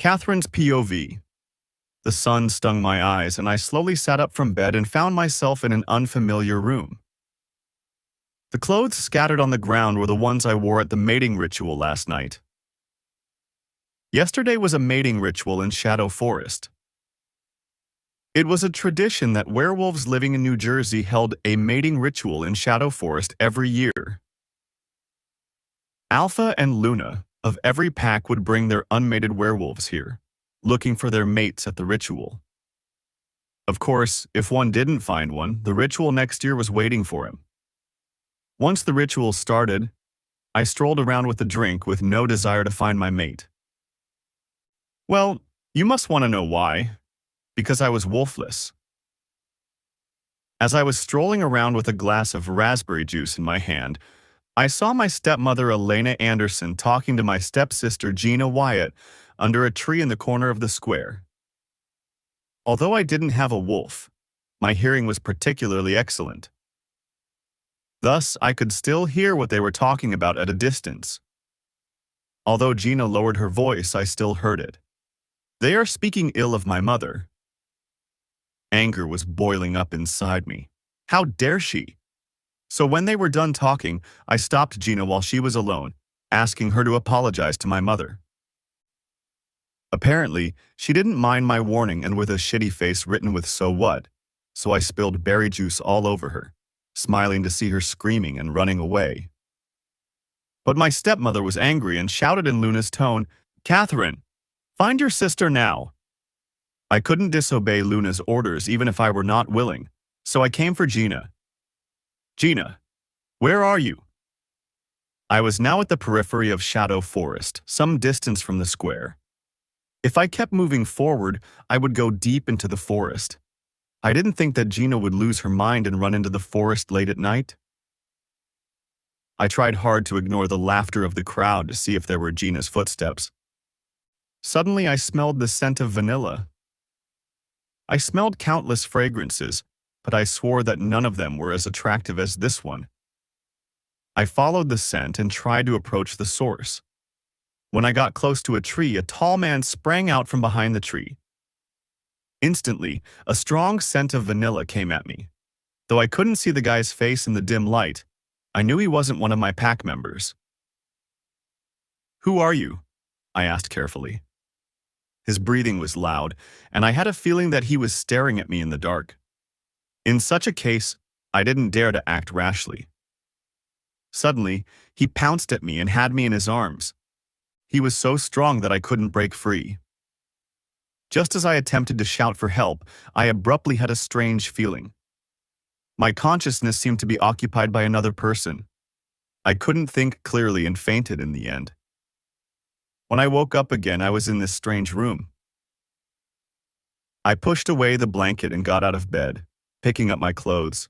Catherine's POV. The sun stung my eyes, and I slowly sat up from bed and found myself in an unfamiliar room. The clothes scattered on the ground were the ones I wore at the mating ritual last night. Yesterday was a mating ritual in Shadow Forest. It was a tradition that werewolves living in New Jersey held a mating ritual in Shadow Forest every year. Alpha and Luna of every pack would bring their unmated werewolves here, looking for their mates at the ritual. Of course, if one didn't find one, the ritual next year was waiting for him. Once the ritual started, I strolled around with a drink with no desire to find my mate. Well, you must want to know why. Because I was wolfless. As I was strolling around with a glass of raspberry juice in my hand, I saw my stepmother Elena Anderson talking to my stepsister Gina Wyatt under a tree in the corner of the square. Although I didn't have a wolf, my hearing was particularly excellent. Thus, I could still hear what they were talking about at a distance. Although Gina lowered her voice, I still heard it. They are speaking ill of my mother. Anger was boiling up inside me. How dare she? So when they were done talking, I stopped Gina while she was alone, asking her to apologize to my mother. Apparently, she didn't mind my warning, and with a shitty face written with "so what," so I spilled berry juice all over her, smiling to see her screaming and running away. But my stepmother was angry and shouted in Luna's tone, "Catherine, find your sister now." I couldn't disobey Luna's orders even if I were not willing, so I came for Gina. "Gina, where are you?" I was now at the periphery of Shadow Forest, some distance from the square. If I kept moving forward, I would go deep into the forest. I didn't think that Gina would lose her mind and run into the forest late at night. I tried hard to ignore the laughter of the crowd to see if there were Gina's footsteps. Suddenly, I smelled the scent of vanilla. I smelled countless fragrances, but I swore that none of them were as attractive as this one. I followed the scent and tried to approach the source. When I got close to a tree, a tall man sprang out from behind the tree. Instantly, a strong scent of vanilla came at me. Though I couldn't see the guy's face in the dim light, I knew he wasn't one of my pack members. "Who are you?" I asked carefully. His breathing was loud, and I had a feeling that he was staring at me in the dark. In such a case, I didn't dare to act rashly. Suddenly, he pounced at me and had me in his arms. He was so strong that I couldn't break free. Just as I attempted to shout for help, I abruptly had a strange feeling. My consciousness seemed to be occupied by another person. I couldn't think clearly and fainted in the end. When I woke up again, I was in this strange room. I pushed away the blanket and got out of bed, picking up my clothes.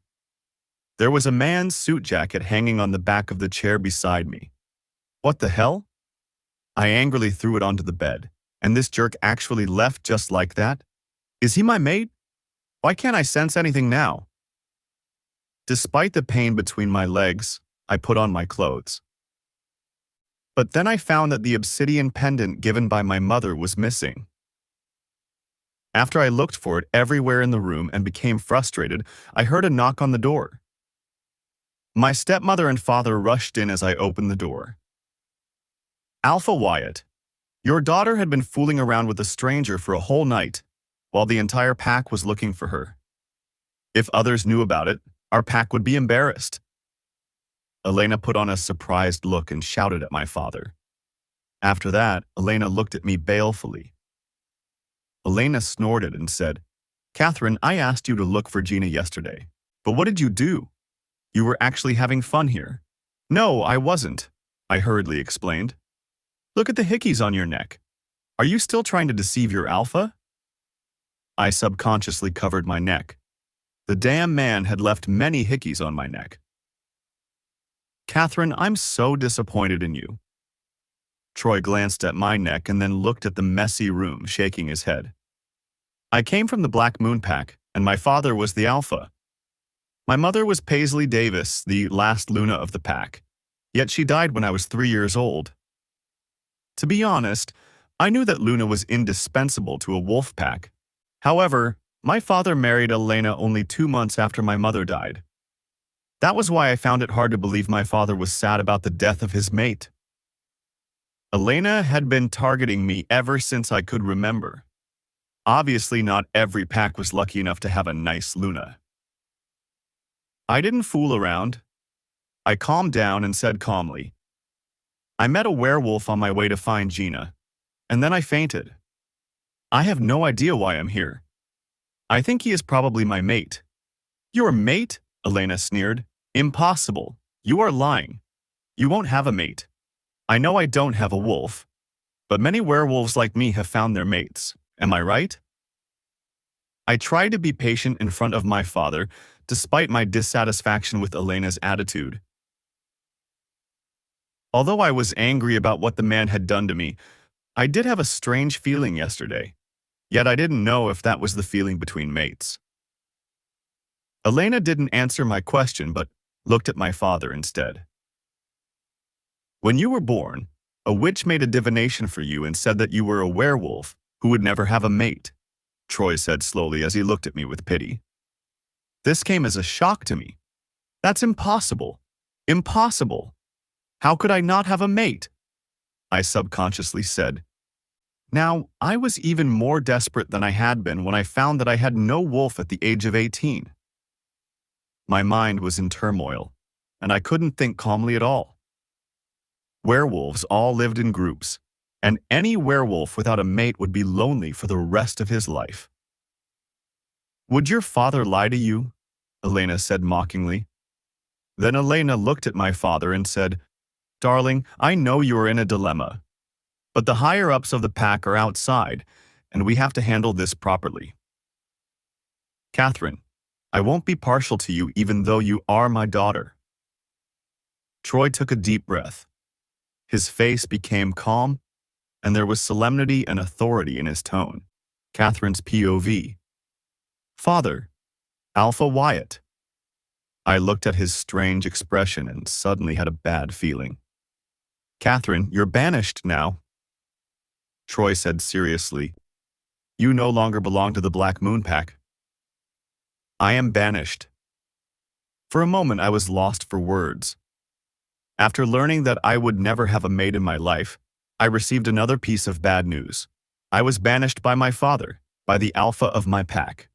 There was a man's suit jacket hanging on the back of the chair beside me. What the hell? I angrily threw it onto the bed, and this jerk actually left just like that? Is he my mate? Why can't I sense anything now? Despite the pain between my legs, I put on my clothes. But then I found that the obsidian pendant given by my mother was missing. After I looked for it everywhere in the room and became frustrated, I heard a knock on the door. My stepmother and father rushed in as I opened the door. "Alpha Wyatt, your daughter had been fooling around with a stranger for a whole night, while the entire pack was looking for her. If others knew about it, our pack would be embarrassed." Elena put on a surprised look and shouted at my father. After that, Elena looked at me balefully. Elena snorted and said, "Catherine, I asked you to look for Gina yesterday. But what did you do? You were actually having fun here." "No, I wasn't," I hurriedly explained. "Look at the hickeys on your neck. Are you still trying to deceive your alpha?" I subconsciously covered my neck. The damn man had left many hickeys on my neck. "Catherine, I'm so disappointed in you." Troy glanced at my neck and then looked at the messy room, shaking his head. "I came from the Black Moon Pack, and my father was the alpha. My mother was Paisley Davis, the last Luna of the pack, yet she died when I was 3 years old. To be honest, I knew that Luna was indispensable to a wolf pack. However, my father married Elena only 2 months after my mother died. That was why I found it hard to believe my father was sad about the death of his mate. Elena had been targeting me ever since I could remember. Obviously, not every pack was lucky enough to have a nice Luna. I didn't fool around. I calmed down and said calmly, I met a werewolf on my way to find Gina, and then I fainted. I have no idea why I'm here. I think he is probably my mate. Your mate? Elena sneered. Impossible. You are lying. You won't have a mate. I know I don't have a wolf, but many werewolves like me have found their mates. Am I right? I tried to be patient in front of my father, despite my dissatisfaction with Elena's attitude. Although I was angry about what the man had done to me, I did have a strange feeling yesterday, yet I didn't know if that was the feeling between mates. Elena didn't answer my question but looked at my father instead. When you were born, a witch made a divination for you and said that you were a werewolf who would never have a mate, Troy said slowly as he looked at me with pity. This came as a shock to me. That's impossible. Impossible. How could I not have a mate? I subconsciously said. Now, I was even more desperate than I had been when I found that I had no wolf at the age of 18. My mind was in turmoil, and I couldn't think calmly at all. Werewolves all lived in groups, and any werewolf without a mate would be lonely for the rest of his life. Would your father lie to you? Elena said mockingly. Then Elena looked at my father and said, Darling, I know you are in a dilemma, but the higher-ups of the pack are outside, and we have to handle this properly. Catherine, I won't be partial to you even though you are my daughter. Troy took a deep breath. His face became calm, and there was solemnity and authority in his tone. Catherine's POV. Father, Alpha Wyatt. I looked at his strange expression and suddenly had a bad feeling. Catherine, you're banished now. Troy said seriously. You no longer belong to the Black Moon Pack. I am banished. For a moment I was lost for words. After learning that I would never have a mate in my life, I received another piece of bad news. I was banished by my father, by the alpha of my pack.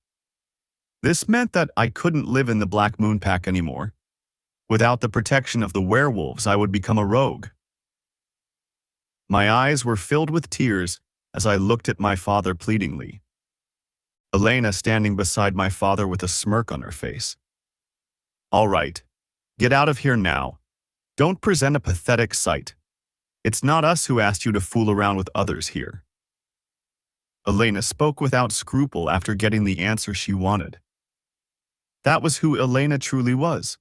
This meant that I couldn't live in the Black Moon Pack anymore. Without the protection of the werewolves, I would become a rogue. My eyes were filled with tears as I looked at my father pleadingly. Elena standing beside my father with a smirk on her face. All right, get out of here now. Don't present a pathetic sight. It's not us who asked you to fool around with others here. Elena spoke without scruple after getting the answer she wanted. That was who Elena truly was.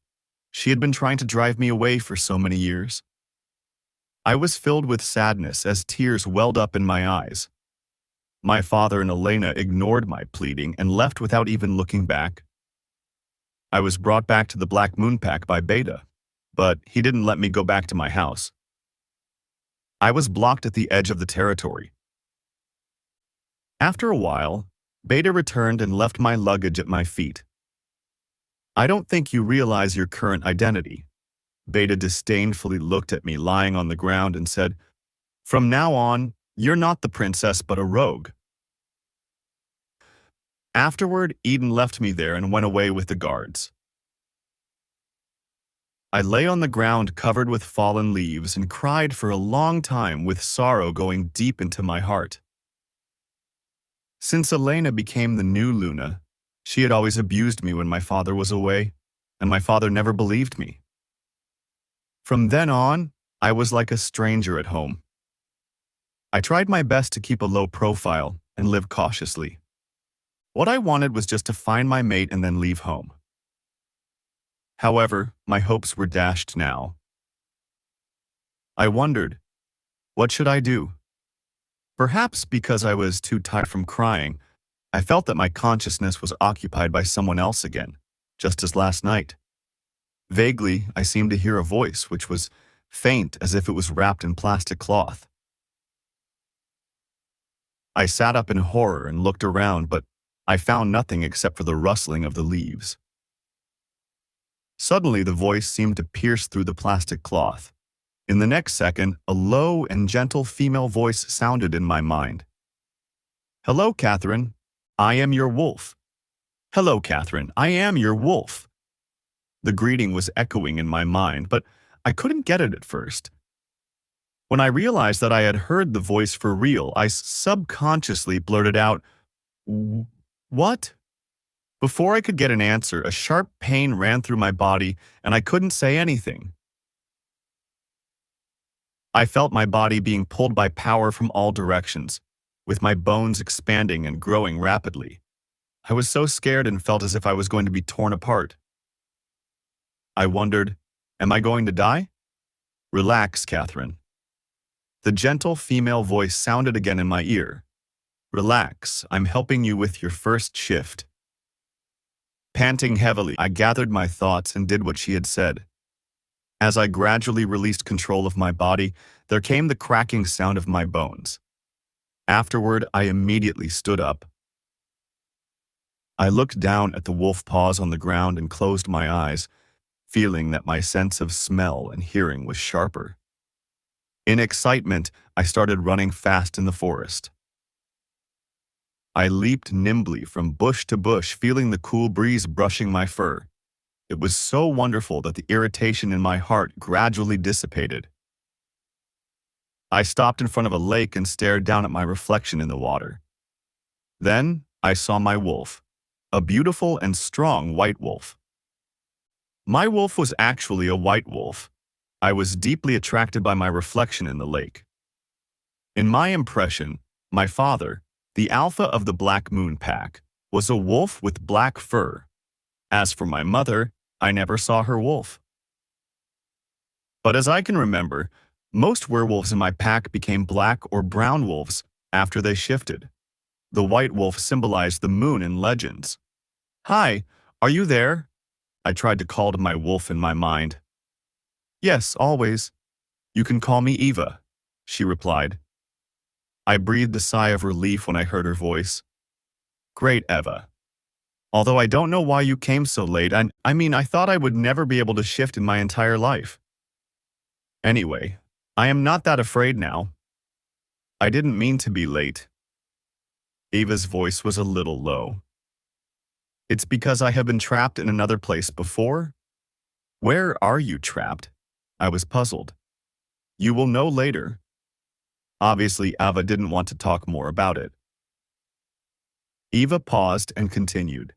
She had been trying to drive me away for so many years. I was filled with sadness as tears welled up in my eyes. My father and Elena ignored my pleading and left without even looking back. I was brought back to the Black Moon Pack by Beta, but he didn't let me go back to my house. I was blocked at the edge of the territory. After a while, Beta returned and left my luggage at my feet. I don't think you realize your current identity. Beta disdainfully looked at me lying on the ground and said, From now on, you're not the princess but a rogue. Afterward, Eden left me there and went away with the guards. I lay on the ground covered with fallen leaves and cried for a long time with sorrow going deep into my heart. Since Elena became the new Luna, she had always abused me when my father was away, and my father never believed me. From then on, I was like a stranger at home. I tried my best to keep a low profile and live cautiously. What I wanted was just to find my mate and then leave home. However, my hopes were dashed now. I wondered, what should I do? Perhaps because I was too tired from crying, I felt that my consciousness was occupied by someone else again, just as last night. Vaguely, I seemed to hear a voice which was faint as if it was wrapped in plastic cloth. I sat up in horror and looked around, but I found nothing except for the rustling of the leaves. Suddenly, the voice seemed to pierce through the plastic cloth. In the next second, a low and gentle female voice sounded in my mind. "Hello, Catherine. I am your wolf. Hello, Catherine. I am your wolf." The greeting was echoing in my mind, but I couldn't get it at first. When I realized that I had heard the voice for real, I subconsciously blurted out, "What?" Before I could get an answer, a sharp pain ran through my body, and I couldn't say anything. I felt my body being pulled by power from all directions, with my bones expanding and growing rapidly. I was so scared and felt as if I was going to be torn apart. I wondered, am I going to die? "Relax, Catherine." The gentle female voice sounded again in my ear. "Relax, I'm helping you with your first shift." Panting heavily, I gathered my thoughts and did what she had said. As I gradually released control of my body, there came the cracking sound of my bones. Afterward, I immediately stood up. I looked down at the wolf paws on the ground and closed my eyes, feeling that my sense of smell and hearing was sharper. In excitement, I started running fast in the forest. I leaped nimbly from bush to bush, feeling the cool breeze brushing my fur. It was so wonderful that the irritation in my heart gradually dissipated. I stopped in front of a lake and stared down at my reflection in the water. Then I saw my wolf, a beautiful and strong white wolf. My wolf was actually a white wolf. I was deeply attracted by my reflection in the lake. In my impression, my father, the alpha of the Black Moon Pack, was a wolf with black fur. As for my mother, I never saw her wolf. But as I can remember, most werewolves in my pack became black or brown wolves after they shifted. The white wolf symbolized the moon in legends. "Hi, are you there?" I tried to call to my wolf in my mind. "Yes, always. You can call me Eva," she replied. I breathed a sigh of relief when I heard her voice. "Great, Eva. Although I don't know why you came so late, I thought I would never be able to shift in my entire life. Anyway, I am not that afraid now. I didn't mean to be late." Eva's voice was a little low. "It's because I have been trapped in another place before." "Where are you trapped?" I was puzzled. "You will know later." Obviously, Eva didn't want to talk more about it. Eva paused and continued.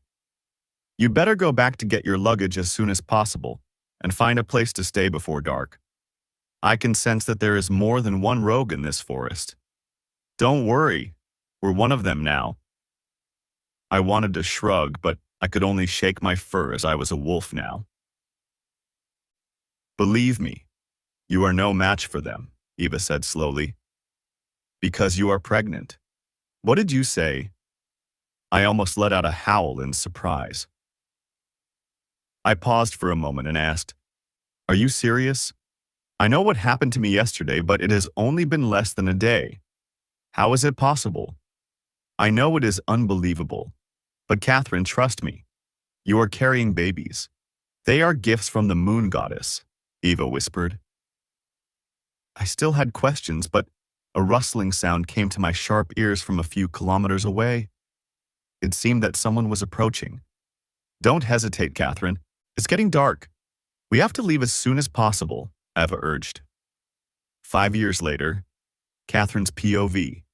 "You better go back to get your luggage as soon as possible and find a place to stay before dark. I can sense that there is more than one rogue in this forest. Don't worry, we're one of them now." I wanted to shrug, but I could only shake my fur as I was a wolf now. "Believe me, you are no match for them," Eva said slowly. "Because you are pregnant." "What did you say?" I almost let out a howl in surprise. I paused for a moment and asked, "Are you serious? I know what happened to me yesterday, but it has only been less than a day. How is it possible?" "I know it is unbelievable. But Catherine, trust me. You are carrying babies. They are gifts from the moon goddess," Eva whispered. I still had questions, but a rustling sound came to my sharp ears from a few kilometers away. It seemed that someone was approaching. "Don't hesitate, Catherine. It's getting dark. We have to leave as soon as possible," Eva urged. 5 years later, Catherine's POV.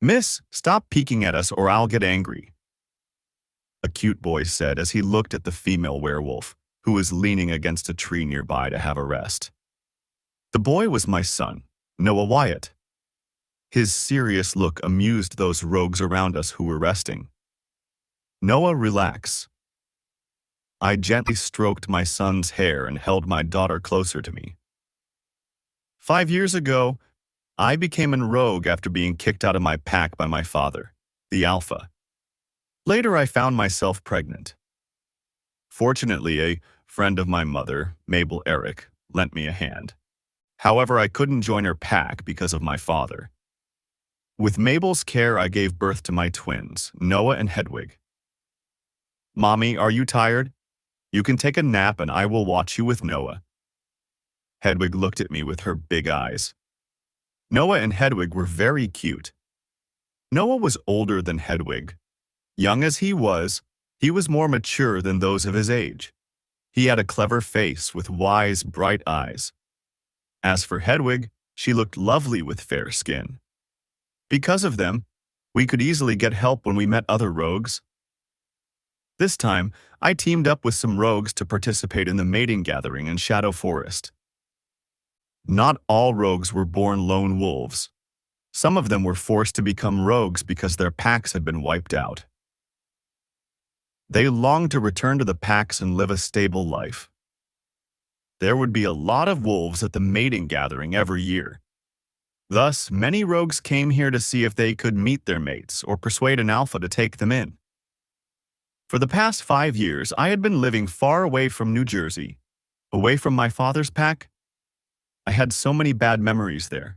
"Miss, stop peeking at us or I'll get angry," a cute boy said as he looked at the female werewolf, who was leaning against a tree nearby to have a rest. The boy was my son, Noah Wyatt. His serious look amused those rogues around us who were resting. "Noah, relax." I gently stroked my son's hair and held my daughter closer to me. 5 years ago, I became a rogue after being kicked out of my pack by my father, the Alpha. Later, I found myself pregnant. Fortunately, a friend of my mother, Mabel Eric, lent me a hand. However, I couldn't join her pack because of my father. With Mabel's care, I gave birth to my twins, Noah and Hedwig. Mommy, are you tired? You can take a nap and I will watch you with Noah. Hedwig looked at me with her big eyes. Noah and Hedwig were very cute. Noah was older than Hedwig. Young as he was more mature than those of his age. He had a clever face with wise, bright eyes. As for Hedwig, she looked lovely with fair skin. Because of them, we could easily get help when we met other rogues. This time, I teamed up with some rogues to participate in the mating gathering in Shadow Forest. Not all rogues were born lone wolves. Some of them were forced to become rogues because their packs had been wiped out. They longed to return to the packs and live a stable life. There would be a lot of wolves at the mating gathering every year. Thus, many rogues came here to see if they could meet their mates or persuade an alpha to take them in. For the past 5 years, I had been living far away from New Jersey, away from my father's pack. I had so many bad memories there.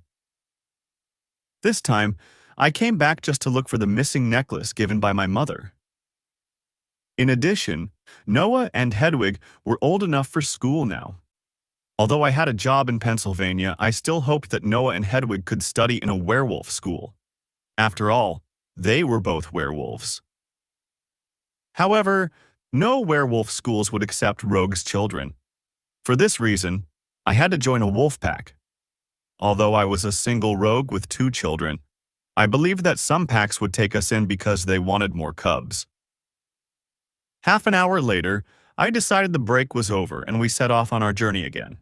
This time, I came back just to look for the missing necklace given by my mother. In addition, Noah and Hedwig were old enough for school now. Although I had a job in Pennsylvania, I still hoped that Noah and Hedwig could study in a werewolf school. After all, they were both werewolves. However, no werewolf schools would accept rogues' children. For this reason, I had to join a wolf pack. Although I was a single rogue with 2 children, I believed that some packs would take us in because they wanted more cubs. Half an hour later, I decided the break was over and we set off on our journey again.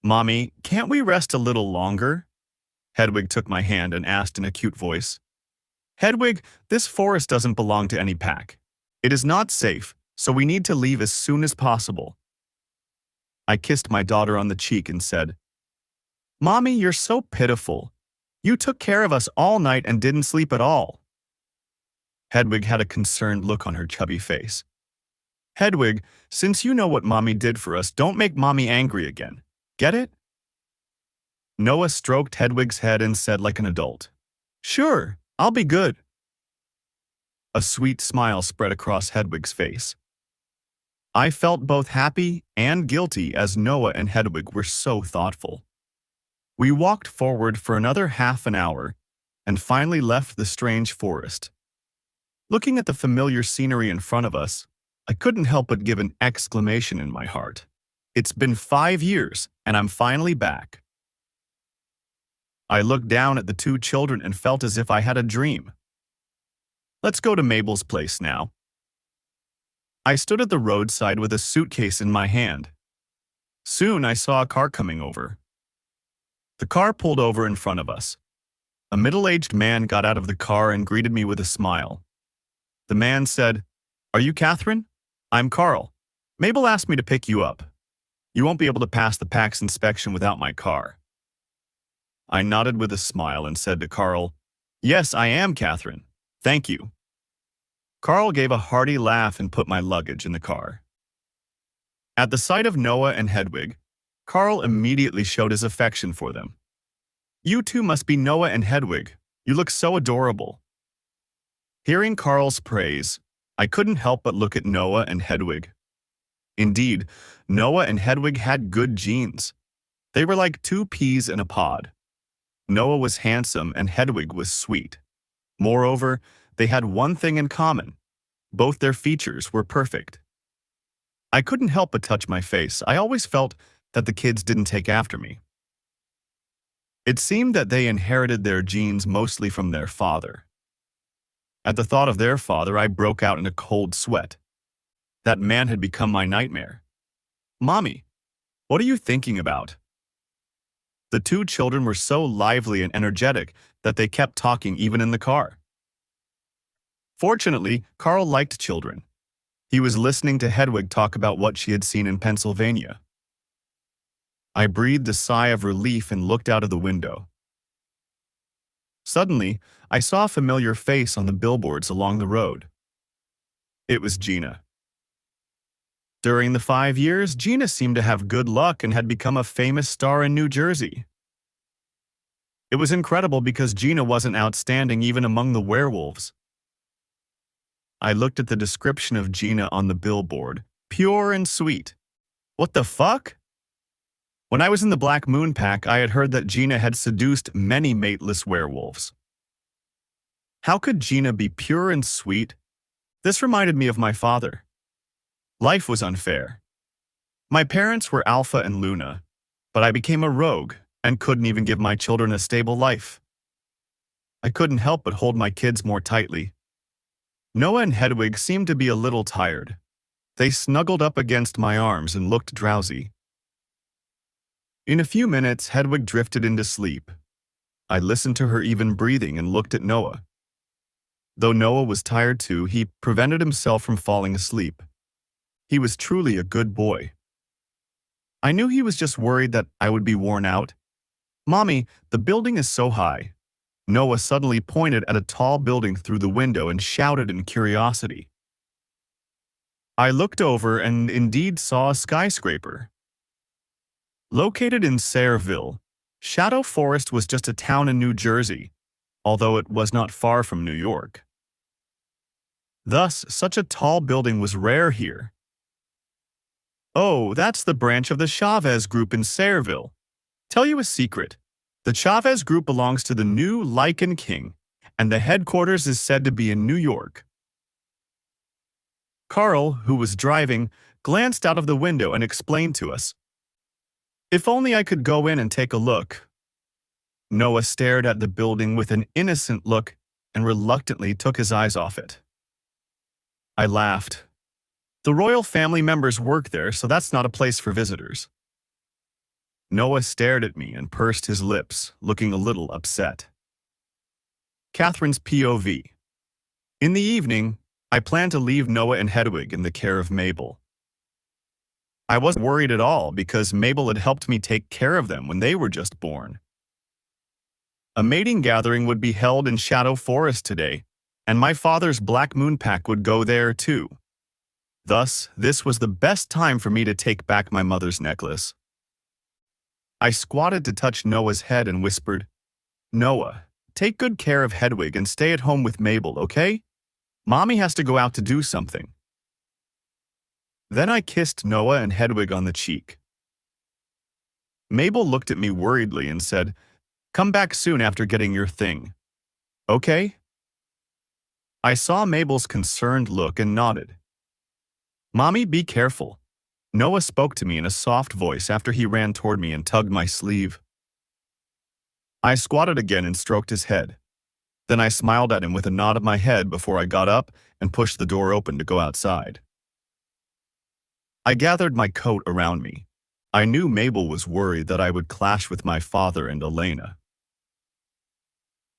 Mommy, can't we rest a little longer? Hedwig took my hand and asked in a cute voice. Hedwig, this forest doesn't belong to any pack. It is not safe, so we need to leave as soon as possible. I kissed my daughter on the cheek and said, Mommy, you're so pitiful. You took care of us all night and didn't sleep at all. Hedwig had a concerned look on her chubby face. Hedwig, since you know what Mommy did for us, don't make Mommy angry again. Get it? Noah stroked Hedwig's head and said like an adult, Sure, I'll be good. A sweet smile spread across Hedwig's face. I felt both happy and guilty as Noah and Hedwig were so thoughtful. We walked forward for another half an hour and finally left the strange forest. Looking at the familiar scenery in front of us, I couldn't help but give an exclamation in my heart. It's been 5 years, and I'm finally back. I looked down at the 2 children and felt as if I had a dream. Let's go to Mabel's place now. I stood at the roadside with a suitcase in my hand. Soon I saw a car coming over. The car pulled over in front of us. A middle-aged man got out of the car and greeted me with a smile. The man said, Are you Catherine? I'm Carl. Mabel asked me to pick you up. You won't be able to pass the PAX inspection without my car. I nodded with a smile and said to Carl, Yes, I am Catherine. Thank you. Carl gave a hearty laugh and put my luggage in the car. At the sight of Noah and Hedwig, Carl immediately showed his affection for them. You two must be Noah and Hedwig. You look so adorable. Hearing Carl's praise, I couldn't help but look at Noah and Hedwig. Indeed, Noah and Hedwig had good genes. They were like 2 peas in a pod. Noah was handsome and Hedwig was sweet. Moreover, they had one thing in common. Both their features were perfect. I couldn't help but touch my face. I always felt that the kids didn't take after me. It seemed that they inherited their genes mostly from their father. At the thought of their father, I broke out in a cold sweat. That man had become my nightmare. Mommy, what are you thinking about? The 2 children were so lively and energetic that they kept talking even in the car. Fortunately, Carl liked children. He was listening to Hedwig talk about what she had seen in Pennsylvania. I breathed a sigh of relief and looked out of the window. Suddenly, I saw a familiar face on the billboards along the road. It was Gina. During the 5 years, Gina seemed to have good luck and had become a famous star in New Jersey. It was incredible because Gina wasn't outstanding even among the werewolves. I looked at the description of Gina on the billboard. Pure and sweet. What the fuck? When I was in the Black Moon Pack, I had heard that Gina had seduced many mateless werewolves. How could Gina be pure and sweet? This reminded me of my father. Life was unfair. My parents were Alpha and Luna, but I became a rogue and couldn't even give my children a stable life. I couldn't help but hold my kids more tightly. Noah and Hedwig seemed to be a little tired. They snuggled up against my arms and looked drowsy. In a few minutes, Hedwig drifted into sleep. I listened to her even breathing and looked at Noah. Though Noah was tired too, he prevented himself from falling asleep. He was truly a good boy. I knew he was just worried that I would be worn out. Mommy, the building is so high. Noah suddenly pointed at a tall building through the window and shouted in curiosity. I looked over and indeed saw a skyscraper. Located in Sayreville, Shadow Forest was just a town in New Jersey, although it was not far from New York. Thus, such a tall building was rare here. Oh, that's the branch of the Chavez Group in Sayreville. Tell you a secret. The Chavez Group belongs to the new Lycan King, and the headquarters is said to be in New York. Carl, who was driving, glanced out of the window and explained to us. If only I could go in and take a look. Noah stared at the building with an innocent look and reluctantly took his eyes off it. I laughed. The royal family members work there, so that's not a place for visitors. Noah stared at me and pursed his lips, looking a little upset. Catherine's POV. In the evening, I planned to leave Noah and Hedwig in the care of Mabel. I wasn't worried at all because Mabel had helped me take care of them when they were just born. A mating gathering would be held in Shadow Forest today, and my father's Black Moon Pack would go there too. Thus, this was the best time for me to take back my mother's necklace. I squatted to touch Noah's head and whispered, Noah, take good care of Hedwig and stay at home with Mabel, okay? Mommy has to go out to do something. Then I kissed Noah and Hedwig on the cheek. Mabel looked at me worriedly and said, Come back soon after getting your thing. Okay? I saw Mabel's concerned look and nodded. Mommy, be careful. Noah spoke to me in a soft voice after he ran toward me and tugged my sleeve. I squatted again and stroked his head. Then I smiled at him with a nod of my head before I got up and pushed the door open to go outside. I gathered my coat around me. I knew Mabel was worried that I would clash with my father and Elena.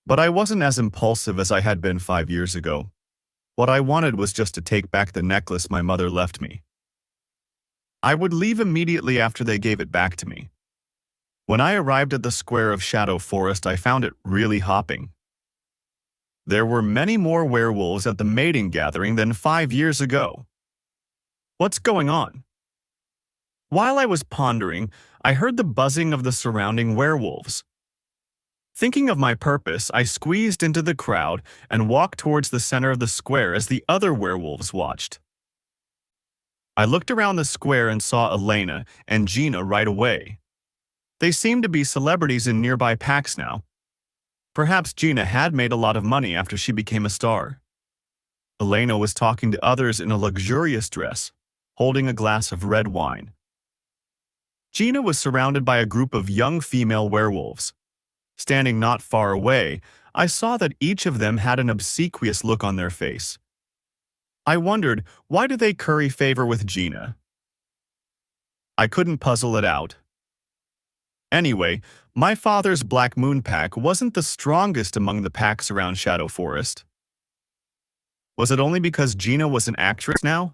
But I wasn't as impulsive as I had been 5 years ago. What I wanted was just to take back the necklace my mother left me. I would leave immediately after they gave it back to me. When I arrived at the square of Shadow Forest, I found it really hopping. There were many more werewolves at the mating gathering than 5 years ago. What's going on? While I was pondering, I heard the buzzing of the surrounding werewolves. Thinking of my purpose, I squeezed into the crowd and walked towards the center of the square as the other werewolves watched. I looked around the square and saw Elena and Gina right away. They seemed to be celebrities in nearby packs now. Perhaps Gina had made a lot of money after she became a star. Elena was talking to others in a luxurious dress, holding a glass of red wine. Gina was surrounded by a group of young female werewolves. Standing not far away, I saw that each of them had an obsequious look on their face. I wondered, why do they curry favor with Gina? I couldn't puzzle it out. Anyway, my father's Black Moon Pack wasn't the strongest among the packs around Shadow Forest. Was it only because Gina was an actress now?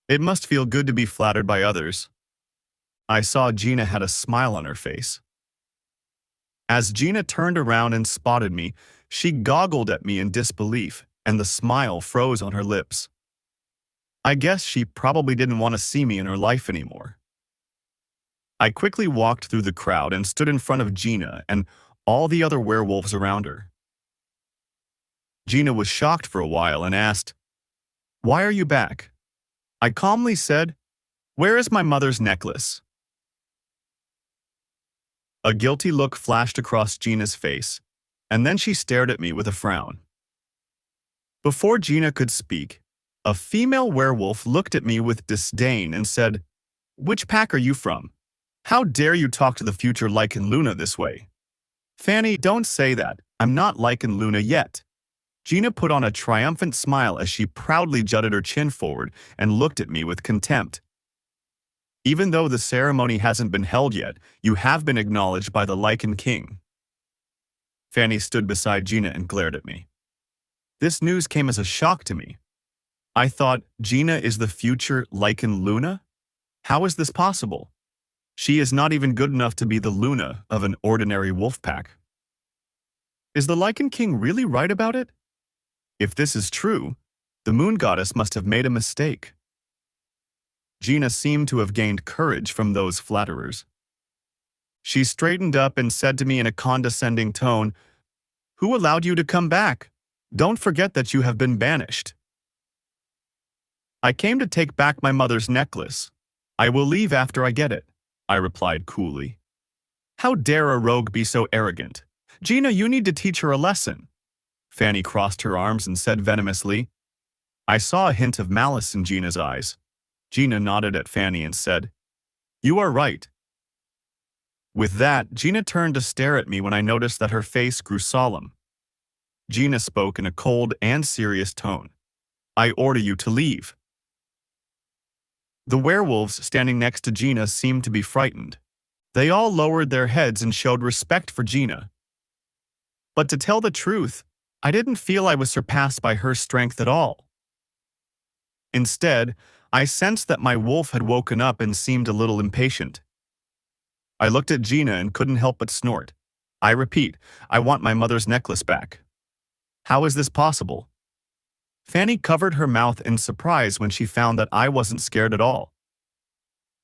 It must feel good to be flattered by others. I saw Gina had a smile on her face. As Gina turned around and spotted me, she goggled at me in disbelief, and the smile froze on her lips. I guess she probably didn't want to see me in her life anymore. I quickly walked through the crowd and stood in front of Gina and all the other werewolves around her. Gina was shocked for a while and asked, "Why are you back?" I calmly said, "Where is my mother's necklace?" A guilty look flashed across Gina's face, and then she stared at me with a frown. Before Gina could speak, a female werewolf looked at me with disdain and said, "Which pack are you from? How dare you talk to the future Lycan Luna this way?" "Fanny, don't say that. I'm not Lycan Luna yet." Gina put on a triumphant smile as she proudly jutted her chin forward and looked at me with contempt. "Even though the ceremony hasn't been held yet, you have been acknowledged by the Lycan King." Fanny stood beside Gina and glared at me. This news came as a shock to me. I thought, Gina is the future Lycan Luna? How is this possible? She is not even good enough to be the Luna of an ordinary wolf pack. Is the Lycan King really right about it? If this is true, the moon goddess must have made a mistake. Gina seemed to have gained courage from those flatterers. She straightened up and said to me in a condescending tone, "Who allowed you to come back? Don't forget that you have been banished." "I came to take back my mother's necklace. I will leave after I get it," I replied coolly. "How dare a rogue be so arrogant? Gina, you need to teach her a lesson." Fanny crossed her arms and said venomously. I saw a hint of malice in Gina's eyes. Gina nodded at Fanny and said, "You are right." With that, Gina turned to stare at me when I noticed that her face grew solemn. Gina spoke in a cold and serious tone. "I order you to leave." The werewolves standing next to Gina seemed to be frightened. They all lowered their heads and showed respect for Gina. But to tell the truth, I didn't feel I was surpassed by her strength at all. Instead, I sensed that my wolf had woken up and seemed a little impatient. I looked at Gina and couldn't help but snort. "I repeat, I want my mother's necklace back." "How is this possible?" Fanny covered her mouth in surprise when she found that I wasn't scared at all.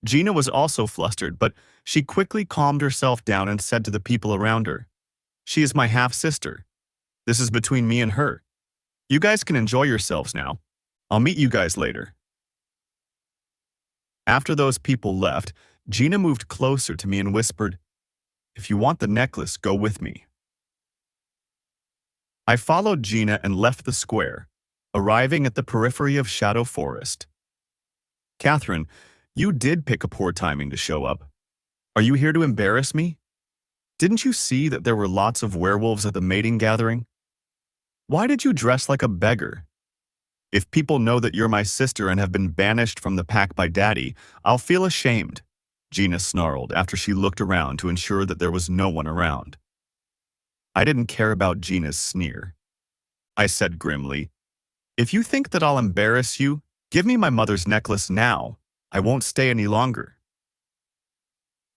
Gina was also flustered, but she quickly calmed herself down and said to the people around her, "She is my half-sister. This is between me and her. You guys can enjoy yourselves now. I'll meet you guys later." After those people left, Gina moved closer to me and whispered, "If you want the necklace, go with me." I followed Gina and left the square, arriving at the periphery of Shadow Forest. "Catherine, you did pick a poor timing to show up. Are you here to embarrass me? Didn't you see that there were lots of werewolves at the mating gathering? Why did you dress like a beggar? If people know that you're my sister and have been banished from the pack by Daddy, I'll feel ashamed," Gina snarled after she looked around to ensure that there was no one around. I didn't care about Gina's sneer. I said grimly, "If you think that I'll embarrass you, give me my mother's necklace now. I won't stay any longer."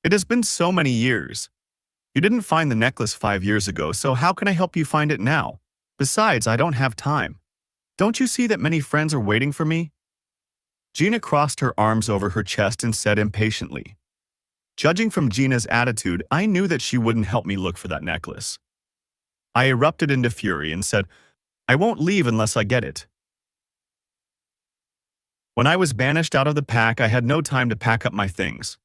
"It has been so many years. You didn't find the necklace 5 years ago, so how can I help you find it now? Besides, I don't have time. Don't you see that many friends are waiting for me?" Gina crossed her arms over her chest and said impatiently. Judging from Gina's attitude, I knew that she wouldn't help me look for that necklace. I erupted into fury and said, "I won't leave unless I get it." When I was banished out of the pack, I had no time to pack up my things.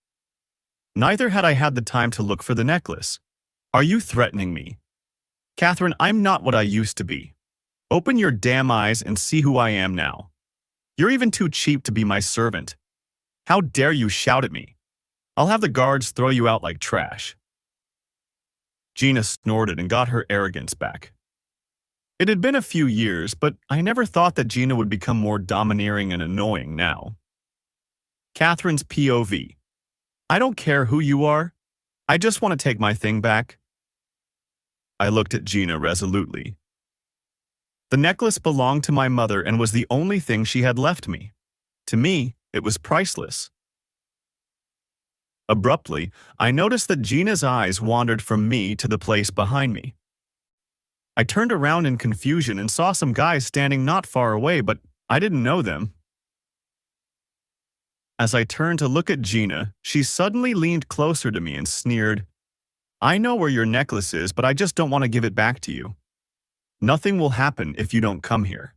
Neither had I had the time to look for the necklace. "Are you threatening me?" "Catherine, I'm not what I used to be. Open your damn eyes and see who I am now. You're even too cheap to be my servant. How dare you shout at me? I'll have the guards throw you out like trash." Gina snorted and got her arrogance back. It had been a few years, but I never thought that Gina would become more domineering and annoying now. Catherine's POV. "I don't care who you are. I just want to take my thing back." I looked at Gina resolutely. The necklace belonged to my mother and was the only thing she had left me. To me, it was priceless. Abruptly, I noticed that Gina's eyes wandered from me to the place behind me. I turned around in confusion and saw some guys standing not far away, but I didn't know them. As I turned to look at Gina, she suddenly leaned closer to me and sneered, I know where your necklace is, but I just don't want to give it back to you. Nothing will happen if you don't come here.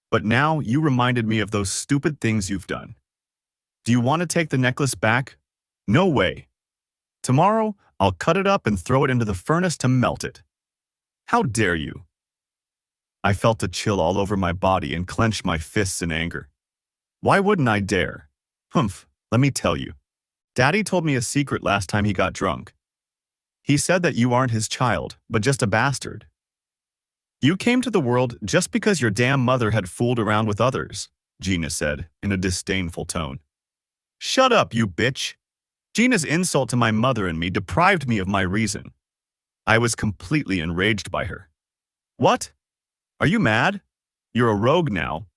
But now you reminded me of those stupid things you've done. Do you want to take the necklace back? No way. Tomorrow, I'll cut it up and throw it into the furnace to melt it. How dare you? I felt a chill all over my body and clenched my fists in anger. Why wouldn't I dare? Humph, let me tell you. Daddy told me a secret last time he got drunk. He said that you aren't his child, but just a bastard. You came to the world just because your damn mother had fooled around with others, Gina said in a disdainful tone. Shut up, you bitch. Gina's insult to my mother and me deprived me of my reason. I was completely enraged by her. What? Are you mad? You're a rogue now,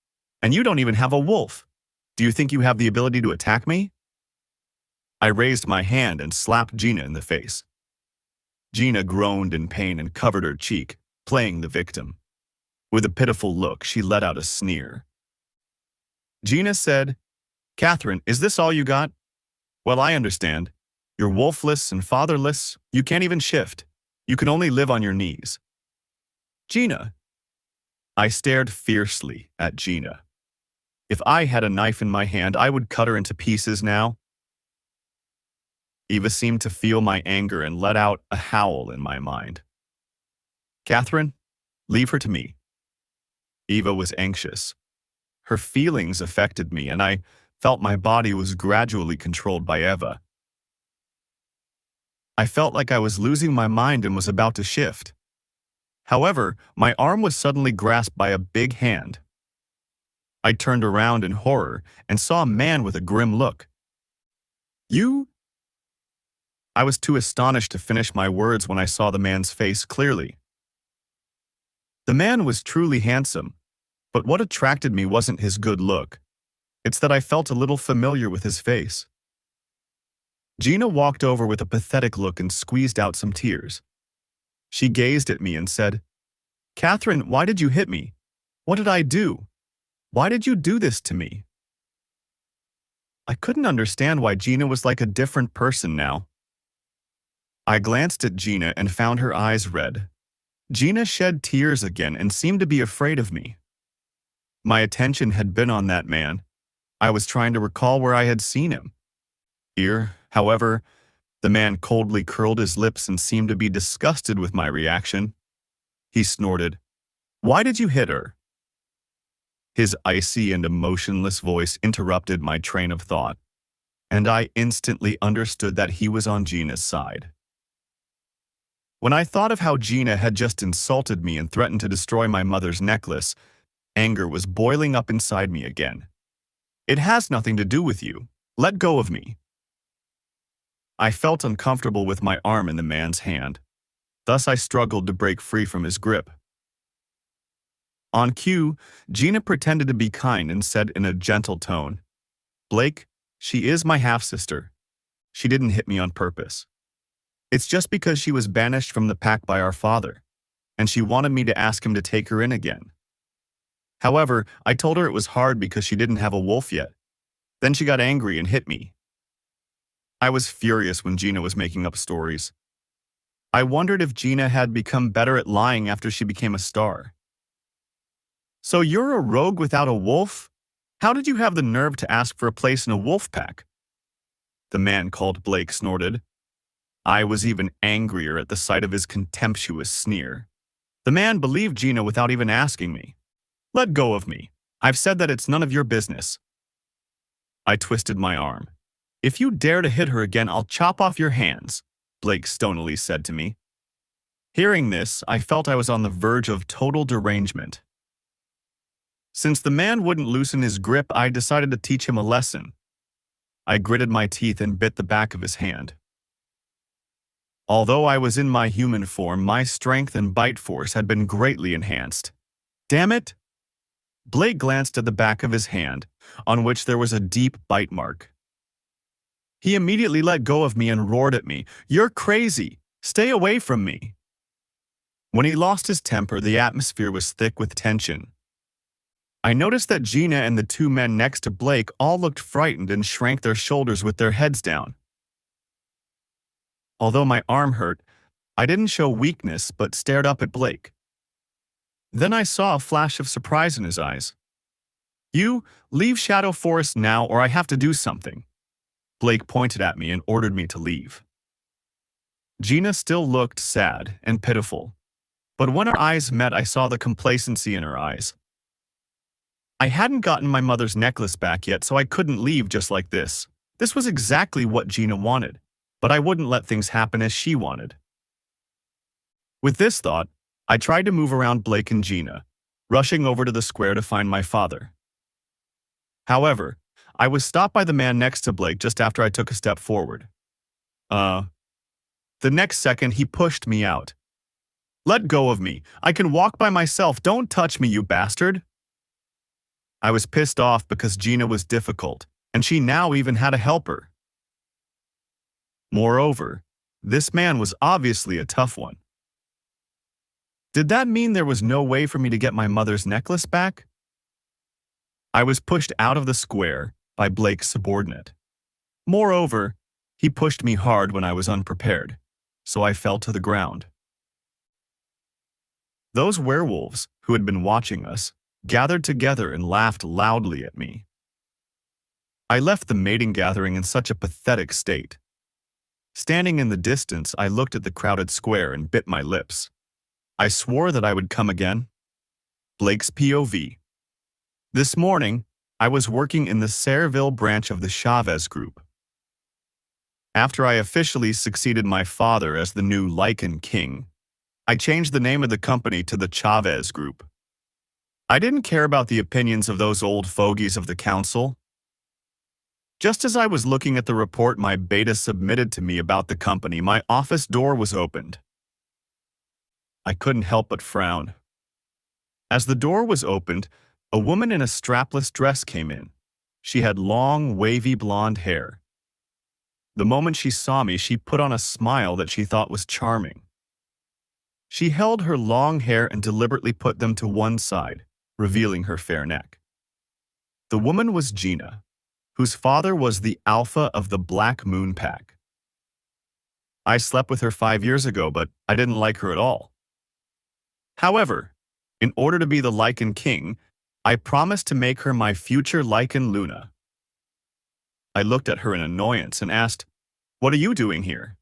and you don't even have a wolf. Do you think you have the ability to attack me? I raised my hand and slapped Gina in the face. Gina groaned in pain and covered her cheek, playing the victim. With a pitiful look, she let out a sneer. Gina said, Catherine, is this all you got? Well, I understand. You're wolfless and fatherless. You can't even shift. You can only live on your knees. Gina. I stared fiercely at Gina. If I had a knife in my hand, I would cut her into pieces now. Eva seemed to feel my anger and let out a howl in my mind. Catherine, leave her to me. Eva was anxious. Her feelings affected me, and I felt my body was gradually controlled by Eva. I felt like I was losing my mind and was about to shift. However, my arm was suddenly grasped by a big hand. I turned around in horror and saw a man with a grim look. You? I was too astonished to finish my words when I saw the man's face clearly. The man was truly handsome, but what attracted me wasn't his good look. It's that I felt a little familiar with his face. Gina walked over with a pathetic look and squeezed out some tears. She gazed at me and said, Catherine, why did you hit me? What did I do? Why did you do this to me? I couldn't understand why Gina was like a different person now. I glanced at Gina and found her eyes red. Gina shed tears again and seemed to be afraid of me. My attention had been on that man. I was trying to recall where I had seen him. Here, however, the man coldly curled his lips and seemed to be disgusted with my reaction. He snorted, Why did you hit her? His icy and emotionless voice interrupted my train of thought, and I instantly understood that he was on Gina's side. When I thought of how Gina had just insulted me and threatened to destroy my mother's necklace, anger was boiling up inside me again. It has nothing to do with you. Let go of me. I felt uncomfortable with my arm in the man's hand. Thus I struggled to break free from his grip. On cue, Gina pretended to be kind and said in a gentle tone, Blake, she is my half-sister. She didn't hit me on purpose. It's just because she was banished from the pack by our father, and she wanted me to ask him to take her in again. However, I told her it was hard because she didn't have a wolf yet. Then she got angry and hit me. I was furious when Gina was making up stories. I wondered if Gina had become better at lying after she became a star. So you're a rogue without a wolf? How did you have the nerve to ask for a place in a wolf pack? The man called Blake snorted. I was even angrier at the sight of his contemptuous sneer. The man believed Gina without even asking me. Let go of me. I've said that it's none of your business. I twisted my arm. If you dare to hit her again, I'll chop off your hands, Blake stonily said to me. Hearing this, I felt I was on the verge of total derangement. Since the man wouldn't loosen his grip, I decided to teach him a lesson. I gritted my teeth and bit the back of his hand. Although I was in my human form, my strength and bite force had been greatly enhanced. Damn it! Blake glanced at the back of his hand, on which there was a deep bite mark. He immediately let go of me and roared at me, You're crazy! Stay away from me! When he lost his temper, the atmosphere was thick with tension. I noticed that Gina and the two men next to Blake all looked frightened and shrank their shoulders with their heads down. Although my arm hurt, I didn't show weakness but stared up at Blake. Then I saw a flash of surprise in his eyes. "You, leave Shadow Forest now or I have to do something." Blake pointed at me and ordered me to leave. Gina still looked sad and pitiful, but when our eyes met I saw the complacency in her eyes. I hadn't gotten my mother's necklace back yet, so I couldn't leave just like this. This was exactly what Gina wanted, but I wouldn't let things happen as she wanted. With this thought, I tried to move around Blake and Gina, rushing over to the square to find my father. However, I was stopped by the man next to Blake just after I took a step forward. The next second he pushed me out. "Let go of me. I can walk by myself. Don't touch me, you bastard." I was pissed off because Gina was difficult, and she now even had a helper. Moreover, this man was obviously a tough one. Did that mean there was no way for me to get my mother's necklace back? I was pushed out of the square by Blake's subordinate. Moreover, he pushed me hard when I was unprepared, so I fell to the ground. Those werewolves, who had been watching us, gathered together and laughed loudly at me. I left the mating gathering in such a pathetic state. Standing in the distance, I looked at the crowded square and bit my lips. I swore that I would come again. Blake's POV. This morning, I was working in the Sayreville branch of the Chavez Group. After I officially succeeded my father as the new Lichen King, I changed the name of the company to the Chavez Group. I didn't care about the opinions of those old fogies of the council. Just as I was looking at the report my beta submitted to me about the company, my office door was opened. I couldn't help but frown. As the door was opened, a woman in a strapless dress came in. She had long, wavy blonde hair. The moment she saw me, she put on a smile that she thought was charming. She held her long hair and deliberately put them to one side, revealing her fair neck. The woman was Gina, whose father was the alpha of the Black Moon Pack. I slept with her 5 years ago, but I didn't like her at all. However, in order to be the Lichen King, I promised to make her my future Lichen Luna. I looked at her in annoyance and asked, "What are you doing here?"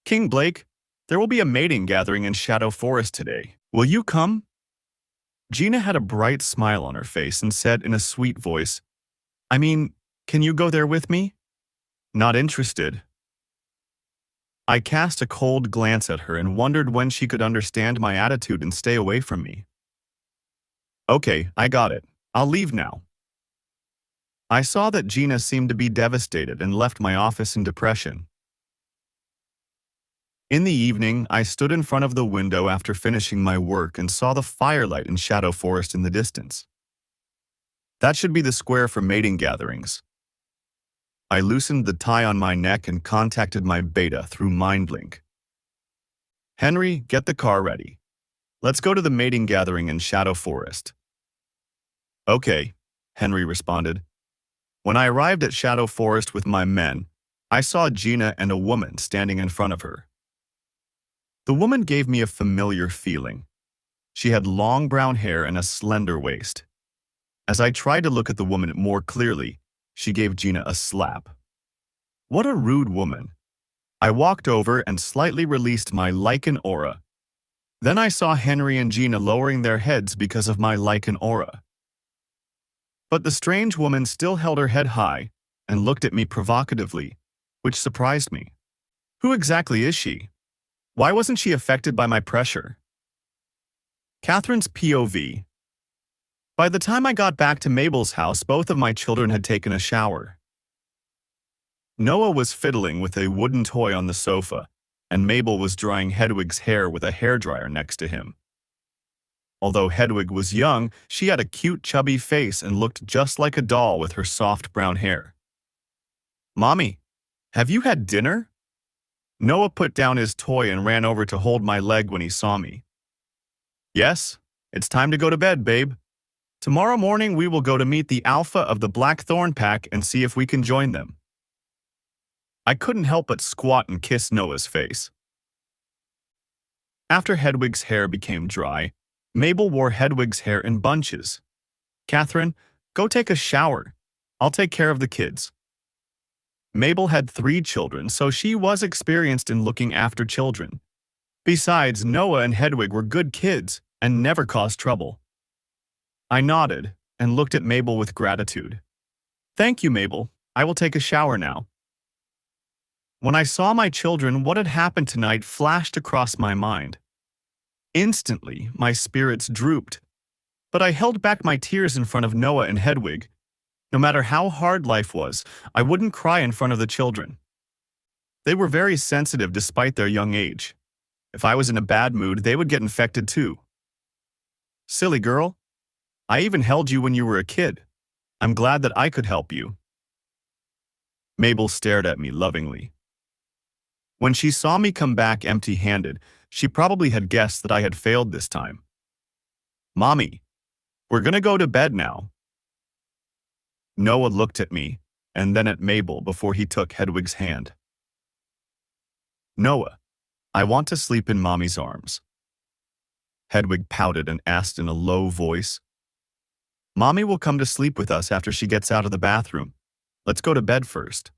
"King Blake, there will be a mating gathering in Shadow Forest today. Will you come?" Gina had a bright smile on her face and said in a sweet voice, "I mean, can you go there with me?" "Not interested." I cast a cold glance at her and wondered when she could understand my attitude and stay away from me. "Okay, I got it. I'll leave now." I saw that Gina seemed to be devastated and left my office in depression. In the evening, I stood in front of the window after finishing my work and saw the firelight in Shadow Forest in the distance. That should be the square for mating gatherings. I loosened the tie on my neck and contacted my beta through MindLink. "Henry, get the car ready. Let's go to the mating gathering in Shadow Forest." "Okay," Henry responded. When I arrived at Shadow Forest with my men, I saw Gina and a woman standing in front of her. The woman gave me a familiar feeling. She had long brown hair and a slender waist. As I tried to look at the woman more clearly, she gave Gina a slap. What a rude woman. I walked over and slightly released my Lichen aura. Then I saw Henry and Gina lowering their heads because of my Lichen aura. But the strange woman still held her head high and looked at me provocatively, which surprised me. Who exactly is she? Why wasn't she affected by my pressure? Catherine's POV. By the time I got back to Mabel's house, both of my children had taken a shower. Noah was fiddling with a wooden toy on the sofa, and Mabel was drying Hedwig's hair with a hairdryer next to him. Although Hedwig was young, she had a cute chubby face and looked just like a doll with her soft brown hair. "Mommy, have you had dinner?" Noah put down his toy and ran over to hold my leg when he saw me. "Yes, it's time to go to bed, babe. Tomorrow morning we will go to meet the alpha of the Blackthorn Pack and see if we can join them." I couldn't help but squat and kiss Noah's face. After Hedwig's hair became dry, Mabel wore Hedwig's hair in bunches. "Catherine, go take a shower. I'll take care of the kids." Mabel had 3 children, so she was experienced in looking after children. Besides, Noah and Hedwig were good kids and never caused trouble. I nodded and looked at Mabel with gratitude. "Thank you, Mabel. I will take a shower now." When I saw my children, what had happened tonight flashed across my mind. Instantly, my spirits drooped, but I held back my tears in front of Noah and Hedwig. No matter how hard life was, I wouldn't cry in front of the children. They were very sensitive despite their young age. If I was in a bad mood, they would get infected too. "Silly girl. I even held you when you were a kid. I'm glad that I could help you." Mabel stared at me lovingly. When she saw me come back empty-handed, she probably had guessed that I had failed this time. "Mommy, we're gonna go to bed now." Noah looked at me and then at Mabel before he took Hedwig's hand. "Noah, I want to sleep in Mommy's arms." Hedwig pouted and asked in a low voice, "Mommy will come to sleep with us after she gets out of the bathroom. Let's go to bed first."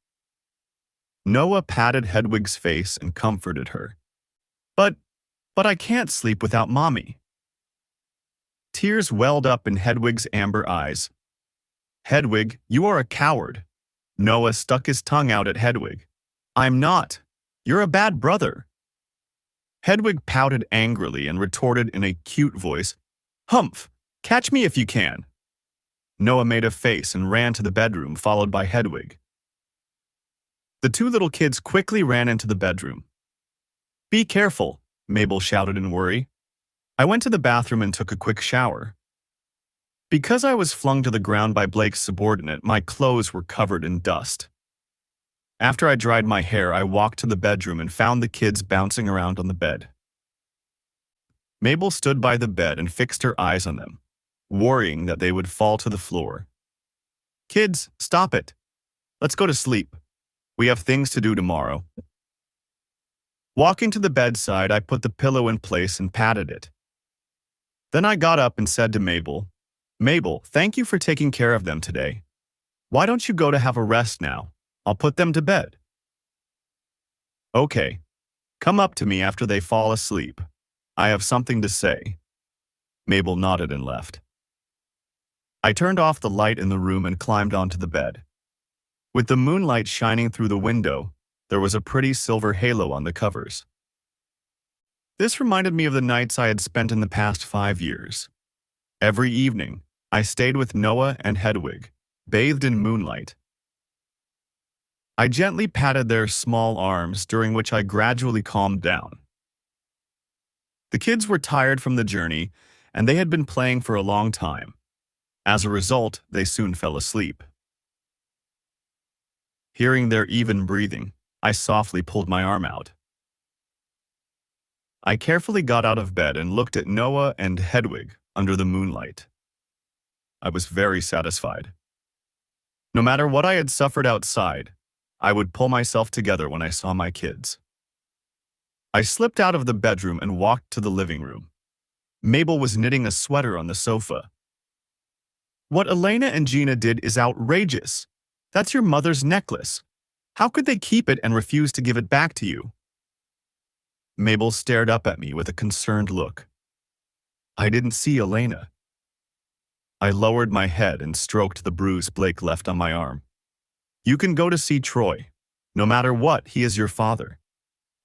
Noah patted Hedwig's face and comforted her. But I can't sleep without Mommy." Tears welled up in Hedwig's amber eyes. "Hedwig, you are a coward." Noah stuck his tongue out at Hedwig. "I'm not. You're a bad brother." Hedwig pouted angrily and retorted in a cute voice, "Humph, catch me if you can." Noah made a face and ran to the bedroom, followed by Hedwig. The 2 little kids quickly ran into the bedroom. "Be careful," Mabel shouted in worry. I went to the bathroom and took a quick shower. Because I was flung to the ground by Blake's subordinate, my clothes were covered in dust. After I dried my hair, I walked to the bedroom and found the kids bouncing around on the bed. Mabel stood by the bed and fixed her eyes on them, worrying that they would fall to the floor. "Kids, stop it. Let's go to sleep. We have things to do tomorrow." Walking to the bedside, I put the pillow in place and patted it. Then I got up and said to Mabel, "Mabel, thank you for taking care of them today. Why don't you go to have a rest now? I'll put them to bed." "Okay. Come up to me after they fall asleep. I have something to say." Mabel nodded and left. I turned off the light in the room and climbed onto the bed. With the moonlight shining through the window, there was a pretty silver halo on the covers. This reminded me of the nights I had spent in the past 5 years. Every evening, I stayed with Noah and Hedwig, bathed in moonlight. I gently patted their small arms, during which I gradually calmed down. The kids were tired from the journey, and they had been playing for a long time. As a result, they soon fell asleep. Hearing their even breathing, I softly pulled my arm out. I carefully got out of bed and looked at Noah and Hedwig under the moonlight. I was very satisfied. No matter what I had suffered outside, I would pull myself together when I saw my kids. I slipped out of the bedroom and walked to the living room. Mabel was knitting a sweater on the sofa. "What Elena and Gina did is outrageous. That's your mother's necklace. How could they keep it and refuse to give it back to you?" Mabel stared up at me with a concerned look. "I didn't see Elena." I lowered my head and stroked the bruise Blake left on my arm. "You can go to see Troy. No matter what, he is your father.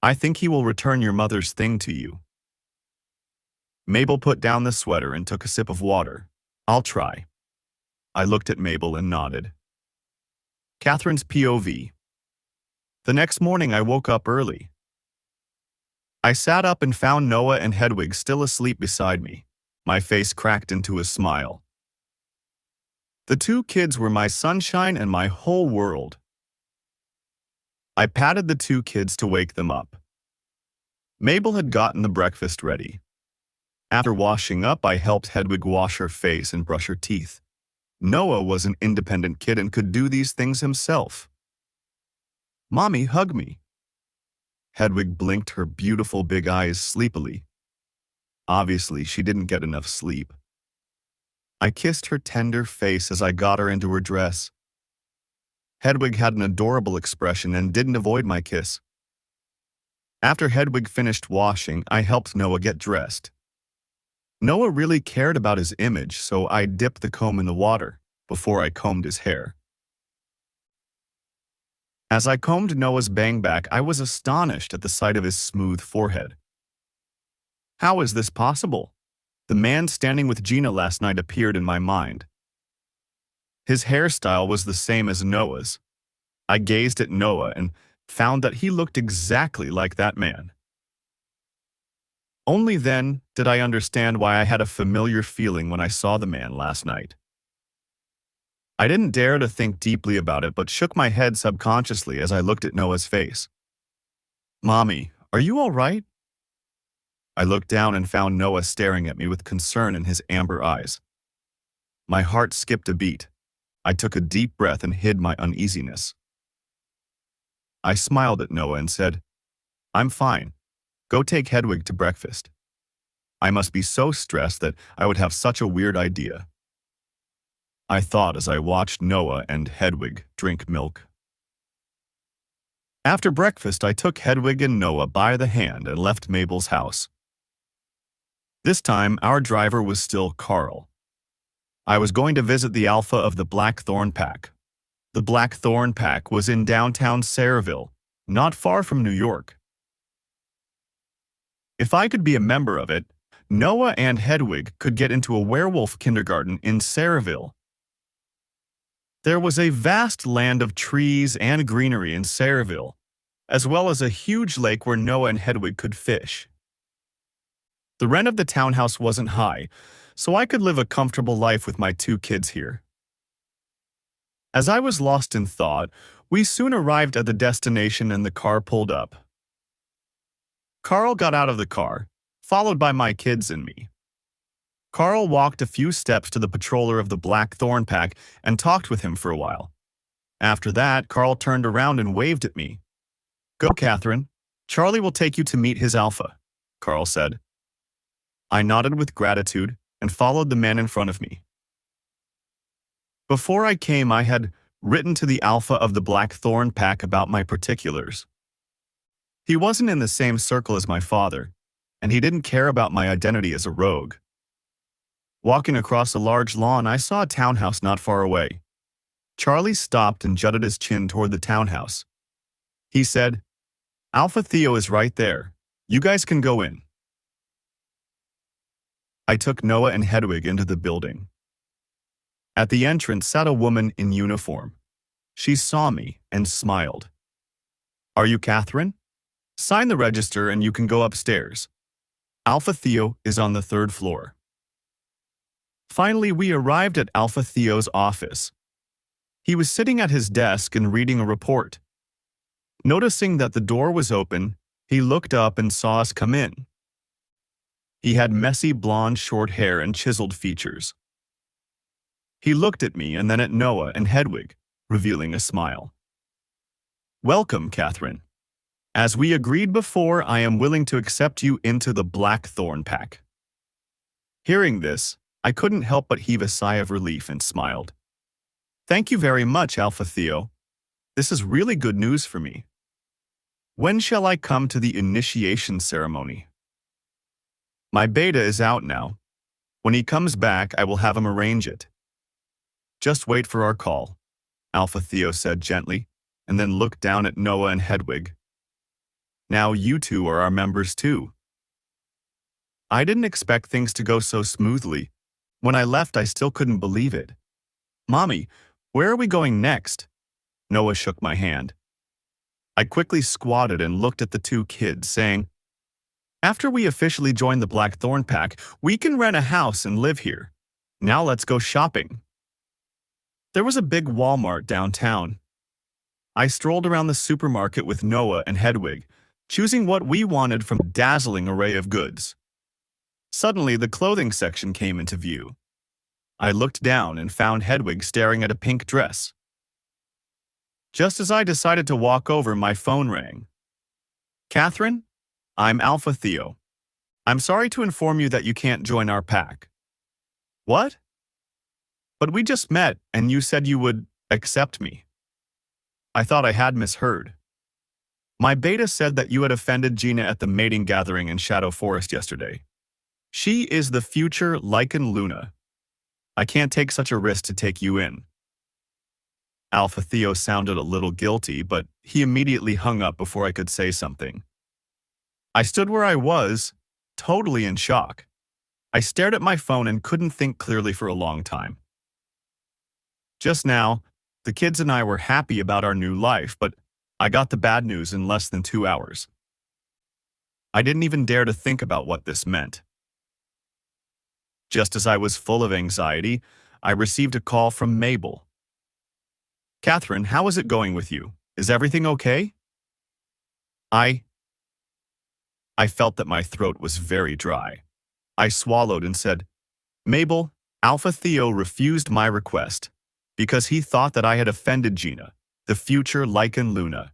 I think he will return your mother's thing to you." Mabel put down the sweater and took a sip of water. "I'll try." I looked at Mabel and nodded. Catherine's POV. The next morning I woke up early. I sat up and found Noah and Hedwig still asleep beside me. My face cracked into a smile. The 2 kids were my sunshine and my whole world. I patted the 2 kids to wake them up. Mabel had gotten the breakfast ready. After washing up, I helped Hedwig wash her face and brush her teeth. Noah was an independent kid and could do these things himself. "Mommy, hug me." Hedwig blinked her beautiful big eyes sleepily. Obviously, she didn't get enough sleep. I kissed her tender face as I got her into her dress. Hedwig had an adorable expression and didn't avoid my kiss. After Hedwig finished washing, I helped Noah get dressed. Noah really cared about his image, so I dipped the comb in the water before I combed his hair. As I combed Noah's bangback, I was astonished at the sight of his smooth forehead. How is this possible? The man standing with Gina last night appeared in my mind. His hairstyle was the same as Noah's. I gazed at Noah and found that he looked exactly like that man. Only then did I understand why I had a familiar feeling when I saw the man last night. I didn't dare to think deeply about it, but shook my head subconsciously as I looked at Noah's face. "Mommy, are you all right?" I looked down and found Noah staring at me with concern in his amber eyes. My heart skipped a beat. I took a deep breath and hid my uneasiness. I smiled at Noah and said, "I'm fine. Go take Hedwig to breakfast." I must be so stressed that I would have such a weird idea, I thought as I watched Noah and Hedwig drink milk. After breakfast, I took Hedwig and Noah by the hand and left Mabel's house. This time, our driver was still Carl. I was going to visit the alpha of the Blackthorn Pack. The Blackthorn Pack was in downtown Sayreville, not far from New York. If I could be a member of it, Noah and Hedwig could get into a werewolf kindergarten in Sayreville. There was a vast land of trees and greenery in Sayreville, as well as a huge lake where Noah and Hedwig could fish. The rent of the townhouse wasn't high, so I could live a comfortable life with my 2 kids here. As I was lost in thought, we soon arrived at the destination and the car pulled up. Carl got out of the car, followed by my kids and me. Carl walked a few steps to the patroller of the Blackthorn Pack and talked with him for a while. After that, Carl turned around and waved at me. "Go, Catherine. Charlie will take you to meet his alpha," Carl said. I nodded with gratitude and followed the man in front of me. Before I came, I had written to the alpha of the Blackthorn Pack about my particulars. He wasn't in the same circle as my father, and he didn't care about my identity as a rogue. Walking across a large lawn, I saw a townhouse not far away. Charlie stopped and jutted his chin toward the townhouse. He said, "Alpha Theo is right there. You guys can go in." I took Noah and Hedwig into the building. At the entrance sat a woman in uniform. She saw me and smiled. "Are you Catherine? Sign the register and you can go upstairs. Alpha Theo is on the 3rd floor." Finally, we arrived at Alpha Theo's office. He was sitting at his desk and reading a report. Noticing that the door was open, he looked up and saw us come in. He had messy blonde short hair and chiseled features. He looked at me and then at Noah and Hedwig, revealing a smile. "Welcome, Catherine. As we agreed before, I am willing to accept you into the Blackthorn Pack." Hearing this, I couldn't help but heave a sigh of relief and smiled. "Thank you very much, Alpha Theo. This is really good news for me. When shall I come to the initiation ceremony?" "My beta is out now. When he comes back, I will have him arrange it." "Just wait for our call," Alpha Theo said gently, and then looked down at Noah and Hedwig. "Now you 2 are our members too." I didn't expect things to go so smoothly. When I left, I still couldn't believe it. "Mommy, where are we going next?" Noah shook my hand. I quickly squatted and looked at the 2 kids, saying, "After we officially join the Blackthorn Pack, we can rent a house and live here. Now let's go shopping." There was a big Walmart downtown. I strolled around the supermarket with Noah and Hedwig, choosing what we wanted from a dazzling array of goods. Suddenly, the clothing section came into view. I looked down and found Hedwig staring at a pink dress. Just as I decided to walk over, my phone rang. Catherine, I'm Alpha Theo. I'm sorry to inform you that you can't join our pack. What? But we just met and you said you would accept me. I thought I had misheard. My beta said that you had offended Gina at the mating gathering in Shadow Forest yesterday. She is the future Lycan Luna. I can't take such a risk to take you in. Alpha Theo sounded a little guilty, but he immediately hung up before I could say something. I stood where I was, totally in shock. I stared at my phone and couldn't think clearly for a long time. Just now, the kids and I were happy about our new life, but I got the bad news in less than 2 hours. I didn't even dare to think about what this meant. Just as I was full of anxiety, I received a call from Mabel. Catherine, how is it going with you? Is everything okay? I felt that my throat was very dry. I swallowed and said, Mabel, Alpha Theo refused my request because he thought that I had offended Gina, the future Lycan Luna.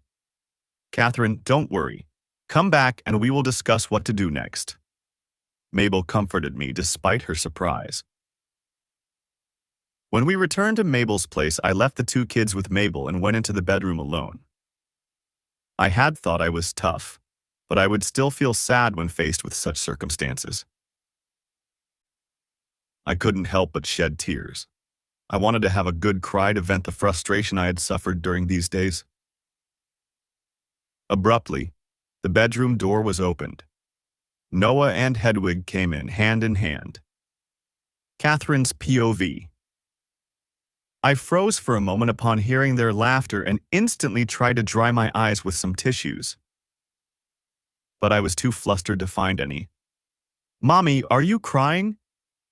Catherine, don't worry. Come back and we will discuss what to do next. Mabel comforted me despite her surprise. When we returned to Mabel's place, I left the 2 kids with Mabel and went into the bedroom alone. I had thought I was tough, but I would still feel sad when faced with such circumstances. I couldn't help but shed tears. I wanted to have a good cry to vent the frustration I had suffered during these days. Abruptly, the bedroom door was opened. Noah and Hedwig came in hand. Catherine's POV. I froze for a moment upon hearing their laughter and instantly tried to dry my eyes with some tissues. But I was too flustered to find any. Mommy, are you crying?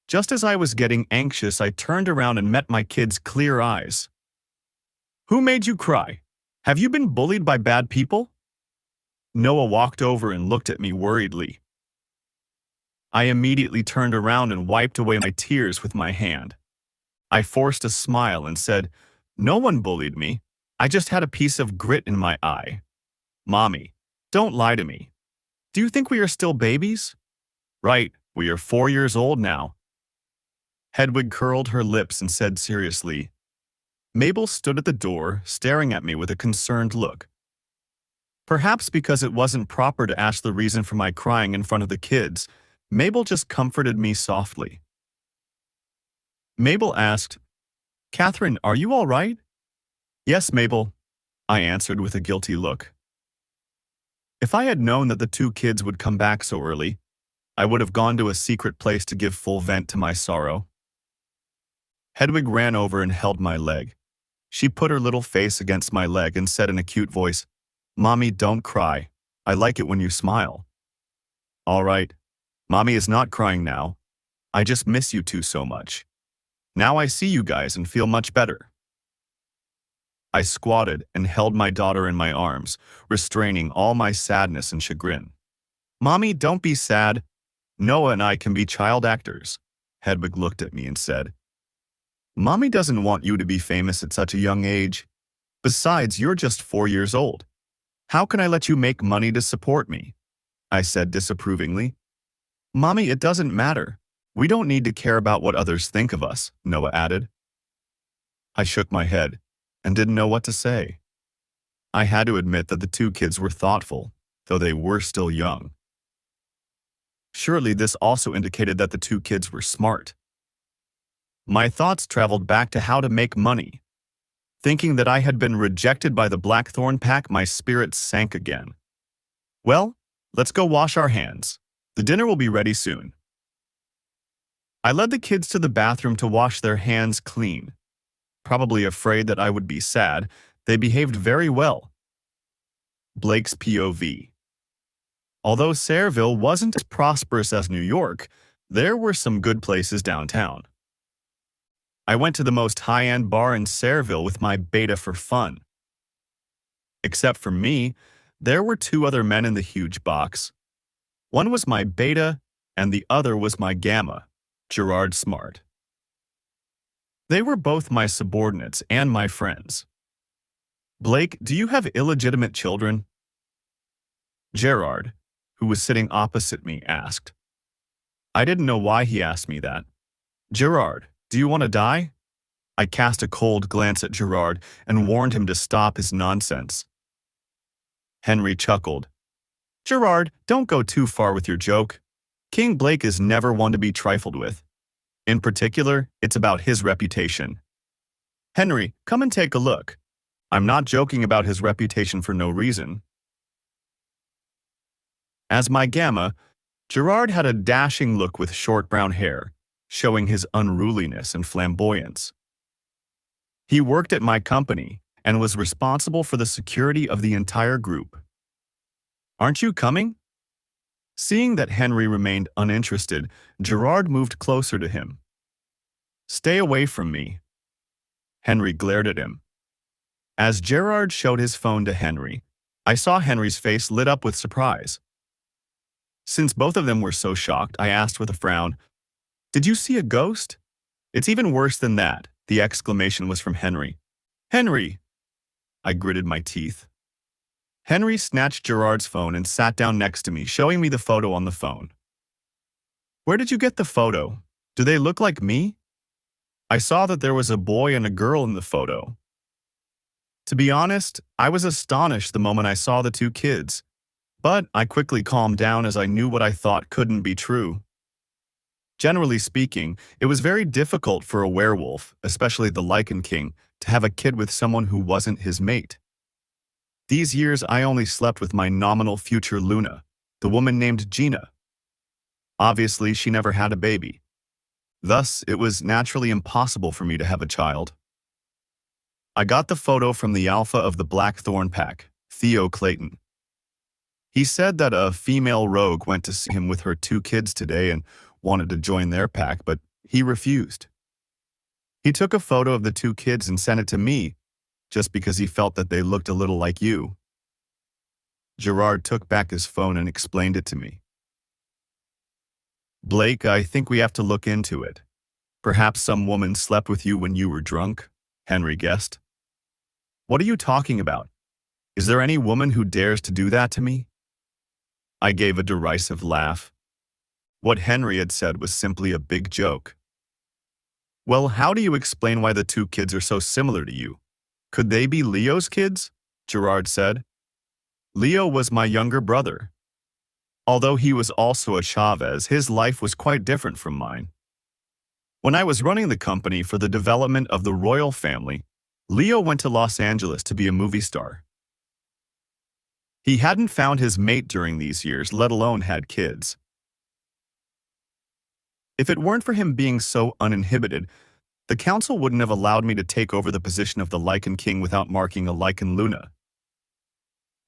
Just as I was getting anxious, I turned around and met my kids' clear eyes. Who made you cry? Have you been bullied by bad people? Noah walked over and looked at me worriedly. I immediately turned around and wiped away my tears with my hand. I forced a smile and said, No one bullied me. I just had a piece of grit in my eye. Mommy, don't lie to me. Do you think we are still babies? Right, we are 4 years old now. Hedwig curled her lips and said seriously. Mabel stood at the door, staring at me with a concerned look. Perhaps because it wasn't proper to ask the reason for my crying in front of the kids, Mabel just comforted me softly. Mabel asked, Catherine, are you all right? Yes, Mabel, I answered with a guilty look. If I had known that the 2 kids would come back so early, I would have gone to a secret place to give full vent to my sorrow. Hedwig ran over and held my leg. She put her little face against my leg and said in a cute voice, Mommy, don't cry. I like it when you smile. All right. Mommy is not crying now. I just miss you 2 so much. Now I see you guys and feel much better. I squatted and held my daughter in my arms, restraining all my sadness and chagrin. Mommy, don't be sad. Noah and I can be child actors. Hedwig looked at me and said, Mommy doesn't want you to be famous at such a young age. Besides, you're just 4 years old. How can I let you make money to support me? I said disapprovingly. Mommy, it doesn't matter. We don't need to care about what others think of us, Noah added. I shook my head and didn't know what to say. I had to admit that the 2 kids were thoughtful, though they were still young. Surely this also indicated that the 2 kids were smart. My thoughts traveled back to how to make money. Thinking that I had been rejected by the Blackthorn Pack, my spirits sank again. Well, let's go wash our hands. The dinner will be ready soon. I led the kids to the bathroom to wash their hands clean. Probably afraid that I would be sad, they behaved very well. Blake's POV. Although Sayreville wasn't as prosperous as New York, there were some good places downtown. I went to the most high-end bar in Sayreville with my beta for fun. Except for me, there were 2 other men in the huge box. One was my beta, and the other was my gamma, Gerard Smart. They were both my subordinates and my friends. Blake, do you have illegitimate children? Gerard, who was sitting opposite me, asked. I didn't know why he asked me that. Gerard, do you want to die? I cast a cold glance at Gerard and warned him to stop his nonsense. Henry chuckled. Gerard, don't go too far with your joke. King Blake is never one to be trifled with. In particular, it's about his reputation. Henry, come and take a look. I'm not joking about his reputation for no reason. As my gamma, Gerard had a dashing look with short brown hair, showing his unruliness and flamboyance. He worked at my company and was responsible for the security of the entire group. Aren't you coming? Seeing that Henry remained uninterested, Gerard moved closer to him. Stay away from me. Henry glared at him. As Gerard showed his phone to Henry, I saw Henry's face lit up with surprise. Since both of them were so shocked, I asked with a frown, Did you see a ghost? It's even worse than that. The exclamation was from Henry. Henry! I gritted my teeth. Henry snatched Gerard's phone and sat down next to me, showing me the photo on the phone. Where did you get the photo? Do they look like me? I saw that there was a boy and a girl in the photo. To be honest, I was astonished the moment I saw the two kids, but I quickly calmed down as I knew what I thought couldn't be true. Generally speaking, it was very difficult for a werewolf, especially the Lichen King, to have a kid with someone who wasn't his mate. These years I only slept with my nominal future Luna, the woman named Gina. Obviously, she never had a baby. Thus, it was naturally impossible for me to have a child. I got the photo from the alpha of the Blackthorn Pack, Theo Clayton. He said that a female rogue went to see him with her two kids today and wanted to join their pack, but he refused. He took a photo of the two kids and sent it to me, just because he felt that they looked a little like you. Gerard took back his phone and explained it to me. Blake, I think we have to look into it. Perhaps some woman slept with you when you were drunk, Henry guessed. What are you talking about? Is there any woman who dares to do that to me? I gave a derisive laugh. What Henry had said was simply a big joke. Well, how do you explain why the two kids are so similar to you? Could they be Leo's kids? Gerard said. Leo was my younger brother. Although he was also a Chavez, his life was quite different from mine. When I was running the company for the development of the royal family, Leo went to Los Angeles to be a movie star. He hadn't found his mate during these years, let alone had kids. If it weren't for him being so uninhibited, the council wouldn't have allowed me to take over the position of the Lichen King without marking a Lichen Luna.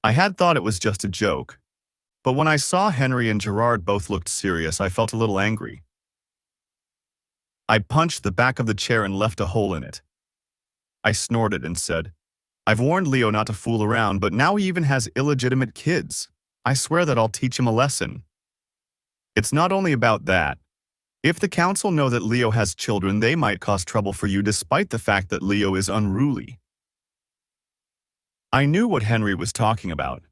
I had thought it was just a joke, but when I saw Henry and Gerard both looked serious, I felt a little angry. I punched the back of the chair and left a hole in it. I snorted and said, I've warned Leo not to fool around, but now he even has illegitimate kids. I swear that I'll teach him a lesson. It's not only about that. If the council know that Leo has children, they might cause trouble for you despite the fact that Leo is unruly. I knew what Henry was talking about.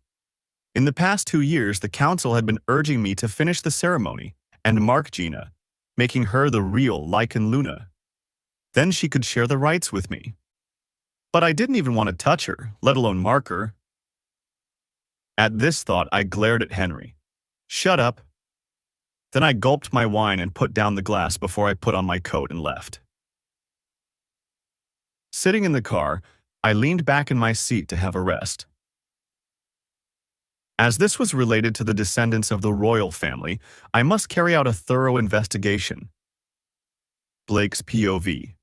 In the past 2 years, the council had been urging me to finish the ceremony and mark Gina, making her the real Lichen Luna. Then she could share the rights with me. But I didn't even want to touch her, let alone mark her. At this thought, I glared at Henry. Shut up. Then I gulped my wine and put down the glass before I put on my coat and left. Sitting in the car, I leaned back in my seat to have a rest. As this was related to the descendants of the royal family, I must carry out a thorough investigation. Blake's POV.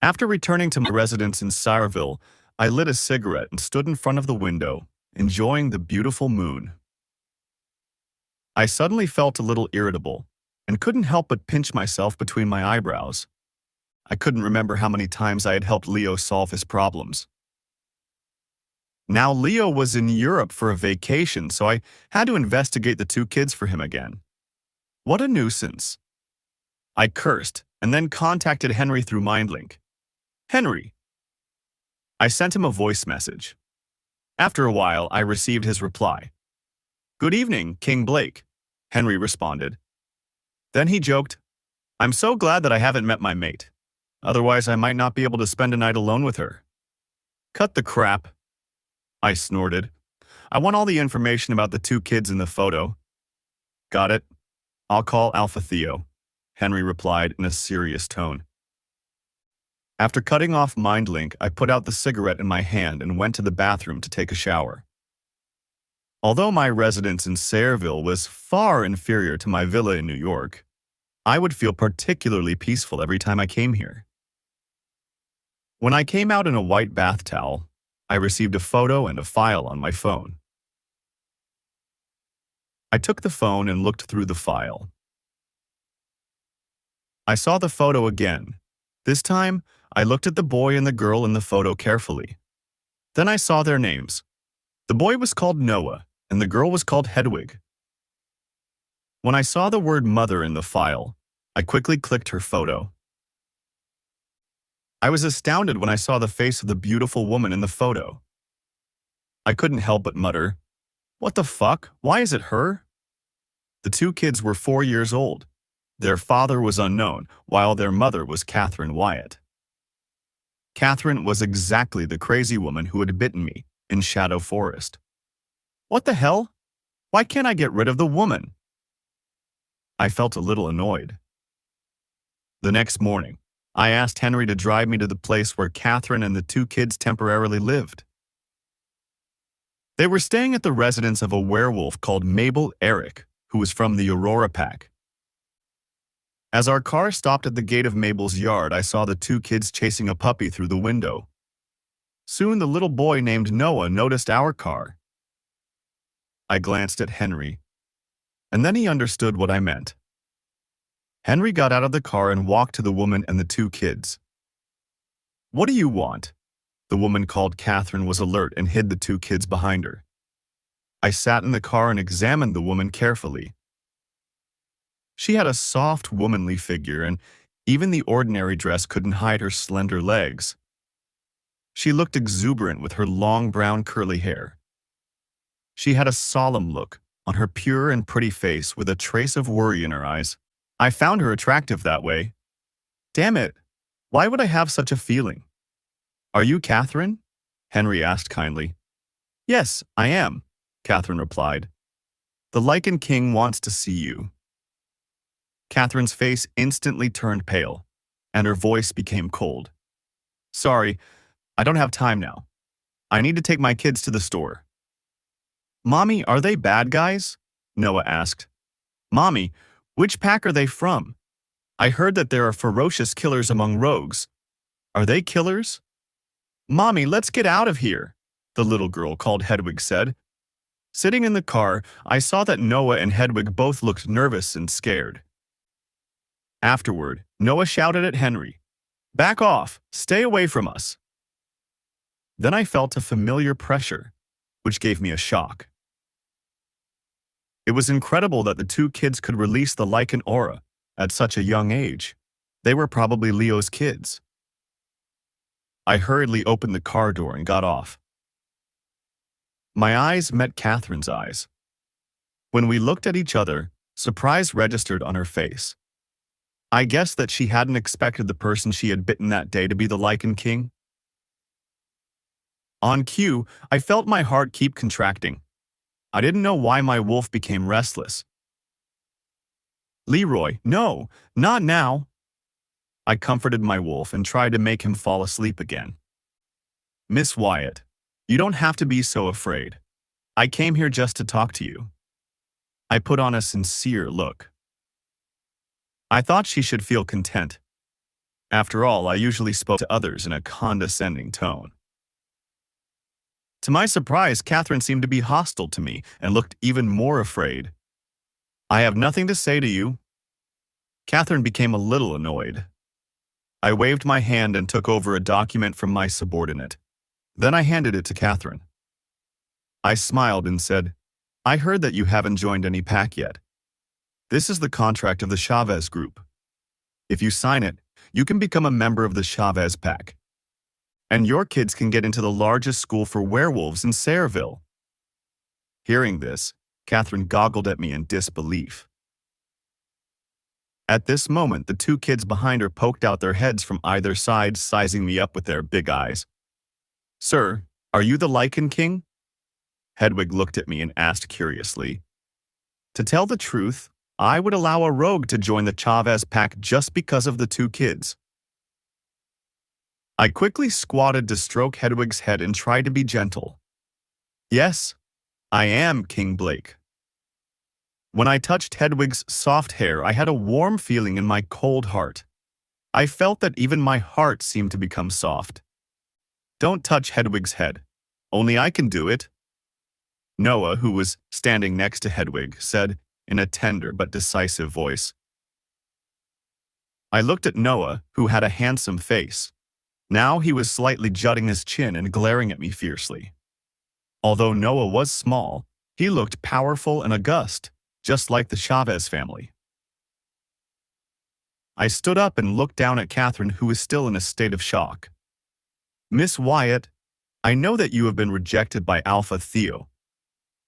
After returning to my residence in Sireville, I lit a cigarette and stood in front of the window, enjoying the beautiful moon. I suddenly felt a little irritable and couldn't help but pinch myself between my eyebrows. I couldn't remember how many times I had helped Leo solve his problems. Now Leo was in Europe for a vacation, so I had to investigate the two kids for him again. What a nuisance. I cursed and then contacted Henry through MindLink. Henry, I sent him a voice message. After a while, I received his reply. "Good evening, King Blake," Henry responded. Then he joked, "I'm so glad that I haven't met my mate. Otherwise, I might not be able to spend a night alone with her." "Cut the crap," I snorted. "I want all the information about the two kids in the photo." "Got it. I'll call Alpha Theo," Henry replied in a serious tone. After cutting off MindLink, I put out the cigarette in my hand and went to the bathroom to take a shower. Although my residence in Sayreville was far inferior to my villa in New York, I would feel particularly peaceful every time I came here. When I came out in a white bath towel, I received a photo and a file on my phone. I took the phone and looked through the file. I saw the photo again. This time, I looked at the boy and the girl in the photo carefully. Then I saw their names. The boy was called Noah, and the girl was called Hedwig. When I saw the word mother in the file, I quickly clicked her photo. I was astounded when I saw the face of the beautiful woman in the photo. I couldn't help but mutter, "What the fuck? Why is it her?" The two kids were 4 years old. Their father was unknown, while their mother was Catherine Wyatt. Catherine was exactly the crazy woman who had bitten me in Shadow Forest. What the hell? Why can't I get rid of the woman? I felt a little annoyed. The next morning, I asked Henry to drive me to the place where Catherine and the two kids temporarily lived. They were staying at the residence of a werewolf called Mabel Eric, who was from the Aurora Pack. As our car stopped at the gate of Mabel's yard, I saw the two kids chasing a puppy through the window. Soon the little boy named Noah noticed our car. I glanced at Henry, and then he understood what I meant. Henry got out of the car and walked to the woman and the two kids. "What do you want?" The woman called Catherine was alert and hid the two kids behind her. I sat in the car and examined the woman carefully. She had a soft, womanly figure, and even the ordinary dress couldn't hide her slender legs. She looked exuberant with her long brown curly hair. She had a solemn look on her pure and pretty face with a trace of worry in her eyes. I found her attractive that way. Damn it, why would I have such a feeling? "Are you Catherine?" Henry asked kindly. "Yes, I am," Catherine replied. "The Lichen King wants to see you." Catherine's face instantly turned pale, and her voice became cold. "Sorry, I don't have time now. I need to take my kids to the store." "Mommy, are they bad guys?" Noah asked. "Mommy, which pack are they from? I heard that there are ferocious killers among rogues. Are they killers?" "Mommy, let's get out of here," the little girl called Hedwig said. Sitting in the car, I saw that Noah and Hedwig both looked nervous and scared. Afterward, Noah shouted at Henry, "Back off! Stay away from us!" Then I felt a familiar pressure, which gave me a shock. It was incredible that the two kids could release the lichen aura at such a young age. They were probably Leo's kids. I hurriedly opened the car door and got off. My eyes met Catherine's eyes. When we looked at each other, surprise registered on her face. I guessed that she hadn't expected the person she had bitten that day to be the Lichen King. On cue, I felt my heart keep contracting. I didn't know why my wolf became restless. "Leroy, no, not now." I comforted my wolf and tried to make him fall asleep again. "Miss Wyatt, you don't have to be so afraid. I came here just to talk to you." I put on a sincere look. I thought she should feel content. After all, I usually spoke to others in a condescending tone. To my surprise, Catherine seemed to be hostile to me and looked even more afraid. "I have nothing to say to you." Catherine became a little annoyed. I waved my hand and took over a document from my subordinate. Then I handed it to Catherine. I smiled and said, "I heard that you haven't joined any pack yet. This is the contract of the Chavez Group. If you sign it, you can become a member of the Chavez Pack. And your kids can get into the largest school for werewolves in Sayreville. Hearing this, Catherine goggled at me in disbelief. At this moment, the two kids behind her poked out their heads from either side, sizing me up with their big eyes. "Sir, are you the Lichen King?" Hedwig looked at me and asked curiously. To tell the truth, I would allow a rogue to join the Chavez pack just because of the two kids. I quickly squatted to stroke Hedwig's head and tried to be gentle. "Yes, I am King Blake." When I touched Hedwig's soft hair, I had a warm feeling in my cold heart. I felt that even my heart seemed to become soft. "Don't touch Hedwig's head. Only I can do it." Noah, who was standing next to Hedwig, said in a tender but decisive voice. I looked at Noah, who had a handsome face. Now he was slightly jutting his chin and glaring at me fiercely. Although Noah was small, he looked powerful and august, just like the Chavez family. I stood up and looked down at Catherine, who was still in a state of shock. "Miss Wyatt, I know that you have been rejected by Alpha Theo.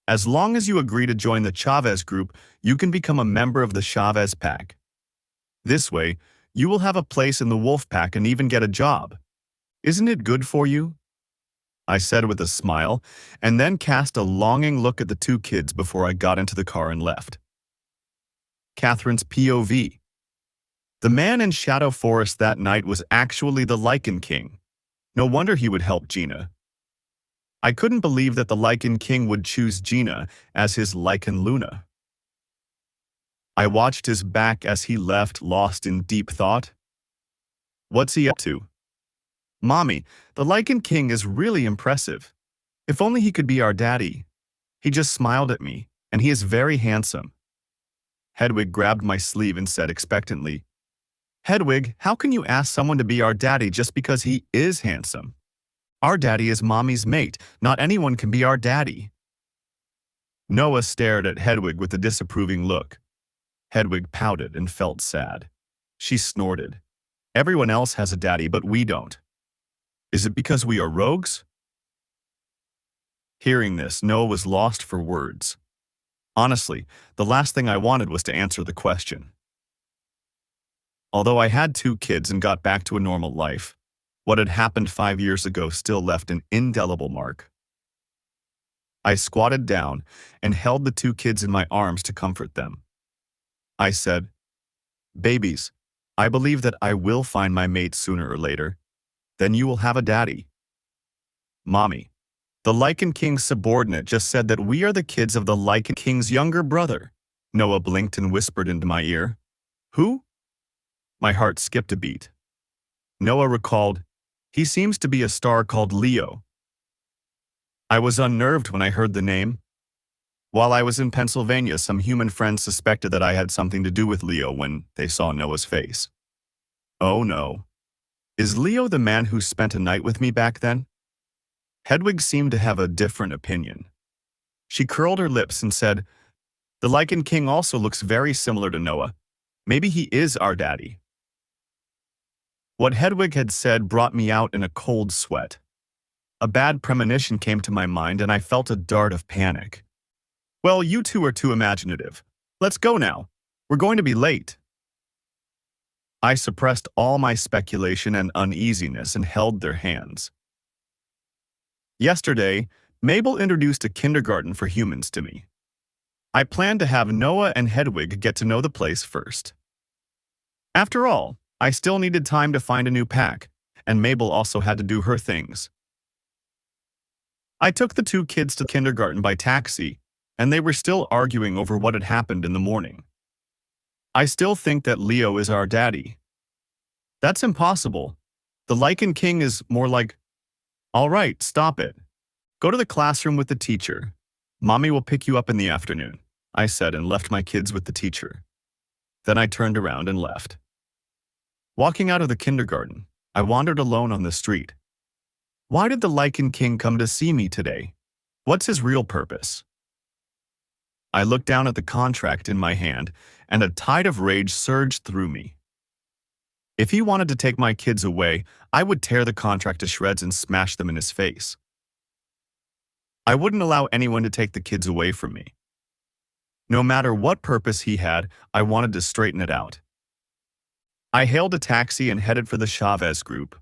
As long as you agree to join the Chavez group, you can become a member of the Chavez pack. This way, you will have a place in the wolf pack and even get a job. Isn't it good for you?" I said with a smile, and then cast a longing look at the two kids before I got into the car and left. Catherine's POV. The man in Shadow Forest that night was actually the Lichen King. No wonder he would help Gina. I couldn't believe that the Lichen King would choose Gina as his Lichen Luna. I watched his back as he left, lost in deep thought. What's he up to? "Mommy, the Lichen King is really impressive. If only he could be our daddy." He just smiled at me, and he is very handsome. Hedwig grabbed my sleeve and said expectantly, "Hedwig, how can you ask someone to be our daddy just because he is handsome? Our daddy is Mommy's mate. Not anyone can be our daddy." Noah stared at Hedwig with a disapproving look. Hedwig pouted and felt sad. She snorted. "Everyone else has a daddy, but we don't. Is it because we are rogues?" Hearing this, Noah was lost for words. Honestly, the last thing I wanted was to answer the question. Although I had two kids and got back to a normal life, what had happened 5 years ago still left an indelible mark. I squatted down and held the two kids in my arms to comfort them. I said, "Babies, I believe that I will find my mate sooner or later. Then you will have a daddy." "Mommy, the Lichen King's subordinate just said that we are the kids of the Lichen King's younger brother." Noah blinked and whispered into my ear. "Who?" My heart skipped a beat. Noah recalled, "He seems to be a star called Leo." I was unnerved when I heard the name. While I was in Pennsylvania, some human friends suspected that I had something to do with Leo when they saw Noah's face. Oh no. Is Leo the man who spent a night with me back then? Hedwig seemed to have a different opinion. She curled her lips and said, "The Lichen King also looks very similar to Noah. Maybe he is our daddy." What Hedwig had said brought me out in a cold sweat. A bad premonition came to my mind and I felt a dart of panic. "Well, you two are too imaginative. Let's go now. We're going to be late." I suppressed all my speculation and uneasiness and held their hands. Yesterday, Mabel introduced a kindergarten for humans to me. I planned to have Noah and Hedwig get to know the place first. After all, I still needed time to find a new pack, and Mabel also had to do her things. I took the two kids to kindergarten by taxi, and they were still arguing over what had happened in the morning. "I still think that Leo is our daddy." "That's impossible. The Lichen King is more like—" "All right, stop it. Go to the classroom with the teacher. Mommy will pick you up in the afternoon," I said and left my kids with the teacher. Then I turned around and left. Walking out of the kindergarten, I wandered alone on the street. Why did the Lichen King come to see me today? What's his real purpose? I looked down at the contract in my hand, and a tide of rage surged through me. If he wanted to take my kids away, I would tear the contract to shreds and smash them in his face. I wouldn't allow anyone to take the kids away from me. No matter what purpose he had, I wanted to straighten it out. I hailed a taxi and headed for the Chavez group.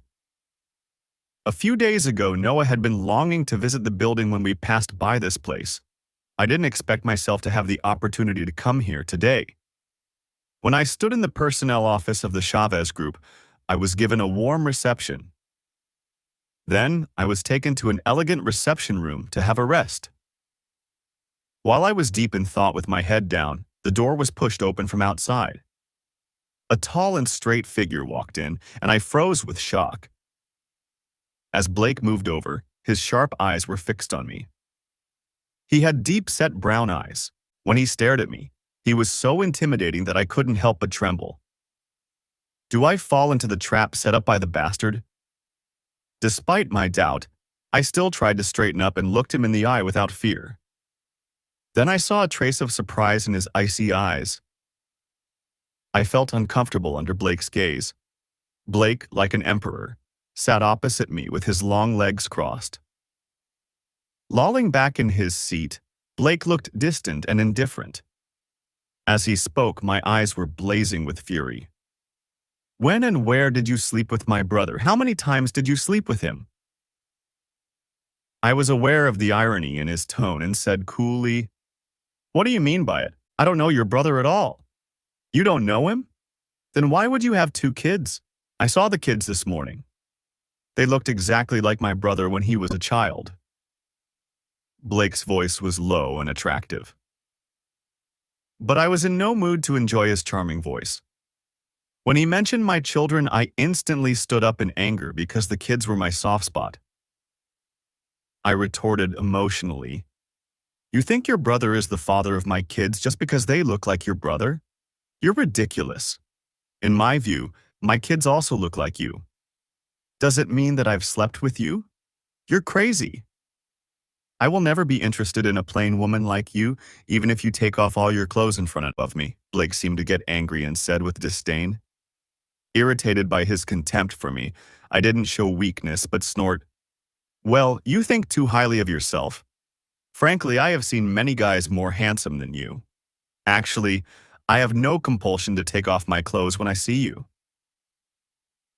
A few days ago, Noah had been longing to visit the building when we passed by this place. I didn't expect myself to have the opportunity to come here today. When I stood in the personnel office of the Chavez group, I was given a warm reception. Then, I was taken to an elegant reception room to have a rest. While I was deep in thought with my head down, the door was pushed open from outside. A tall and straight figure walked in, and I froze with shock. As Blake moved over, his sharp eyes were fixed on me. He had deep-set brown eyes. When he stared at me, he was so intimidating that I couldn't help but tremble. Do I fall into the trap set up by the bastard? Despite my doubt, I still tried to straighten up and looked him in the eye without fear. Then I saw a trace of surprise in his icy eyes. I felt uncomfortable under Blake's gaze. Blake, like an emperor, sat opposite me with his long legs crossed. Lolling back in his seat, Blake looked distant and indifferent. As he spoke, my eyes were blazing with fury. When and where did you sleep with my brother? How many times did you sleep with him? I was aware of the irony in his tone and said coolly, "What do you mean by it? I don't know your brother at all." "You don't know him? Then why would you have 2 kids? I saw the kids this morning. They looked exactly like my brother when he was a child." Blake's voice was low and attractive. But I was in no mood to enjoy his charming voice. When he mentioned my children, I instantly stood up in anger because the kids were my soft spot. I retorted emotionally, "You think your brother is the father of my kids just because they look like your brother? You're ridiculous. In my view, my kids also look like you. Does it mean that I've slept with you? You're crazy. I will never be interested in a plain woman like you, even if you take off all your clothes in front of me." Blake seemed to get angry and said with disdain. Irritated by his contempt for me, I didn't show weakness but snort, "Well, you think too highly of yourself. Frankly, I have seen many guys more handsome than you. Actually, I have no compulsion to take off my clothes when I see you."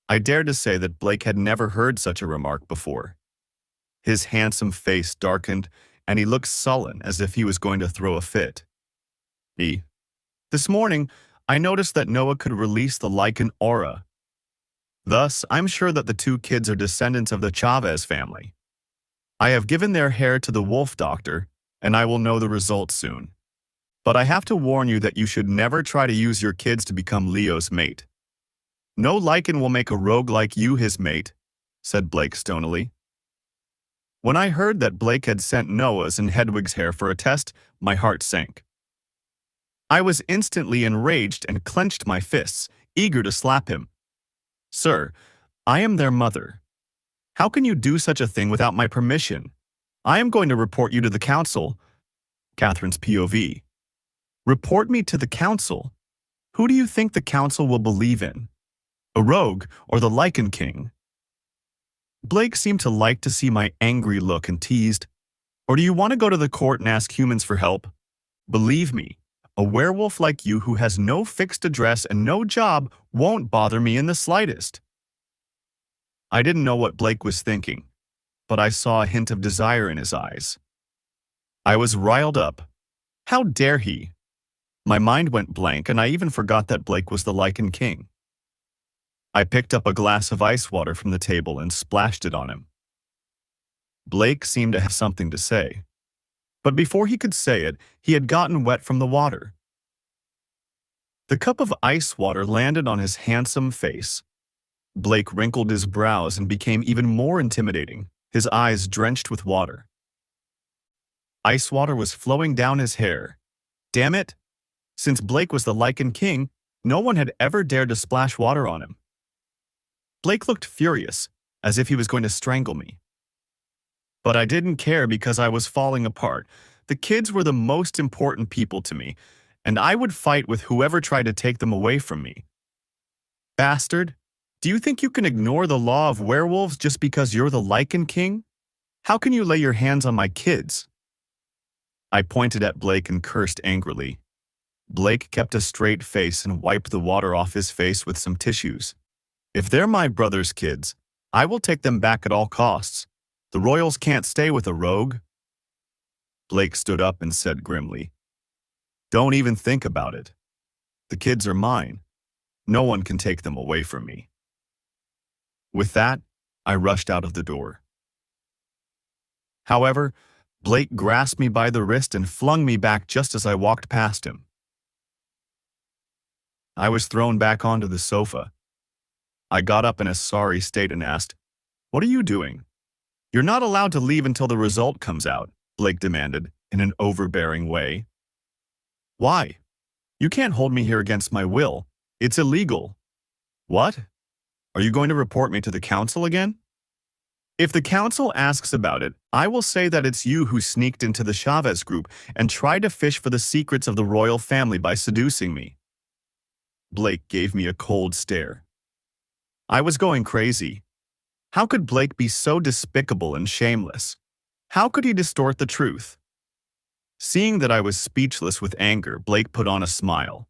I dared to say that Blake had never heard such a remark before. His handsome face darkened, and he looked sullen as if he was going to throw a fit. This morning, I noticed that Noah could release the lichen aura. Thus, I'm sure that the 2 kids are descendants of the Chavez family. I have given their hair to the wolf doctor, and I will know the results soon. But I have to warn you that you should never try to use your kids to become Leo's mate. No lichen will make a rogue like you his mate, said Blake stonily. When I heard that Blake had sent Noah's and Hedwig's hair for a test, my heart sank. I was instantly enraged and clenched my fists, eager to slap him. "Sir, I am their mother. How can you do such a thing without my permission? I am going to report you to the council." Catherine's POV. "Report me to the council? Who do you think the council will believe in? A rogue or the Lichen King?" Blake seemed to like to see my angry look and teased, "Or do you want to go to the court and ask humans for help? Believe me, a werewolf like you who has no fixed address and no job won't bother me in the slightest." I didn't know what Blake was thinking, but I saw a hint of desire in his eyes. I was riled up. How dare he? My mind went blank, and I even forgot that Blake was the Lichen King. I picked up a glass of ice water from the table and splashed it on him. Blake seemed to have something to say, but before he could say it, he had gotten wet from the water. The cup of ice water landed on his handsome face. Blake wrinkled his brows and became even more intimidating, his eyes drenched with water. Ice water was flowing down his hair. Damn it! Since Blake was the Lichen King, no one had ever dared to splash water on him. Blake looked furious, as if he was going to strangle me. But I didn't care because I was falling apart. The kids were the most important people to me, and I would fight with whoever tried to take them away from me. "Bastard," Do you think you can ignore the law of werewolves just because you're the Lichen King? How can you lay your hands on my kids? I pointed at Blake and cursed angrily. Blake kept a straight face and wiped the water off his face with some tissues. If they're my brother's kids, I will take them back at all costs. The royals can't stay with a rogue. Blake stood up and said grimly, "Don't even think about it. The kids are mine. No one can take them away from me." With that, I rushed out of the door. However, Blake grasped me by the wrist and flung me back just as I walked past him. I was thrown back onto the sofa. I got up in a sorry state and asked, "What are you doing?" "You're not allowed to leave until the result comes out," Blake demanded in an overbearing way. "Why? You can't hold me here against my will. It's illegal." "What? Are you going to report me to the council again?" "If the council asks about it, I will say that it's you who sneaked into the Chavez group and tried to fish for the secrets of the royal family by seducing me." Blake gave me a cold stare. I was going crazy. How could Blake be so despicable and shameless? How could he distort the truth? Seeing that I was speechless with anger, Blake put on a smile.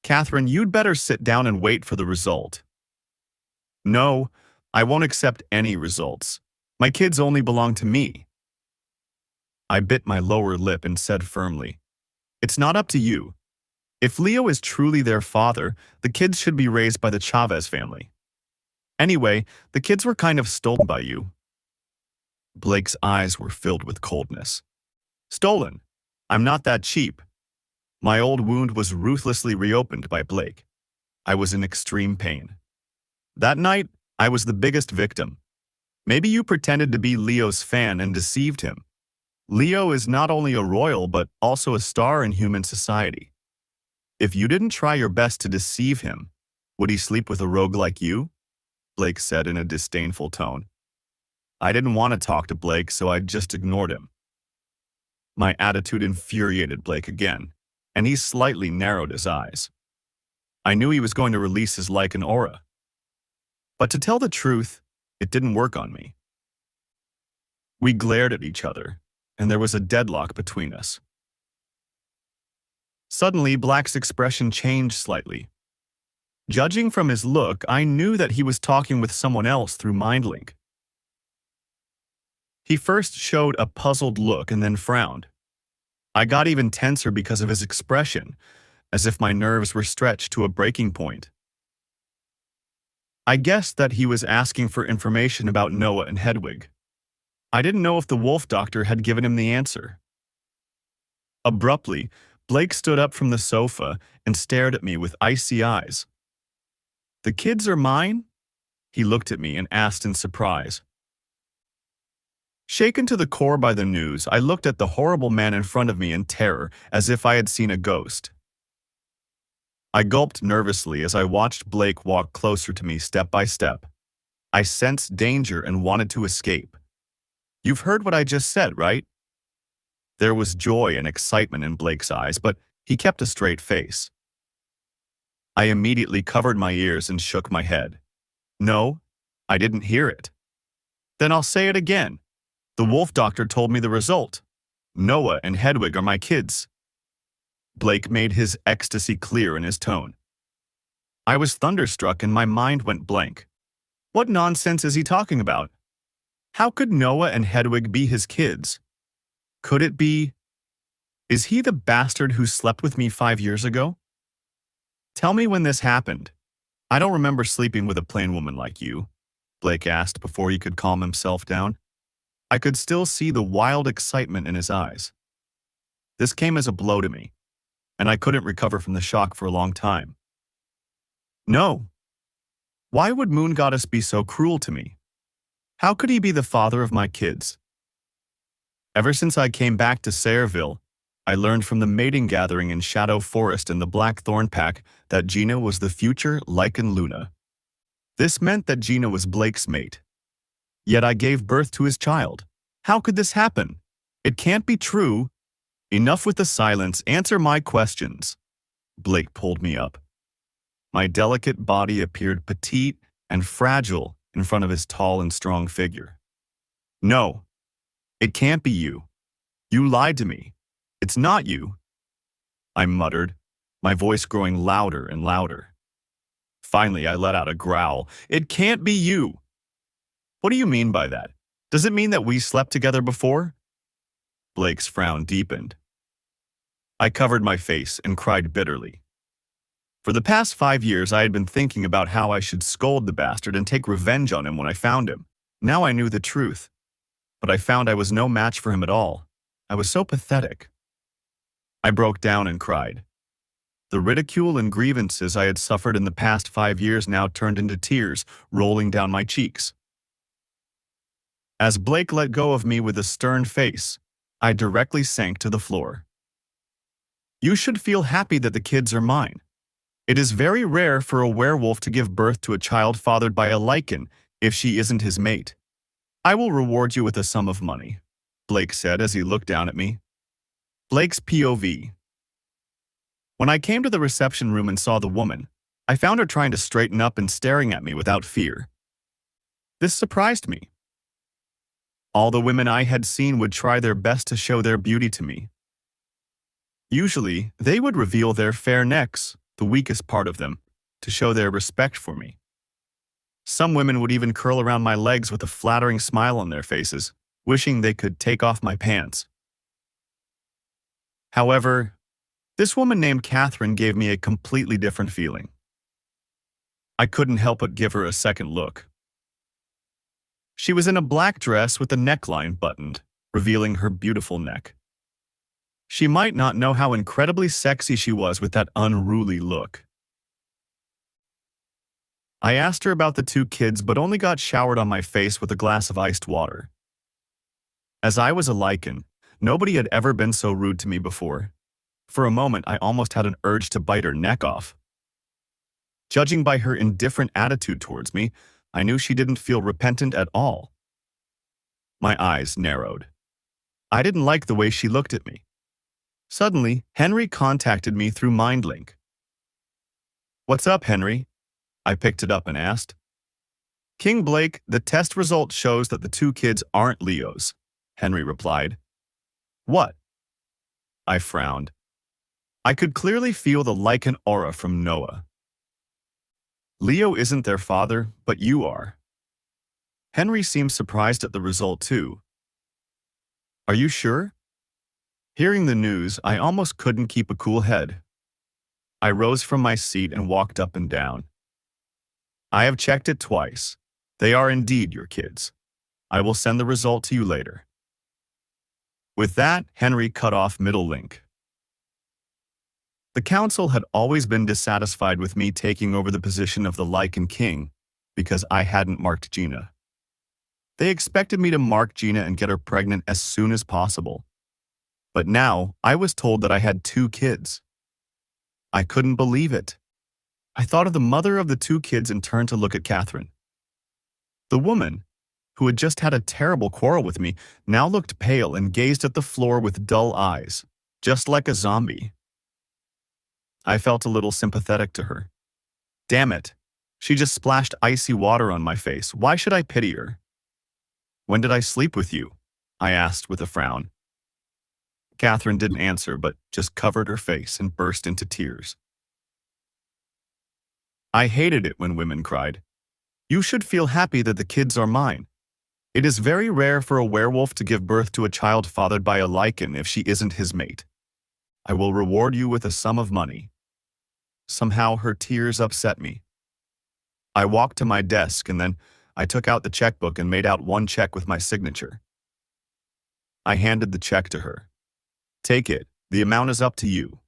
"Catherine, you'd better sit down and wait for the result." "No, I won't accept any results. My kids only belong to me." I bit my lower lip and said firmly, "It's not up to you. If Leo is truly their father, the kids should be raised by the Chavez family. Anyway, the kids were kind of stolen by you." Blake's eyes were filled with coldness. "Stolen? I'm not that cheap." My old wound was ruthlessly reopened by Blake. I was in extreme pain. That night, I was the biggest victim. Maybe you pretended to be Leo's fan and deceived him. Leo is not only a royal but also a star in human society. If you didn't try your best to deceive him, would he sleep with a rogue like you?" Blake said in a disdainful tone. I didn't want to talk to Blake, so I just ignored him. My attitude infuriated Blake again, and he slightly narrowed his eyes. I knew he was going to release his lichen aura. But to tell the truth, it didn't work on me. We glared at each other, and there was a deadlock between us. Suddenly, Black's expression changed slightly. Judging from his look, I knew that he was talking with someone else through MindLink. He first showed a puzzled look and then frowned. I got even tenser because of his expression, as if my nerves were stretched to a breaking point. I guessed that he was asking for information about Noah and Hedwig. I didn't know if the wolf doctor had given him the answer. Abruptly, Blake stood up from the sofa and stared at me with icy eyes. "The kids are mine?" He looked at me and asked in surprise. Shaken to the core by the news, I looked at the horrible man in front of me in terror, as if I had seen a ghost. I gulped nervously as I watched Blake walk closer to me step by step. I sensed danger and wanted to escape. "You've heard what I just said, right?" There was joy and excitement in Blake's eyes, but he kept a straight face. I immediately covered my ears and shook my head. "No, I didn't hear it." "Then I'll say it again. The wolf doctor told me the result. Noah and Hedwig are my kids." Blake made his ecstasy clear in his tone. I was thunderstruck and my mind went blank. What nonsense is he talking about? How could Noah and Hedwig be his kids? Could it be? Is he the bastard who slept with me 5 years ago? "Tell me when this happened. I don't remember sleeping with a plain woman like you," Blake asked before he could calm himself down. I could still see the wild excitement in his eyes. This came as a blow to me, and I couldn't recover from the shock for a long time. "No. Why would Moon Goddess be so cruel to me? How could he be the father of my kids?" Ever since I came back to Sayreville, I learned from the mating gathering in Shadow Forest and the Blackthorn Pack that Gina was the future Lichen Luna. This meant that Gina was Blake's mate. Yet I gave birth to his child. How could this happen? It can't be true. Enough with the silence. Answer my questions. Blake pulled me up. My delicate body appeared petite and fragile in front of his tall and strong figure. "No, it can't be you. You lied to me. It's not you," I muttered, my voice growing louder and louder. Finally, I let out a growl. "It can't be you." "What do you mean by that? Does it mean that we slept together before?" Blake's frown deepened. I covered my face and cried bitterly. For the past 5 years, I had been thinking about how I should scold the bastard and take revenge on him when I found him. Now I knew the truth, but I found I was no match for him at all. I was so pathetic. I broke down and cried. The ridicule and grievances I had suffered in the past 5 years now turned into tears rolling down my cheeks. As Blake let go of me with a stern face, I directly sank to the floor. "You should feel happy that the kids are mine. It is very rare for a werewolf to give birth to a child fathered by a lichen if she isn't his mate. I will reward you with a sum of money," Blake said as he looked down at me. Blake's POV. When I came to the reception room and saw the woman, I found her trying to straighten up and staring at me without fear. This surprised me. All the women I had seen would try their best to show their beauty to me. Usually, they would reveal their fair necks, the weakest part of them, to show their respect for me. Some women would even curl around my legs with a flattering smile on their faces, wishing they could take off my pants. However, this woman named Catherine gave me a completely different feeling. I couldn't help but give her a second look. She was in a black dress with the neckline buttoned, revealing her beautiful neck. She might not know how incredibly sexy she was with that unruly look. I asked her about the 2 kids but only got showered on my face with a glass of iced water. As I was a lichen, nobody had ever been so rude to me before. For a moment, I almost had an urge to bite her neck off. Judging by her indifferent attitude towards me, I knew she didn't feel repentant at all. My eyes narrowed. I didn't like the way she looked at me. Suddenly, Henry contacted me through MindLink. "What's up, Henry?" I picked it up and asked. "King Blake, the test result shows that the 2 kids aren't Leos," Henry replied. "What?" I frowned. I could clearly feel the lichen aura from Noah. "Leo isn't their father, but you are." Henry seemed surprised at the result too. "Are you sure?" Hearing the news, I almost couldn't keep a cool head. I rose from my seat and walked up and down. "I have checked it twice. They are indeed your kids. I will send the result to you later." With that, Henry cut off middle link. The council had always been dissatisfied with me taking over the position of the Lichen King because I hadn't marked Gina. They expected me to mark Gina and get her pregnant as soon as possible. But now, I was told that I had 2 kids. I couldn't believe it. I thought of the mother of the 2 kids and turned to look at Catherine. The woman, who had just had a terrible quarrel with me, now looked pale and gazed at the floor with dull eyes, just like a zombie. I felt a little sympathetic to her. Damn it. She just splashed icy water on my face. Why should I pity her? "When did I sleep with you?" I asked with a frown. Catherine didn't answer, but just covered her face and burst into tears. I hated it when women cried. "You should feel happy that the kids are mine. It is very rare for a werewolf to give birth to a child fathered by a lichen if she isn't his mate. I will reward you with a sum of money." Somehow her tears upset me. I walked to my desk and then I took out the checkbook and made out 1 check with my signature. I handed the check to her. "Take it. The amount is up to you."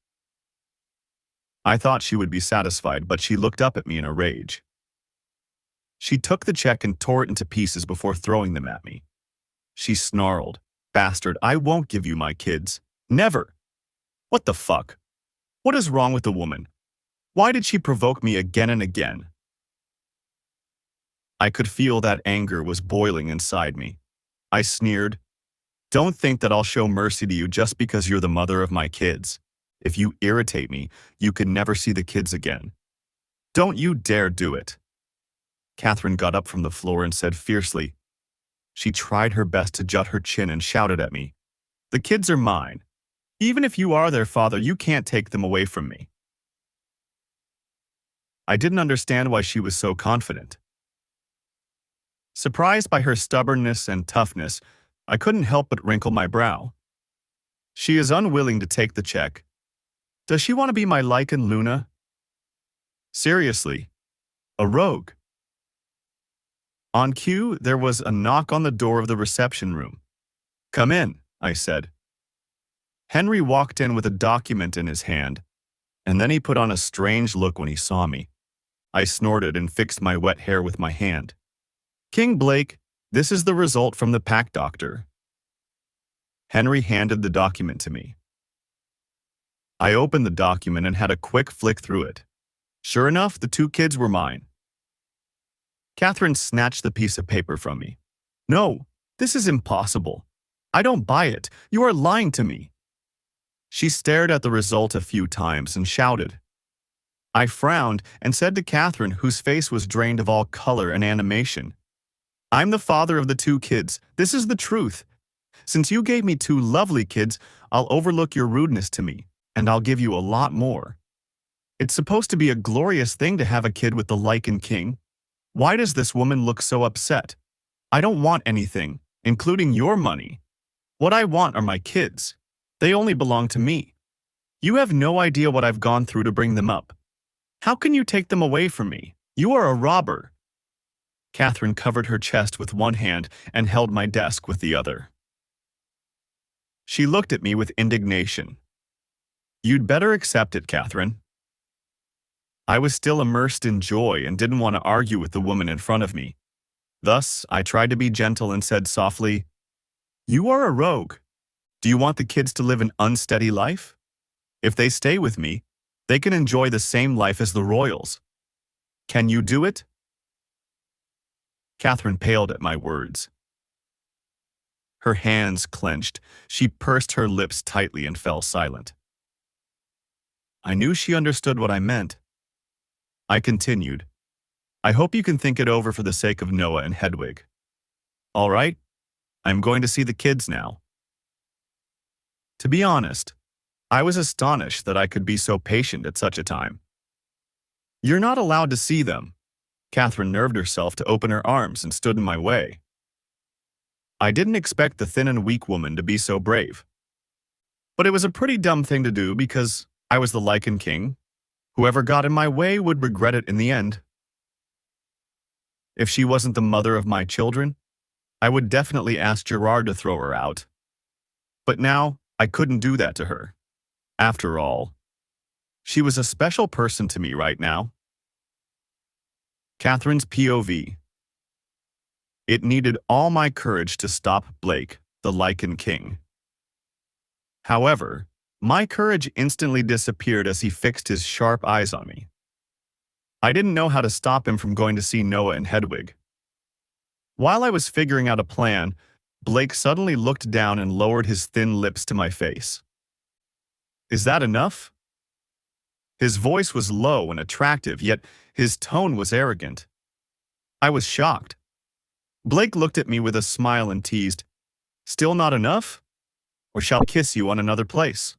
I thought she would be satisfied, but she looked up at me in a rage. She took the check and tore it into pieces before throwing them at me. She snarled, "Bastard, I won't give you my kids. Never." What the fuck? What is wrong with the woman? Why did she provoke me again and again? I could feel that anger was boiling inside me. I sneered, "Don't think that I'll show mercy to you just because you're the mother of my kids. If you irritate me, you can never see the kids again. Don't you dare do it." Catherine got up from the floor and said fiercely. She tried her best to jut her chin and shouted at me. The kids are mine. Even if you are their father, you can't take them away from me. I didn't understand why she was so confident. Surprised by her stubbornness and toughness, I couldn't help but wrinkle my brow. She is unwilling to take the check. Does she want to be my Lycan Luna? Seriously, a rogue. On cue, there was a knock on the door of the reception room. Come in, I said. Henry walked in with a document in his hand, and then he put on a strange look when he saw me. I snorted and fixed my wet hair with my hand. King Blake, this is the result from the pack doctor. Henry handed the document to me. I opened the document and had a quick flick through it. Sure enough, the 2 kids were mine. Catherine snatched the piece of paper from me. No, this is impossible. I don't buy it. You are lying to me. She stared at the result a few times and shouted. I frowned and said to Catherine, whose face was drained of all color and animation, I'm the father of the 2 kids. This is the truth. Since you gave me 2 lovely kids, I'll overlook your rudeness to me, and I'll give you a lot more. It's supposed to be a glorious thing to have a kid with the Lycan King. Why does this woman look so upset? I don't want anything, including your money. What I want are my kids. They only belong to me. You have no idea what I've gone through to bring them up. How can you take them away from me? You are a robber. Catherine covered her chest with one hand and held my desk with the other. She looked at me with indignation. You'd better accept it, Catherine. I was still immersed in joy and didn't want to argue with the woman in front of me. Thus, I tried to be gentle and said softly, You are a rogue. Do you want the kids to live an unsteady life? If they stay with me, they can enjoy the same life as the royals. Can you do it? Catherine paled at my words. Her hands clenched. She pursed her lips tightly and fell silent. I knew she understood what I meant. I continued, I hope you can think it over for the sake of Noah and Hedwig. All right, I'm going to see the kids now. To be honest, I was astonished that I could be so patient at such a time. You're not allowed to see them. Catherine nerved herself to open her arms and stood in my way. I didn't expect the thin and weak woman to be so brave. But it was a pretty dumb thing to do because I was the Lycan King. Whoever got in my way would regret it in the end. If she wasn't the mother of my children, I would definitely ask Gerard to throw her out. But now, I couldn't do that to her. After all, she was a special person to me right now. Catherine's POV. It needed all my courage to stop Blake, the Lycan King. However, my courage instantly disappeared as he fixed his sharp eyes on me. I didn't know how to stop him from going to see Noah and Hedwig. While I was figuring out a plan, Blake suddenly looked down and lowered his thin lips to my face. Is that enough? His voice was low and attractive, yet his tone was arrogant. I was shocked. Blake looked at me with a smile and teased, Still not enough? Or shall I kiss you on another place?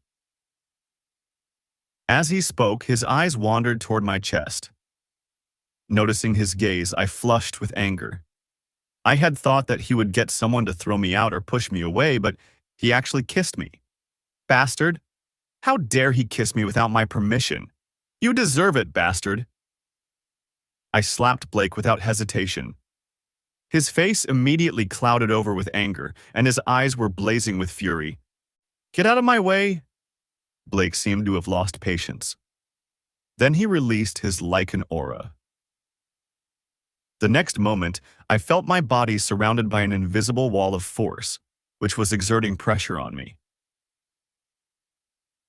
As he spoke, his eyes wandered toward my chest. Noticing his gaze, I flushed with anger. I had thought that he would get someone to throw me out or push me away, but he actually kissed me. Bastard! How dare he kiss me without my permission? You deserve it, bastard! I slapped Blake without hesitation. His face immediately clouded over with anger, and his eyes were blazing with fury. Get out of my way! Blake seemed to have lost patience. Then he released his Lycan aura. The next moment, I felt my body surrounded by an invisible wall of force, which was exerting pressure on me.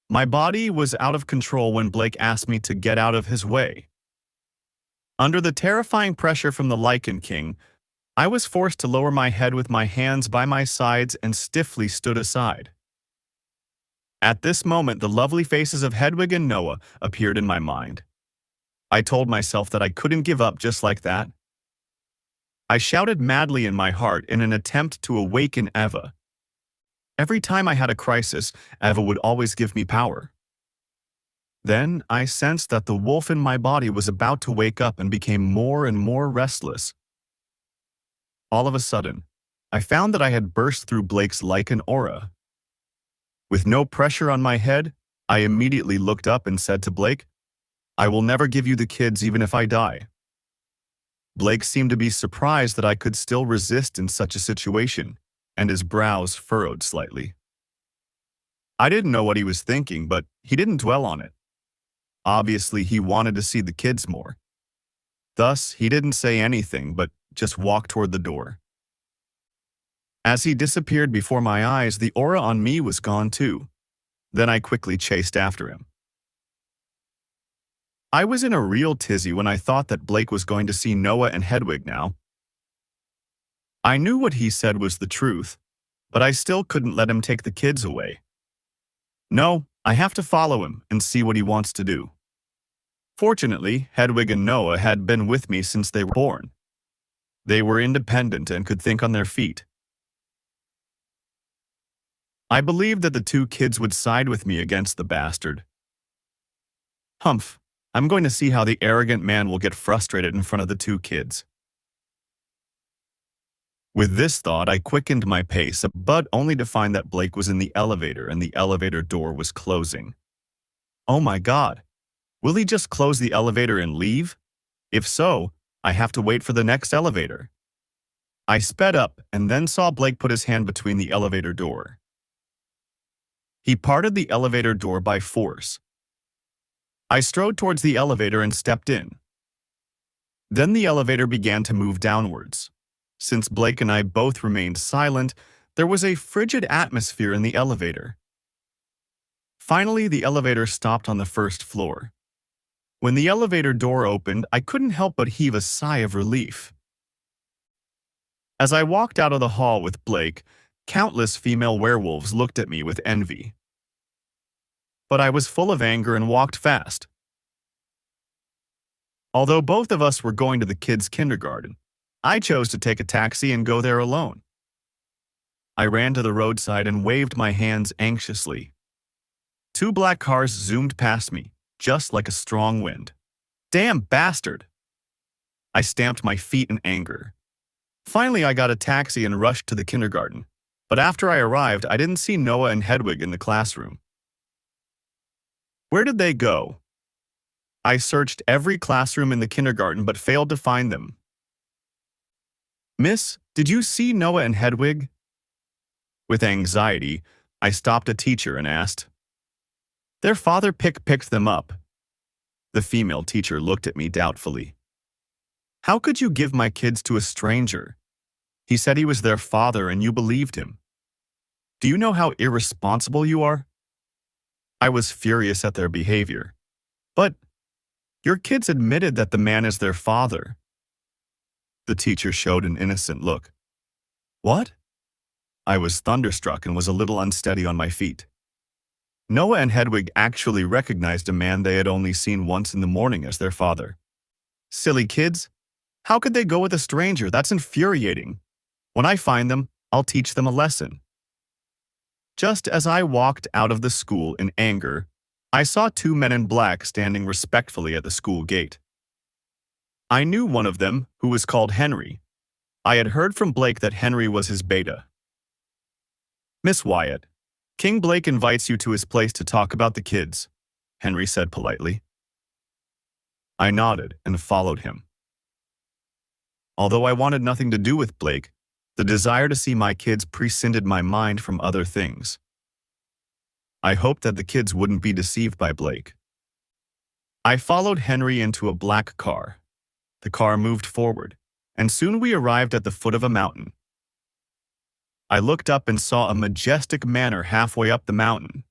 My body was out of control when Blake asked me to get out of his way. Under the terrifying pressure from the Lycan King, I was forced to lower my head with my hands by my sides and stiffly stood aside. At this moment, the lovely faces of Hedwig and Noah appeared in my mind. I told myself that I couldn't give up just like that. I shouted madly in my heart in an attempt to awaken Eva. Every time I had a crisis, Eva would always give me power. Then I sensed that the wolf in my body was about to wake up and became more and more restless. All of a sudden, I found that I had burst through Blake's lichen aura. With no pressure on my head, I immediately looked up and said to Blake, "I will never give you the kids even if I die." Blake seemed to be surprised that I could still resist in such a situation, and his brows furrowed slightly. I didn't know what he was thinking, but he didn't dwell on it. Obviously, he wanted to see the kids more. Thus, he didn't say anything but just walked toward the door. As he disappeared before my eyes, the aura on me was gone too. Then I quickly chased after him. I was in a real tizzy when I thought that Blake was going to see Noah and Hedwig now. I knew what he said was the truth, but I still couldn't let him take the kids away. No, I have to follow him and see what he wants to do. Fortunately, Hedwig and Noah had been with me since they were born. They were independent and could think on their feet. I believed that the two kids would side with me against the bastard. Humph, I'm going to see how the arrogant man will get frustrated in front of the two kids. With this thought, I quickened my pace, but only to find that Blake was in the elevator and the elevator door was closing. Oh my God, will he just close the elevator and leave? If so, I have to wait for the next elevator. I sped up and then saw Blake put his hand between the elevator door. He parted the elevator door by force. I strode towards the elevator and stepped in. Then the elevator began to move downwards. Since Blake and I both remained silent, there was a frigid atmosphere in the elevator. Finally, the elevator stopped on the first floor. When the elevator door opened, I couldn't help but heave a sigh of relief. As I walked out of the hall with Blake, countless female werewolves looked at me with envy. But I was full of anger and walked fast. Although both of us were going to the kids' kindergarten, I chose to take a taxi and go there alone. I ran to the roadside and waved my hands anxiously. Two black cars zoomed past me, just like a strong wind. Damn bastard! I stamped my feet in anger. Finally, I got a taxi and rushed to the kindergarten. But after I arrived, I didn't see Noah and Hedwig in the classroom. Where did they go? I searched every classroom in the kindergarten but failed to find them. Miss, did you see Noah and Hedwig? With anxiety, I stopped a teacher and asked. Their father picked them up. The female teacher looked at me doubtfully. How could you give my kids to a stranger? He said he was their father and you believed him. Do you know how irresponsible you are? I was furious at their behavior. But your kids admitted that the man is their father. The teacher showed an innocent look. What? I was thunderstruck and was a little unsteady on my feet. Noah and Hedwig actually recognized a man they had only seen once in the morning as their father. Silly kids. How could they go with a stranger? That's infuriating. When I find them, I'll teach them a lesson. Just as I walked out of the school in anger, I saw two men in black standing respectfully at the school gate. I knew one of them, who was called Henry. I had heard from Blake that Henry was his beta. Miss Wyatt, King Blake invites you to his place to talk about the kids, Henry said politely. I nodded and followed him. Although I wanted nothing to do with Blake, the desire to see my kids preceded my mind from other things. I hoped that the kids wouldn't be deceived by Blake. I followed Henry into a black car. The car moved forward, and soon we arrived at the foot of a mountain. I looked up and saw a majestic manor halfway up the mountain.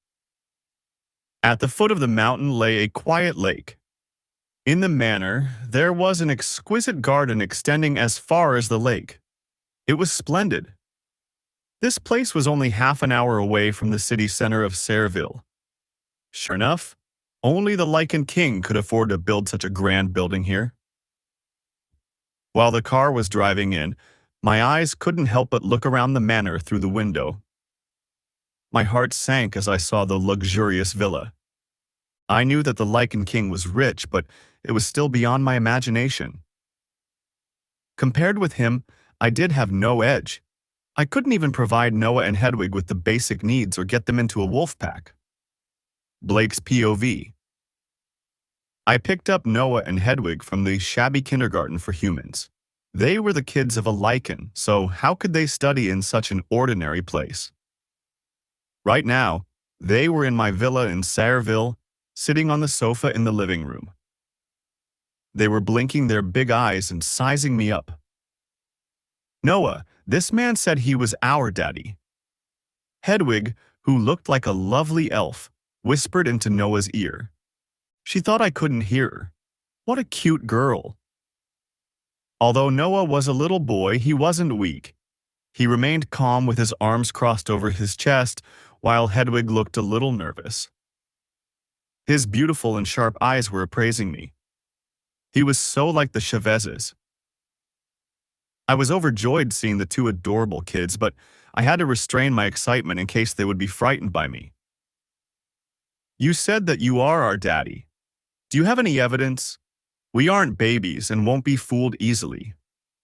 At the foot of the mountain lay a quiet lake. In the manor, there was an exquisite garden extending as far as the lake. It was splendid. This place was only half an hour away from the city center of Sayreville. Sure enough, only the Lichen King could afford to build such a grand building here. While the car was driving in, my eyes couldn't help but look around the manor through the window. My heart sank as I saw the luxurious villa. I knew that the Lichen King was rich, but it was still beyond my imagination. Compared with him, I did have no edge. I couldn't even provide Noah and Hedwig with the basic needs or get them into a wolf pack. Blake's POV. I picked up Noah and Hedwig from the shabby kindergarten for humans. They were the kids of a lichen, so how could they study in such an ordinary place? Right now, they were in my villa in Sayreville, sitting on the sofa in the living room. They were blinking their big eyes and sizing me up. Noah, this man said he was our daddy. Hedwig, who looked like a lovely elf, whispered into Noah's ear. She thought I couldn't hear her. What a cute girl. Although Noah was a little boy, he wasn't weak. He remained calm with his arms crossed over his chest, while Hedwig looked a little nervous. His beautiful and sharp eyes were appraising me. He was so like the Chavezes. I was overjoyed seeing the two adorable kids, but I had to restrain my excitement in case they would be frightened by me. You said that you are our daddy. Do you have any evidence? We aren't babies and won't be fooled easily,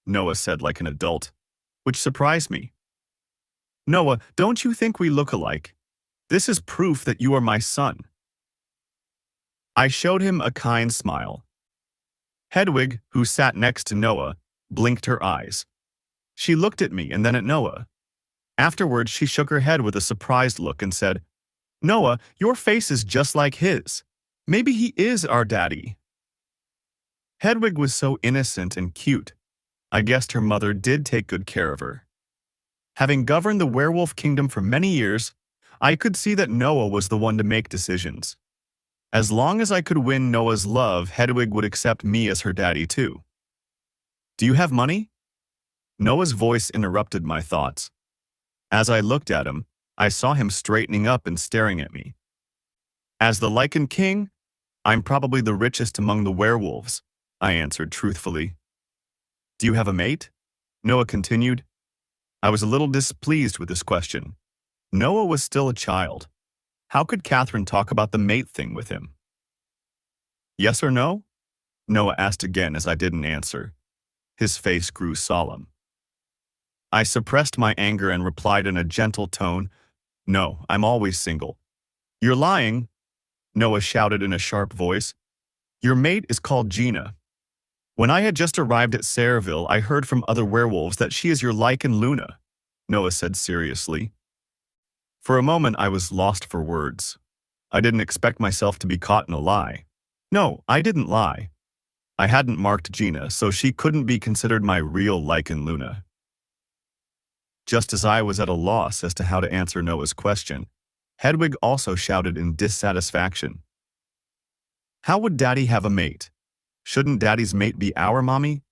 Noah said like an adult, which surprised me. Noah, don't you think we look alike? This is proof that you are my son. I showed him a kind smile. Hedwig, who sat next to Noah, blinked her eyes. She looked at me and then at Noah. Afterwards, she shook her head with a surprised look and said, Noah, your face is just like his. Maybe he is our daddy. Hedwig was so innocent and cute. I guessed her mother did take good care of her. Having governed the werewolf kingdom for many years, I could see that Noah was the one to make decisions. As long as I could win Noah's love, Hedwig would accept me as her daddy too. Do you have money? Noah's voice interrupted my thoughts. As I looked at him, I saw him straightening up and staring at me. As the Lichen King, I'm probably the richest among the werewolves, I answered truthfully. Do you have a mate? Noah continued. I was a little displeased with this question. Noah was still a child. How could Catherine talk about the mate thing with him? Yes or no? Noah asked again as I didn't answer. His face grew solemn. I suppressed my anger and replied in a gentle tone, No, I'm always single. You're lying, Noah shouted in a sharp voice. Your mate is called Gina. When I had just arrived at Sayreville, I heard from other werewolves that she is your lichen Luna, Noah said seriously. For a moment, I was lost for words. I didn't expect myself to be caught in a lie. No, I didn't lie. I hadn't marked Gina, so she couldn't be considered my real lichen Luna. Just as I was at a loss as to how to answer Noah's question, Hedwig also shouted in dissatisfaction. How would Daddy have a mate? Shouldn't Daddy's mate be our mommy?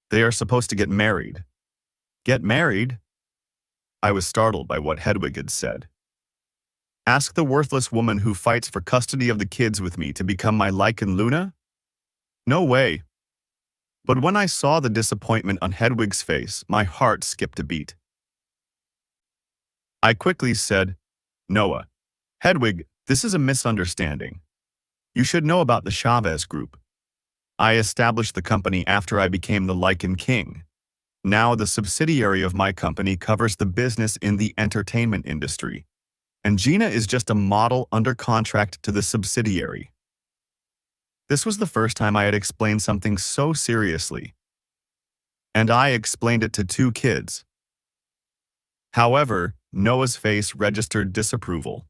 They are supposed to get married. Get married? I was startled by what Hedwig had said. Ask the worthless woman who fights for custody of the kids with me to become my lichen Luna? No way. But when I saw the disappointment on Hedwig's face, my heart skipped a beat. I quickly said, Noah, Hedwig, this is a misunderstanding. You should know about the Chavez Group. I established the company after I became the Lichen King. Now the subsidiary of my company covers the business in the entertainment industry, and Gina is just a model under contract to the subsidiary. This was the first time I had explained something so seriously, and I explained it to two kids. However, Noah's face registered disapproval.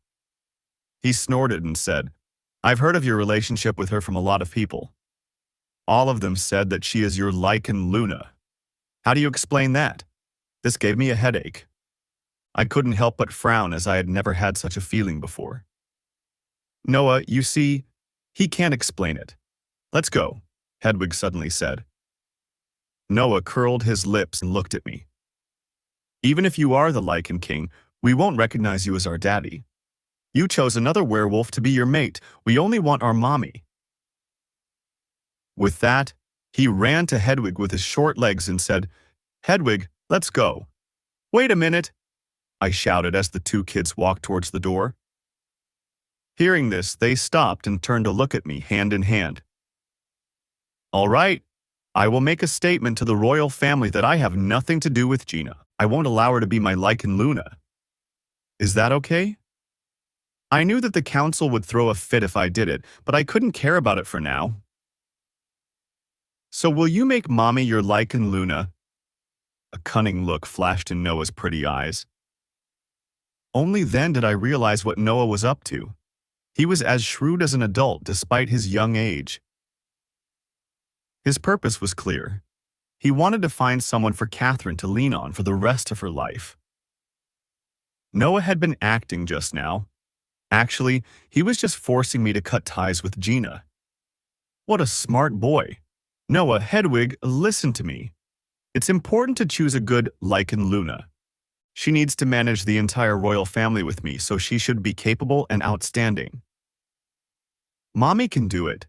He snorted and said, I've heard of your relationship with her from a lot of people. All of them said that she is your lichen Luna. How do you explain that? This gave me a headache. I couldn't help but frown as I had never had such a feeling before. Noah, you see, he can't explain it. Let's go, Hedwig suddenly said. Noah curled his lips and looked at me. Even if you are the Lichen King, we won't recognize you as our daddy. You chose another werewolf to be your mate. We only want our mommy. With that, He ran to Hedwig with his short legs and said, "Hedwig, let's go." "Wait a minute," I shouted as the two kids walked towards the door. Hearing this, they stopped and turned to look at me hand in hand. "All right, I will make a statement to the royal family that I have nothing to do with Gina. I won't allow her to be my Lycan Luna. Is that okay?" I knew that the council would throw a fit if I did it, but I couldn't care about it for now. "So will you make Mommy your Lycan Luna?" A cunning look flashed in Noah's pretty eyes. Only then did I realize what Noah was up to. He was as shrewd as an adult despite his young age. His purpose was clear. He wanted to find someone for Catherine to lean on for the rest of her life. Noah had been acting just now. Actually, he was just forcing me to cut ties with Gina. What a smart boy. "Noah, Hedwig, listen to me. It's important to choose a good Lycan Luna. She needs to manage the entire royal family with me, so she should be capable and outstanding. Mommy can do it.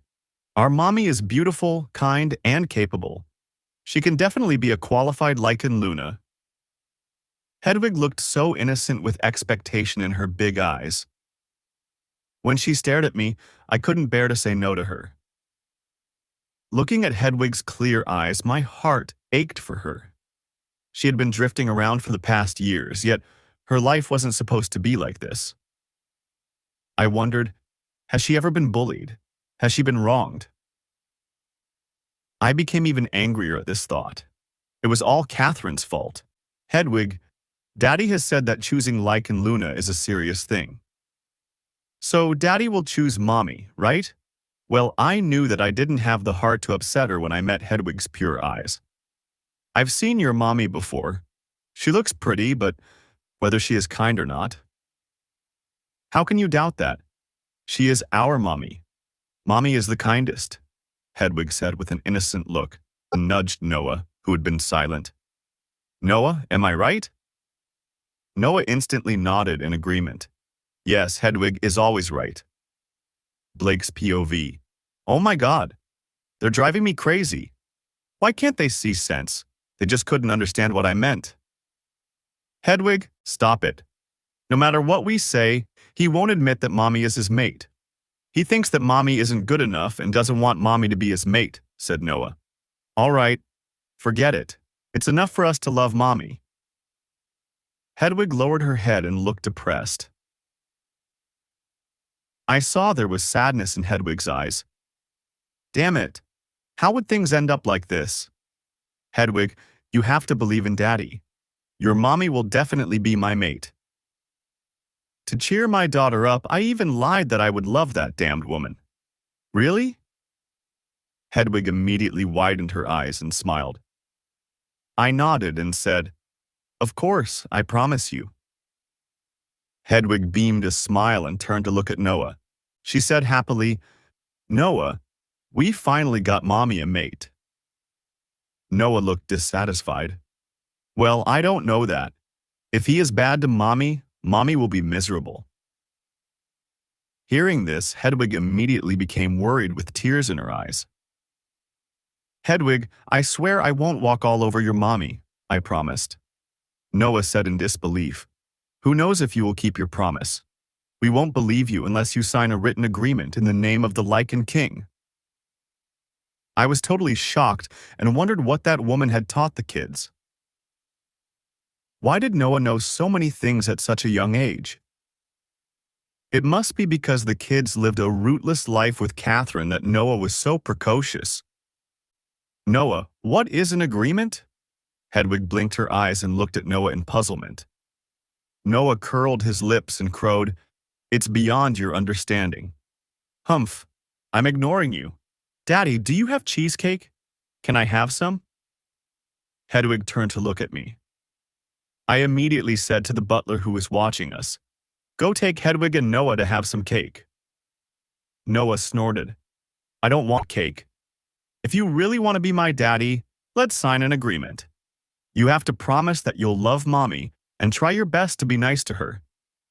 Our mommy is beautiful, kind, and capable. She can definitely be a qualified Lycan Luna." Hedwig looked so innocent with expectation in her big eyes. When she stared at me, I couldn't bear to say no to her. Looking at Hedwig's clear eyes, my heart ached for her. She had been drifting around for the past years, yet her life wasn't supposed to be like this. I wondered, has she ever been bullied? Has she been wronged? I became even angrier at this thought. It was all Catherine's fault. "Hedwig, Daddy has said that choosing Lycan Luna is a serious thing. So Daddy will choose Mommy, right?" Well, I knew that I didn't have the heart to upset her when I met Hedwig's pure eyes. "I've seen your mommy before. She looks pretty, but whether she is kind or not." "How can you doubt that? She is our mommy. Mommy is the kindest," Hedwig said with an innocent look, and nudged Noah, who had been silent. "Noah, am I right?" Noah instantly nodded in agreement. "Yes, Hedwig is always right." Blake's POV. "Oh my God, they're driving me crazy. Why can't they see sense? They just couldn't understand what I meant." "Hedwig, stop it. No matter what we say, he won't admit that Mommy is his mate. He thinks that Mommy isn't good enough and doesn't want Mommy to be his mate," said Noah. "All right, forget it. It's enough for us to love Mommy." Hedwig lowered her head and looked depressed. I saw there was sadness in Hedwig's eyes. Damn it. How would things end up like this? "Hedwig, you have to believe in Daddy. Your mommy will definitely be my mate." To cheer my daughter up, I even lied that I would love that damned woman. "Really?" Hedwig immediately widened her eyes and smiled. I nodded and said, "Of course, I promise you." Hedwig beamed a smile and turned to look at Noah. She said happily, "Noah, we finally got Mommy a mate." Noah looked dissatisfied. "Well, I don't know that. If he is bad to Mommy, Mommy will be miserable." Hearing this, Hedwig immediately became worried with tears in her eyes. "Hedwig, I swear I won't walk all over your mommy," I promised. Noah said in disbelief, "Who knows if you will keep your promise? We won't believe you unless you sign a written agreement in the name of the Lycan King." I was totally shocked and wondered what that woman had taught the kids. Why did Noah know so many things at such a young age? It must be because the kids lived a rootless life with Catherine that Noah was so precocious. "Noah, what is an agreement?" Hedwig blinked her eyes and looked at Noah in puzzlement. Noah curled his lips and crowed, "It's beyond your understanding." "Humph, I'm ignoring you. Daddy, do you have cheesecake? Can I have some?" Hedwig turned to look at me. I immediately said to the butler who was watching us, "Go take Hedwig and Noah to have some cake." Noah snorted, "I don't want cake. If you really want to be my daddy, let's sign an agreement. You have to promise that you'll love Mommy and try your best to be nice to her.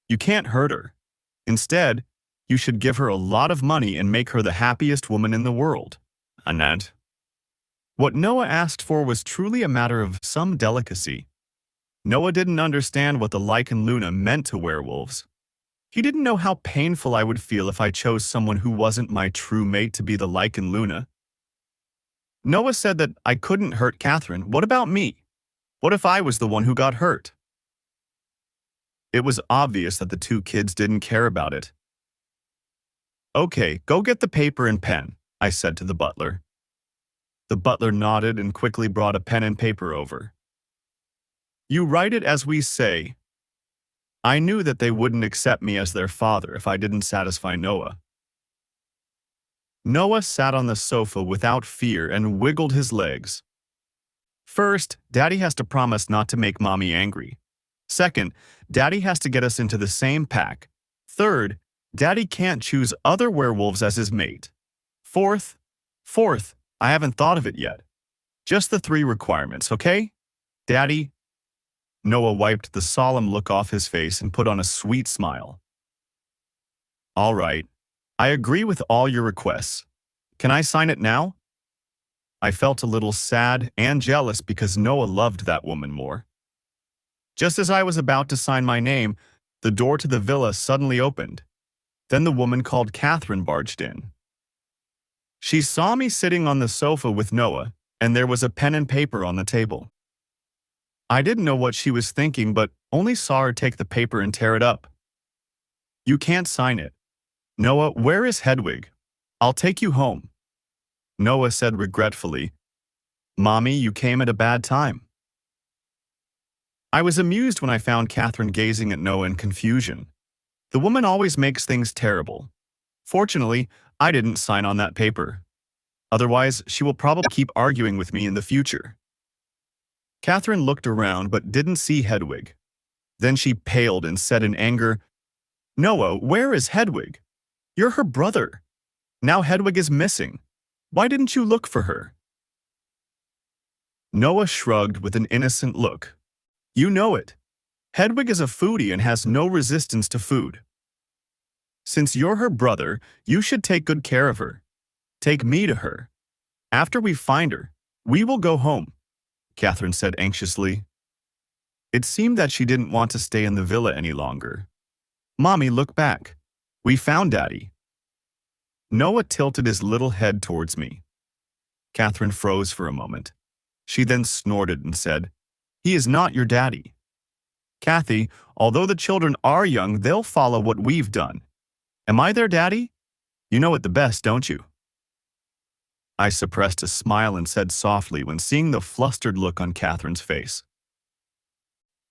You can't hurt her. Instead, you should give her a lot of money and make her the happiest woman in the world." Anand. What Noah asked for was truly a matter of some delicacy. Noah didn't understand what the lichen Luna meant to werewolves. He didn't know how painful I would feel if I chose someone who wasn't my true mate to be the lichen Luna. Noah said that I couldn't hurt Catherine. What about me? What if I was the one who got hurt? It was obvious that the two kids didn't care about it. Okay, go get the paper and pen, I said to the butler. The butler nodded and quickly brought a pen and paper over. You write it as we say. I knew that they wouldn't accept me as their father if I didn't satisfy Noah. Noah sat on the sofa without fear and wiggled his legs. First, Daddy has to promise not to make Mommy angry. Second, Daddy has to get us into the same pack. Third, Daddy can't choose other werewolves as his mate. Fourth, I haven't thought of it yet. Just the 3 requirements, okay? Daddy? Noah wiped the solemn look off his face and put on a sweet smile. All right. I agree with all your requests. Can I sign it now? I felt a little sad and jealous because Noah loved that woman more. Just as I was about to sign my name, the door to the villa suddenly opened. Then the woman called Catherine barged in. She saw me sitting on the sofa with Noah, and there was a pen and paper on the table. I didn't know what she was thinking, but only saw her take the paper and tear it up. You can't sign it. Noah, where is Hedwig? I'll take you home. Noah said regretfully, Mommy, you came at a bad time. I was amused when I found Catherine gazing at Noah in confusion. The woman always makes things terrible. Fortunately, I didn't sign on that paper. Otherwise, she will probably keep arguing with me in the future. Catherine looked around but didn't see Hedwig. Then she paled and said in anger, Noah, where is Hedwig? You're her brother. Now Hedwig is missing. Why didn't you look for her? Noah shrugged with an innocent look. You know it. Hedwig is a foodie and has no resistance to food. Since you're her brother, you should take good care of her. Take me to her. After we find her, we will go home, Catherine said anxiously. It seemed that she didn't want to stay in the villa any longer. Mommy, look back. We found Daddy. Noah tilted his little head towards me. Catherine froze for a moment. She then snorted and said, He is not your daddy. Kathy, although the children are young, they'll follow what we've done. Am I their daddy? You know it the best, don't you? I suppressed a smile and said softly when seeing the flustered look on Catherine's face.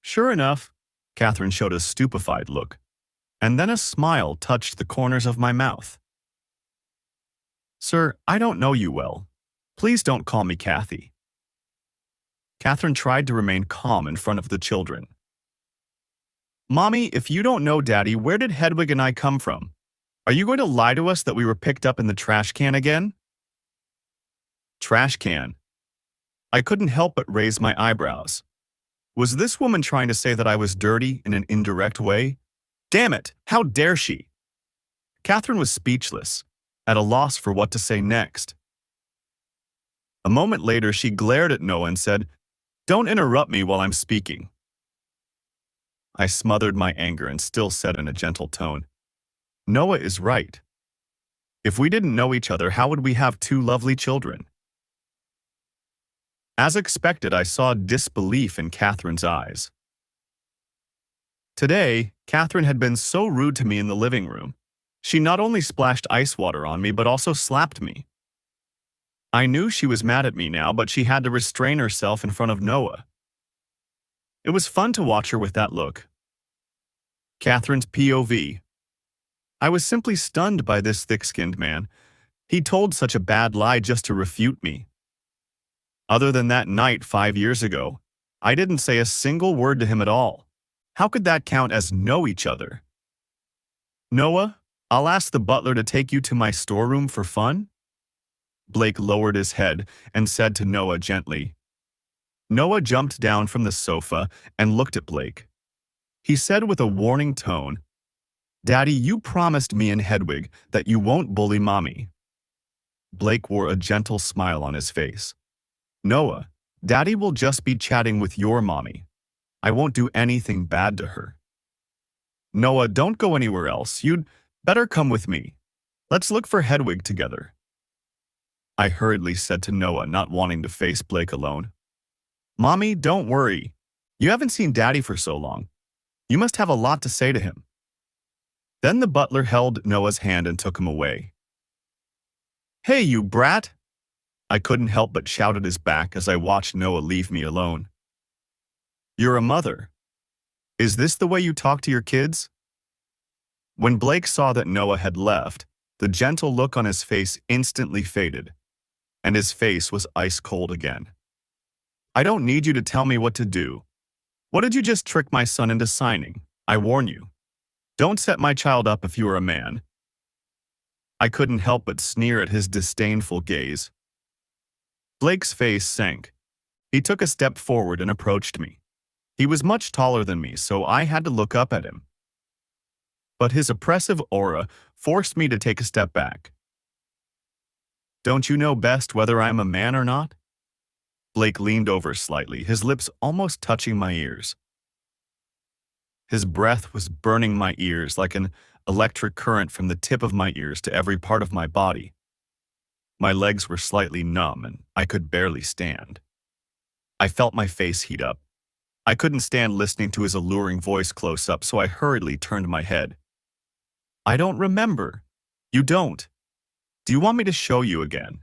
Sure enough, Catherine showed a stupefied look, and then a smile touched the corners of my mouth. Sir, I don't know you well. Please don't call me Kathy. Catherine tried to remain calm in front of the children. Mommy, if you don't know Daddy, where did Hedwig and I come from? Are you going to lie to us that we were picked up in the trash can again? Trash can. I couldn't help but raise my eyebrows. Was this woman trying to say that I was dirty in an indirect way? Damn it, how dare she? Catherine was speechless, at a loss for what to say next. A moment later, she glared at Noah and said, Don't interrupt me while I'm speaking. I smothered my anger and still said in a gentle tone, Noah is right. If we didn't know each other, how would we have 2 lovely children? As expected, I saw disbelief in Catherine's eyes. Today, Catherine had been so rude to me in the living room. She not only splashed ice water on me, but also slapped me. I knew she was mad at me now, but she had to restrain herself in front of Noah. It was fun to watch her with that look. Catherine's POV. I was simply stunned by this thick-skinned man. He told such a bad lie just to refute me. Other than that night 5 years ago, I didn't say a single word to him at all. How could that count as know each other? Noah, I'll ask the butler to take you to my storeroom for fun? Blake lowered his head and said to Noah gently. Noah jumped down from the sofa and looked at Blake. He said with a warning tone, Daddy, you promised me and Hedwig that you won't bully Mommy. Blake wore a gentle smile on his face. Noah, Daddy will just be chatting with your mommy. I won't do anything bad to her. Noah, don't go anywhere else. You'd better come with me. Let's look for Hedwig together. I hurriedly said to Noah, not wanting to face Blake alone. Mommy, don't worry. You haven't seen Daddy for so long. You must have a lot to say to him. Then the butler held Noah's hand and took him away. Hey, you brat! I couldn't help but shout at his back as I watched Noah leave me alone. You're a mother. Is this the way you talk to your kids? When Blake saw that Noah had left, the gentle look on his face instantly faded, and his face was ice cold again. I don't need you to tell me what to do. What did you just trick my son into signing? I warn you. Don't set my child up if you are a man. I couldn't help but sneer at his disdainful gaze. Blake's face sank. He took a step forward and approached me. He was much taller than me, so I had to look up at him. But his oppressive aura forced me to take a step back. Don't you know best whether I'm a man or not? Blake leaned over slightly, his lips almost touching my ears. His breath was burning my ears like an electric current from the tip of my ears to every part of my body. My legs were slightly numb and I could barely stand. I felt my face heat up. I couldn't stand listening to his alluring voice close up, so I hurriedly turned my head. I don't remember. You don't. Do you want me to show you again?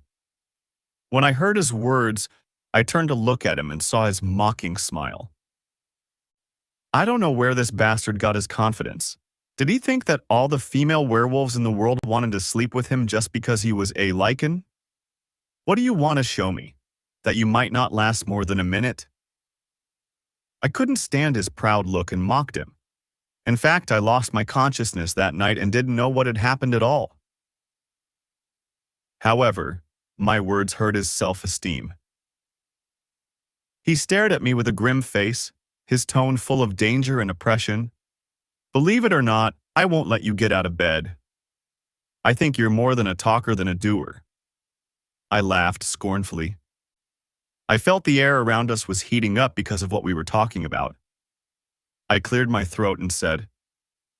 When I heard his words, I turned to look at him and saw his mocking smile. I don't know where this bastard got his confidence. Did he think that all the female werewolves in the world wanted to sleep with him just because he was a lichen? What do you want to show me? That you might not last more than a minute? I couldn't stand his proud look and mocked him. In fact, I lost my consciousness that night and didn't know what had happened at all. However, my words hurt his self-esteem. He stared at me with a grim face, his tone full of danger and oppression. Believe it or not, I won't let you get out of bed. I think you're more than a talker than a doer. I laughed scornfully. I felt the air around us was heating up because of what we were talking about. I cleared my throat and said,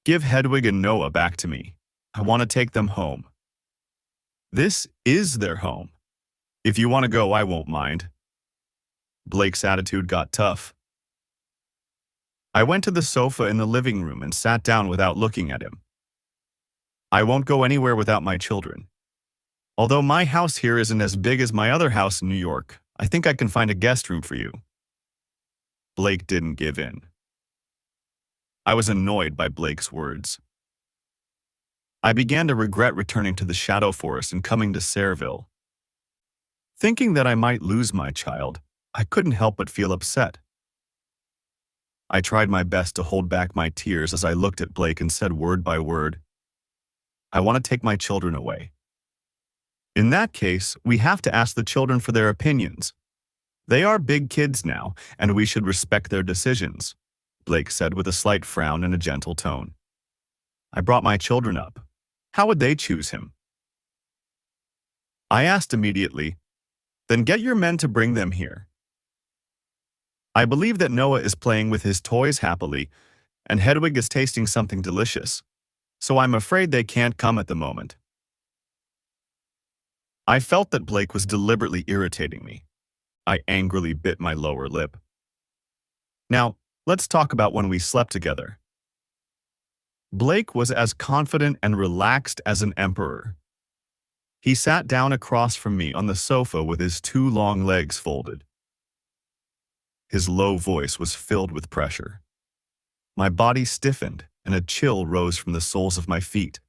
Give Hedwig and Noah back to me. I want to take them home. This is their home. If you want to go, I won't mind. Blake's attitude got tough. I went to the sofa in the living room and sat down without looking at him. I won't go anywhere without my children. Although my house here isn't as big as my other house in New York, I think I can find a guest room for you. Blake didn't give in. I was annoyed by Blake's words. I began to regret returning to the Shadow Forest and coming to Sayreville. Thinking that I might lose my child, I couldn't help but feel upset. I tried my best to hold back my tears as I looked at Blake and said word by word, I want to take my children away. In that case, we have to ask the children for their opinions. They are big kids now, and we should respect their decisions, Blake said with a slight frown and a gentle tone. I brought my children up. How would they choose him? I asked immediately, Then get your men to bring them here. I believe that Noah is playing with his toys happily, and Hedwig is tasting something delicious, so I'm afraid they can't come at the moment. I felt that Blake was deliberately irritating me. I angrily bit my lower lip. Now, let's talk about when we slept together. Blake was as confident and relaxed as an emperor. He sat down across from me on the sofa with his two long legs folded. His low voice was filled with pressure. My body stiffened, and a chill rose from the soles of my feet.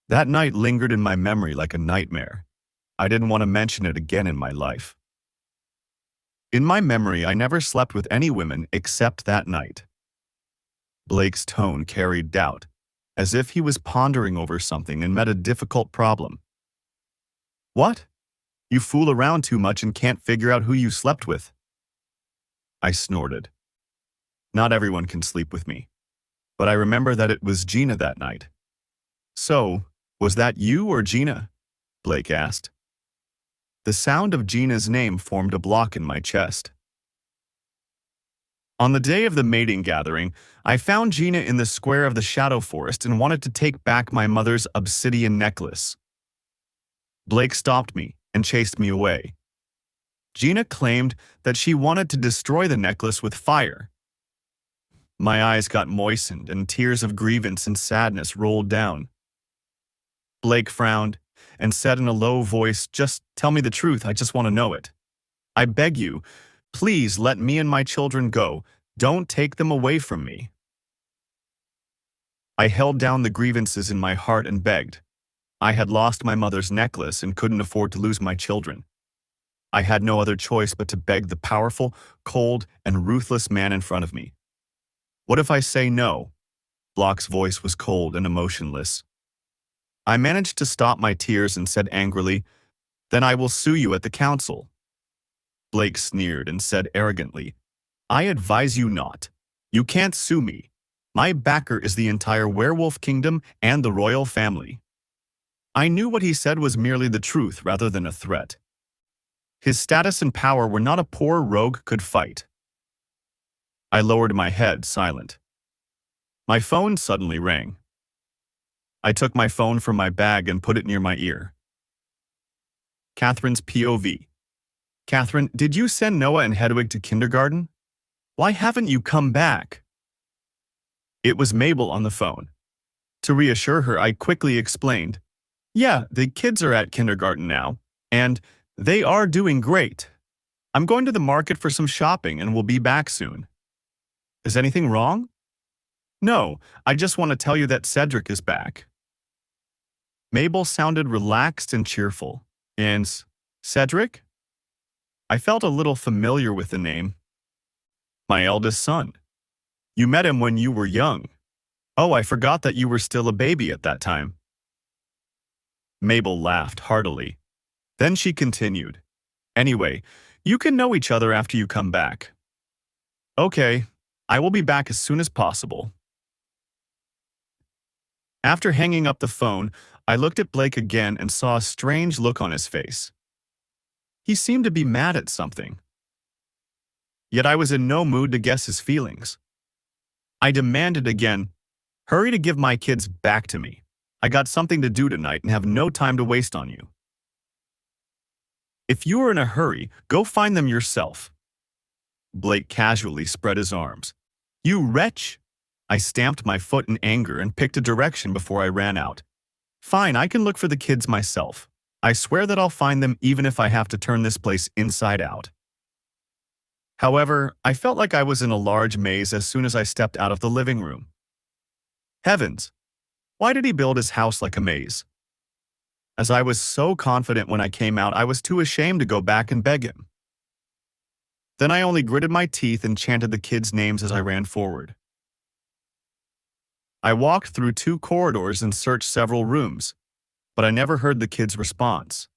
That night lingered in my memory like a nightmare. I didn't want to mention it again in my life. In my memory, I never slept with any women except that night. Blake's tone carried doubt, as if he was pondering over something and met a difficult problem. What? You fool around too much and can't figure out who you slept with? I snorted. Not everyone can sleep with me, but I remember that it was Gina that night. So, was that you or Gina? Blake asked. The sound of Gina's name formed a block in my chest. On the day of the mating gathering, I found Gina in the square of the shadow forest and wanted to take back my mother's obsidian necklace. Blake stopped me and chased me away. Gina claimed that she wanted to destroy the necklace with fire. My eyes got moistened and tears of grievance and sadness rolled down. Blake frowned and said in a low voice, "Just tell me the truth, I just want to know it. I beg you, please let me and my children go. Don't take them away from me." I held down the grievances in my heart and begged. I had lost my mother's necklace and couldn't afford to lose my children. I had no other choice but to beg the powerful, cold, and ruthless man in front of me. "What if I say no?" Block's voice was cold and emotionless. I managed to stop my tears and said angrily, "Then I will sue you at the council." Blake sneered and said arrogantly, "I advise you not. You can't sue me. My backer is the entire werewolf kingdom and the royal family." I knew what he said was merely the truth rather than a threat. His status and power were not a poor rogue could fight. I lowered my head, silent. My phone suddenly rang. I took my phone from my bag and put it near my ear. Catherine's POV. "Catherine, did you send Noah and Hedwig to kindergarten? Why haven't you come back?" It was Mabel on the phone. To reassure her, I quickly explained, "Yeah, the kids are at kindergarten now, and they are doing great. I'm going to the market for some shopping and will be back soon." "Is anything wrong?" "No, I just want to tell you that Cedric is back." Mabel sounded relaxed and cheerful. "And Cedric?" I felt a little familiar with the name. "My eldest son. You met him when you were young. Oh, I forgot that you were still a baby at that time." Mabel laughed heartily. Then she continued, "Anyway, you can know each other after you come back." "Okay, I will be back as soon as possible." After hanging up the phone, I looked at Blake again and saw a strange look on his face. He seemed to be mad at something. Yet I was in no mood to guess his feelings. I demanded again, "Hurry to give my kids back to me. I got something to do tonight and have no time to waste on you." "If you are in a hurry, go find them yourself." Blake casually spread his arms. "You wretch!" I stamped my foot in anger and picked a direction before I ran out. "Fine, I can look for the kids myself. I swear that I'll find them even if I have to turn this place inside out." However, I felt like I was in a large maze as soon as I stepped out of the living room. Heavens! Why did he build his house like a maze? As I was so confident when I came out, I was too ashamed to go back and beg him. Then I only gritted my teeth and chanted the kids' names as I ran forward. I walked through 2 corridors and searched several rooms, but I never heard the kids' response.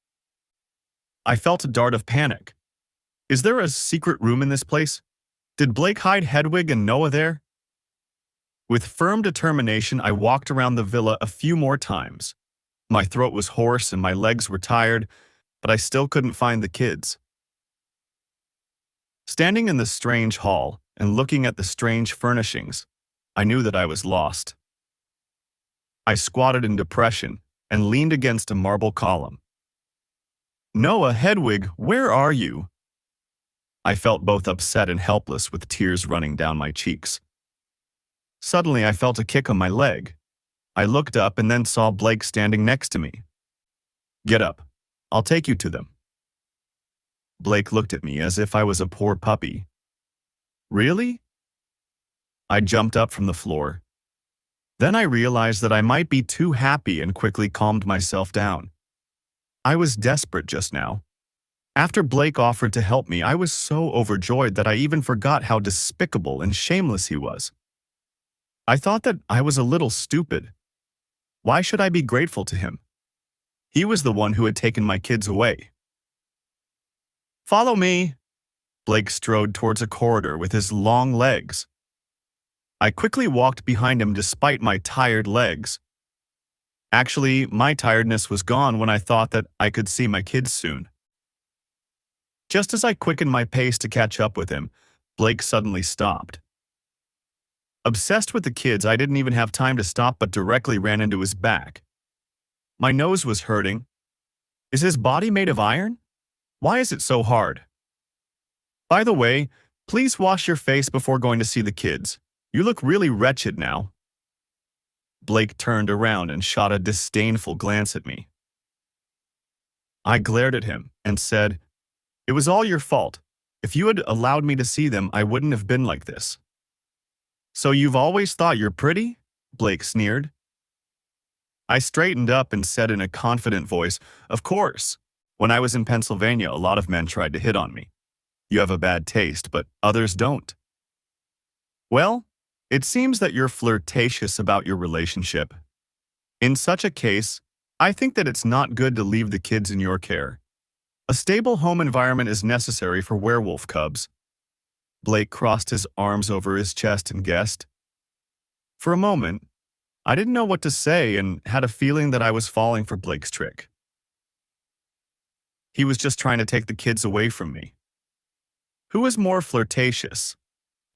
I felt a dart of panic. Is there a secret room in this place? Did Blake hide Hedwig and Noah there? With firm determination, I walked around the villa a few more times. My throat was hoarse and my legs were tired, but I still couldn't find the kids. Standing in the strange hall and looking at the strange furnishings, I knew that I was lost. I squatted in depression and leaned against a marble column. "Noah, Hedwig, where are you?" I felt both upset and helpless with tears running down my cheeks. Suddenly, I felt a kick on my leg. I looked up and then saw Blake standing next to me. "Get up. I'll take you to them." Blake looked at me as if I was a poor puppy. "Really?" I jumped up from the floor. Then I realized that I might be too happy and quickly calmed myself down. I was desperate just now. After Blake offered to help me, I was so overjoyed that I even forgot how despicable and shameless he was. I thought that I was a little stupid. Why should I be grateful to him? He was the one who had taken my kids away. "Follow me." Blake strode towards a corridor with his long legs. I quickly walked behind him despite my tired legs. Actually, my tiredness was gone when I thought that I could see my kids soon. Just as I quickened my pace to catch up with him, Blake suddenly stopped. Obsessed with the kids, I didn't even have time to stop but directly ran into his back. My nose was hurting. Is his body made of iron? Why is it so hard? By the way, please wash your face before going to see the kids. You look really wretched now. Blake turned around and shot a disdainful glance at me. I glared at him and said, "It was all your fault. If you had allowed me to see them, I wouldn't have been like this." "So you've always thought you're pretty?" Blake sneered. I straightened up and said in a confident voice, "Of course. When I was in Pennsylvania, a lot of men tried to hit on me. You have a bad taste, but others don't." "Well, it seems that you're flirtatious about your relationship. In such a case, I think that it's not good to leave the kids in your care. A stable home environment is necessary for werewolf cubs." Blake crossed his arms over his chest and guessed. For a moment, I didn't know what to say and had a feeling that I was falling for Blake's trick. He was just trying to take the kids away from me. Who was more flirtatious?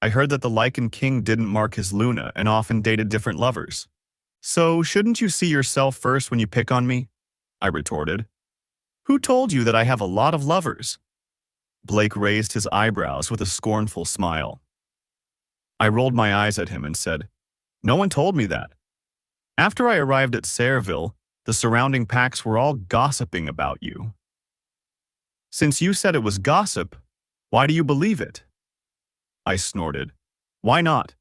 I heard that the Lycan King didn't mark his Luna and often dated different lovers. "So shouldn't you see yourself first when you pick on me?" I retorted. "Who told you that I have a lot of lovers?" Blake raised his eyebrows with a scornful smile. I rolled my eyes at him and said, "No one told me that. After I arrived at Sayreville, the surrounding packs were all gossiping about you. Since you said it was gossip, why do you believe it?" I snorted. "Why not?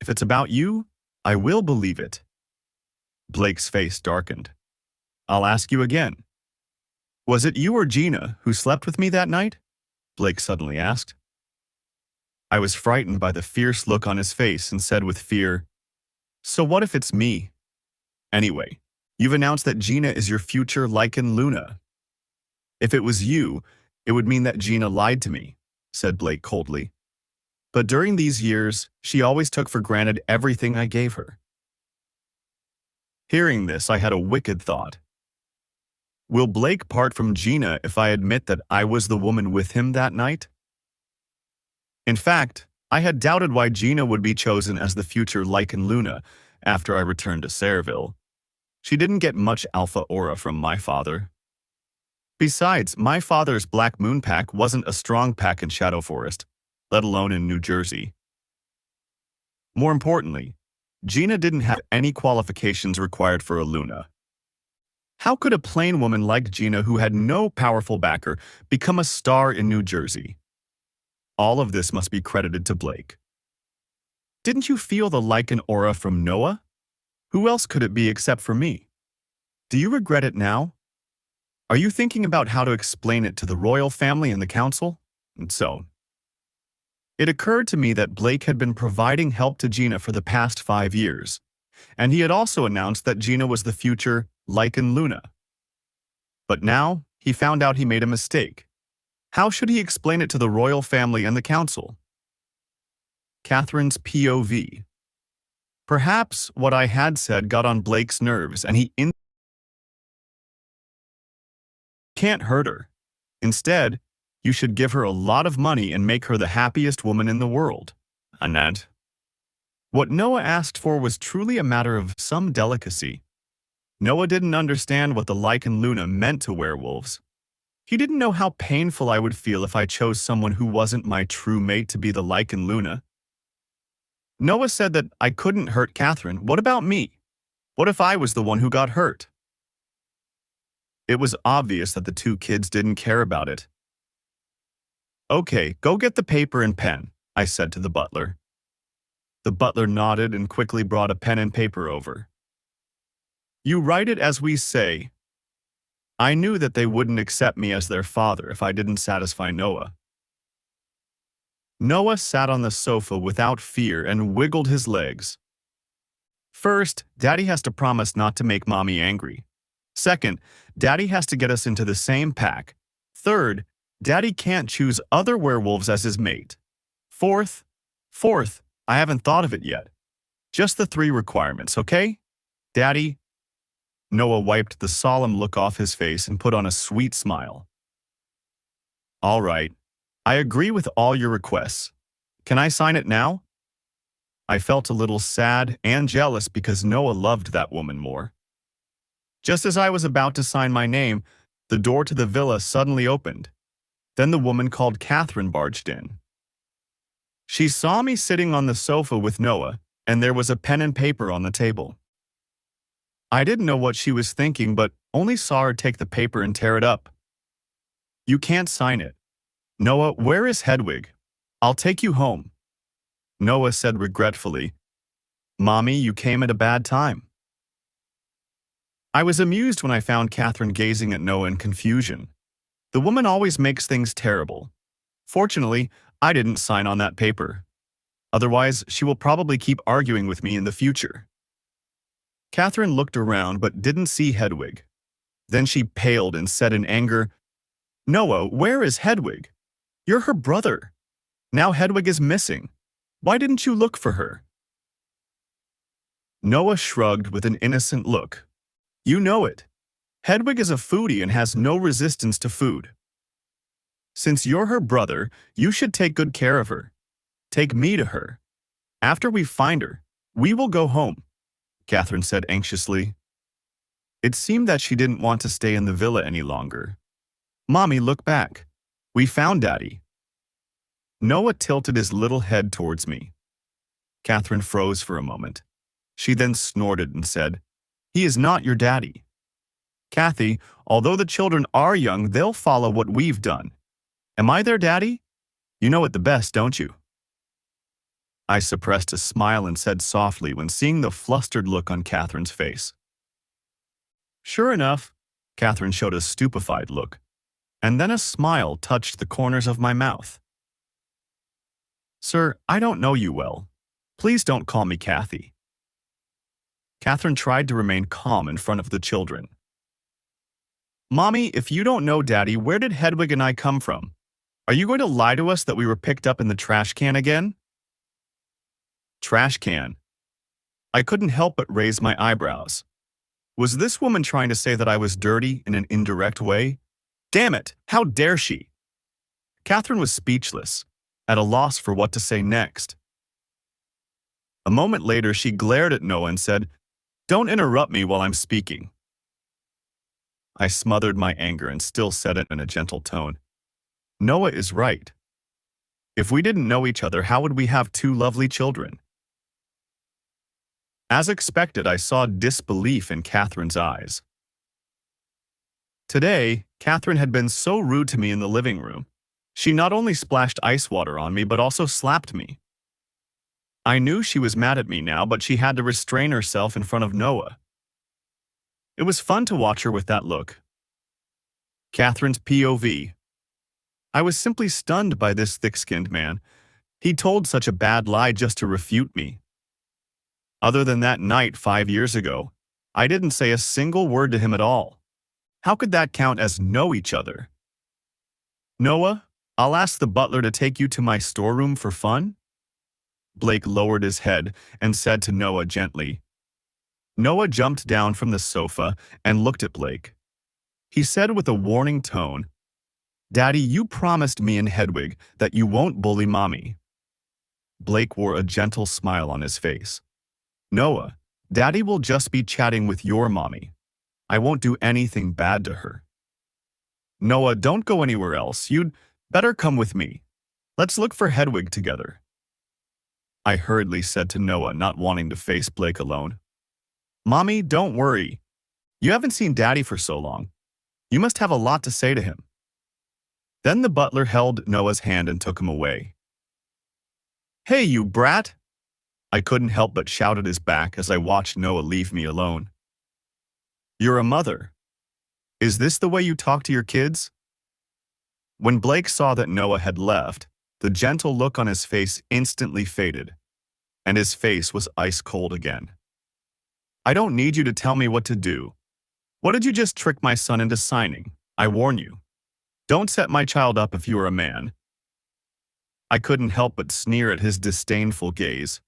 If it's about you, I will believe it." Blake's face darkened. "I'll ask you again. Was it you or Gina who slept with me that night?" Blake suddenly asked. I was frightened by the fierce look on his face and said with fear, "So what if it's me? Anyway, you've announced that Gina is your future Lycan Luna. If it was you, it would mean that Gina lied to me," said Blake coldly. "But during these years, she always took for granted everything I gave her." Hearing this, I had a wicked thought. Will Blake part from Gina if I admit that I was the woman with him that night? In fact, I had doubted why Gina would be chosen as the future Lycan Luna after I returned to Sayreville. She didn't get much alpha aura from my father. Besides, my father's Black Moon pack wasn't a strong pack in Shadow Forest, let alone in New Jersey. More importantly, Gina didn't have any qualifications required for a Luna. How could a plain woman like Gina, who had no powerful backer, become a star in New Jersey? All of this must be credited to Blake. Didn't you feel the Lycan aura from Noah? Who else could it be except for me? Do you regret it now? Are you thinking about how to explain it to the royal family and the council? And so, it occurred to me that Blake had been providing help to Gina for the past 5 years, and he had also announced that Gina was the future Lycan Luna. But now, he found out he made a mistake. How should he explain it to the royal family and the council? Catherine's POV. Perhaps what I had said got on Blake's nerves, and he can't hurt her. Instead, you should give her a lot of money and make her the happiest woman in the world. Annette. What Noah asked for was truly a matter of some delicacy. Noah didn't understand what the Lycan Luna meant to werewolves. He didn't know how painful I would feel if I chose someone who wasn't my true mate to be the Lycan Luna. Noah said that I couldn't hurt Catherine. What about me? What if I was the one who got hurt? It was obvious that the two kids didn't care about it. "Okay, go get the paper and pen," I said to the butler. The butler nodded and quickly brought a pen and paper over. "You write it as we say." I knew that they wouldn't accept me as their father if I didn't satisfy Noah. Noah sat on the sofa without fear and wiggled his legs. First, Daddy has to promise not to make Mommy angry. Second, Daddy has to get us into the same pack. Third, Daddy can't choose other werewolves as his mate. Fourth, I haven't thought of it yet. Just the 3 requirements, okay? Daddy? Noah wiped the solemn look off his face and put on a sweet smile. All right. I agree with all your requests. Can I sign it now? I felt a little sad and jealous because Noah loved that woman more. Just as I was about to sign my name, the door to the villa suddenly opened. Then the woman called Catherine barged in. She saw me sitting on the sofa with Noah, and there was a pen and paper on the table. I didn't know what she was thinking, but only saw her take the paper and tear it up. You can't sign it. Noah, where is Hedwig? I'll take you home. Noah said regretfully, Mommy, you came at a bad time. I was amused when I found Catherine gazing at Noah in confusion. The woman always makes things terrible. Fortunately, I didn't sign on that paper. Otherwise, she will probably keep arguing with me in the future. Catherine looked around but didn't see Hedwig. Then she paled and said in anger, Noah, where is Hedwig? You're her brother. Now Hedwig is missing. Why didn't you look for her? Noah shrugged with an innocent look. You know it. Hedwig is a foodie and has no resistance to food. Since you're her brother, you should take good care of her. Take me to her. After we find her, we will go home, Catherine said anxiously. It seemed that she didn't want to stay in the villa any longer. Mommy, look back. We found Daddy. Noah tilted his little head towards me. Catherine froze for a moment. She then snorted and said, He is not your daddy. Kathy, although the children are young, they'll follow what we've done. Am I their daddy? You know it the best, don't you? I suppressed a smile and said softly when seeing the flustered look on Catherine's face. Sure enough, Catherine showed a stupefied look, and then a smile touched the corners of my mouth. Sir, I don't know you well. Please don't call me Kathy. Catherine tried to remain calm in front of the children. Mommy, if you don't know Daddy, where did Hedwig and I come from? Are you going to lie to us that we were picked up in the trash can again? Trash can. I couldn't help but raise my eyebrows. Was this woman trying to say that I was dirty in an indirect way? Damn it, how dare she? Catherine was speechless, at a loss for what to say next. A moment later, she glared at Noah and said, Don't interrupt me while I'm speaking. I smothered my anger and still said it in a gentle tone. Noah is right. If we didn't know each other, how would we have two lovely children? As expected, I saw disbelief in Catherine's eyes. Today, Catherine had been so rude to me in the living room. She not only splashed ice water on me, but also slapped me. I knew she was mad at me now, but she had to restrain herself in front of Noah. It was fun to watch her with that look. Catherine's POV. I was simply stunned by this thick-skinned man. He told such a bad lie just to refute me. Other than that night 5 years ago, I didn't say a single word to him at all. How could that count as know each other? Noah, I'll ask the butler to take you to my storeroom for fun? Blake lowered his head and said to Noah gently. Noah jumped down from the sofa and looked at Blake. He said with a warning tone, Daddy, you promised me and Hedwig that you won't bully Mommy. Blake wore a gentle smile on his face. Noah, Daddy will just be chatting with your mommy. I won't do anything bad to her. Noah, don't go anywhere else. You'd better come with me. Let's look for Hedwig together. I hurriedly said to Noah, not wanting to face Blake alone. Mommy, don't worry. You haven't seen Daddy for so long. You must have a lot to say to him. Then the butler held Noah's hand and took him away. Hey, you brat! I couldn't help but shout at his back as I watched Noah leave me alone. You're a mother. Is this the way you talk to your kids? When Blake saw that Noah had left, the gentle look on his face instantly faded, and his face was ice cold again. I don't need you to tell me what to do. What did you just trick my son into signing? I warn you. Don't set my child up if you are a man. I couldn't help but sneer at his disdainful gaze.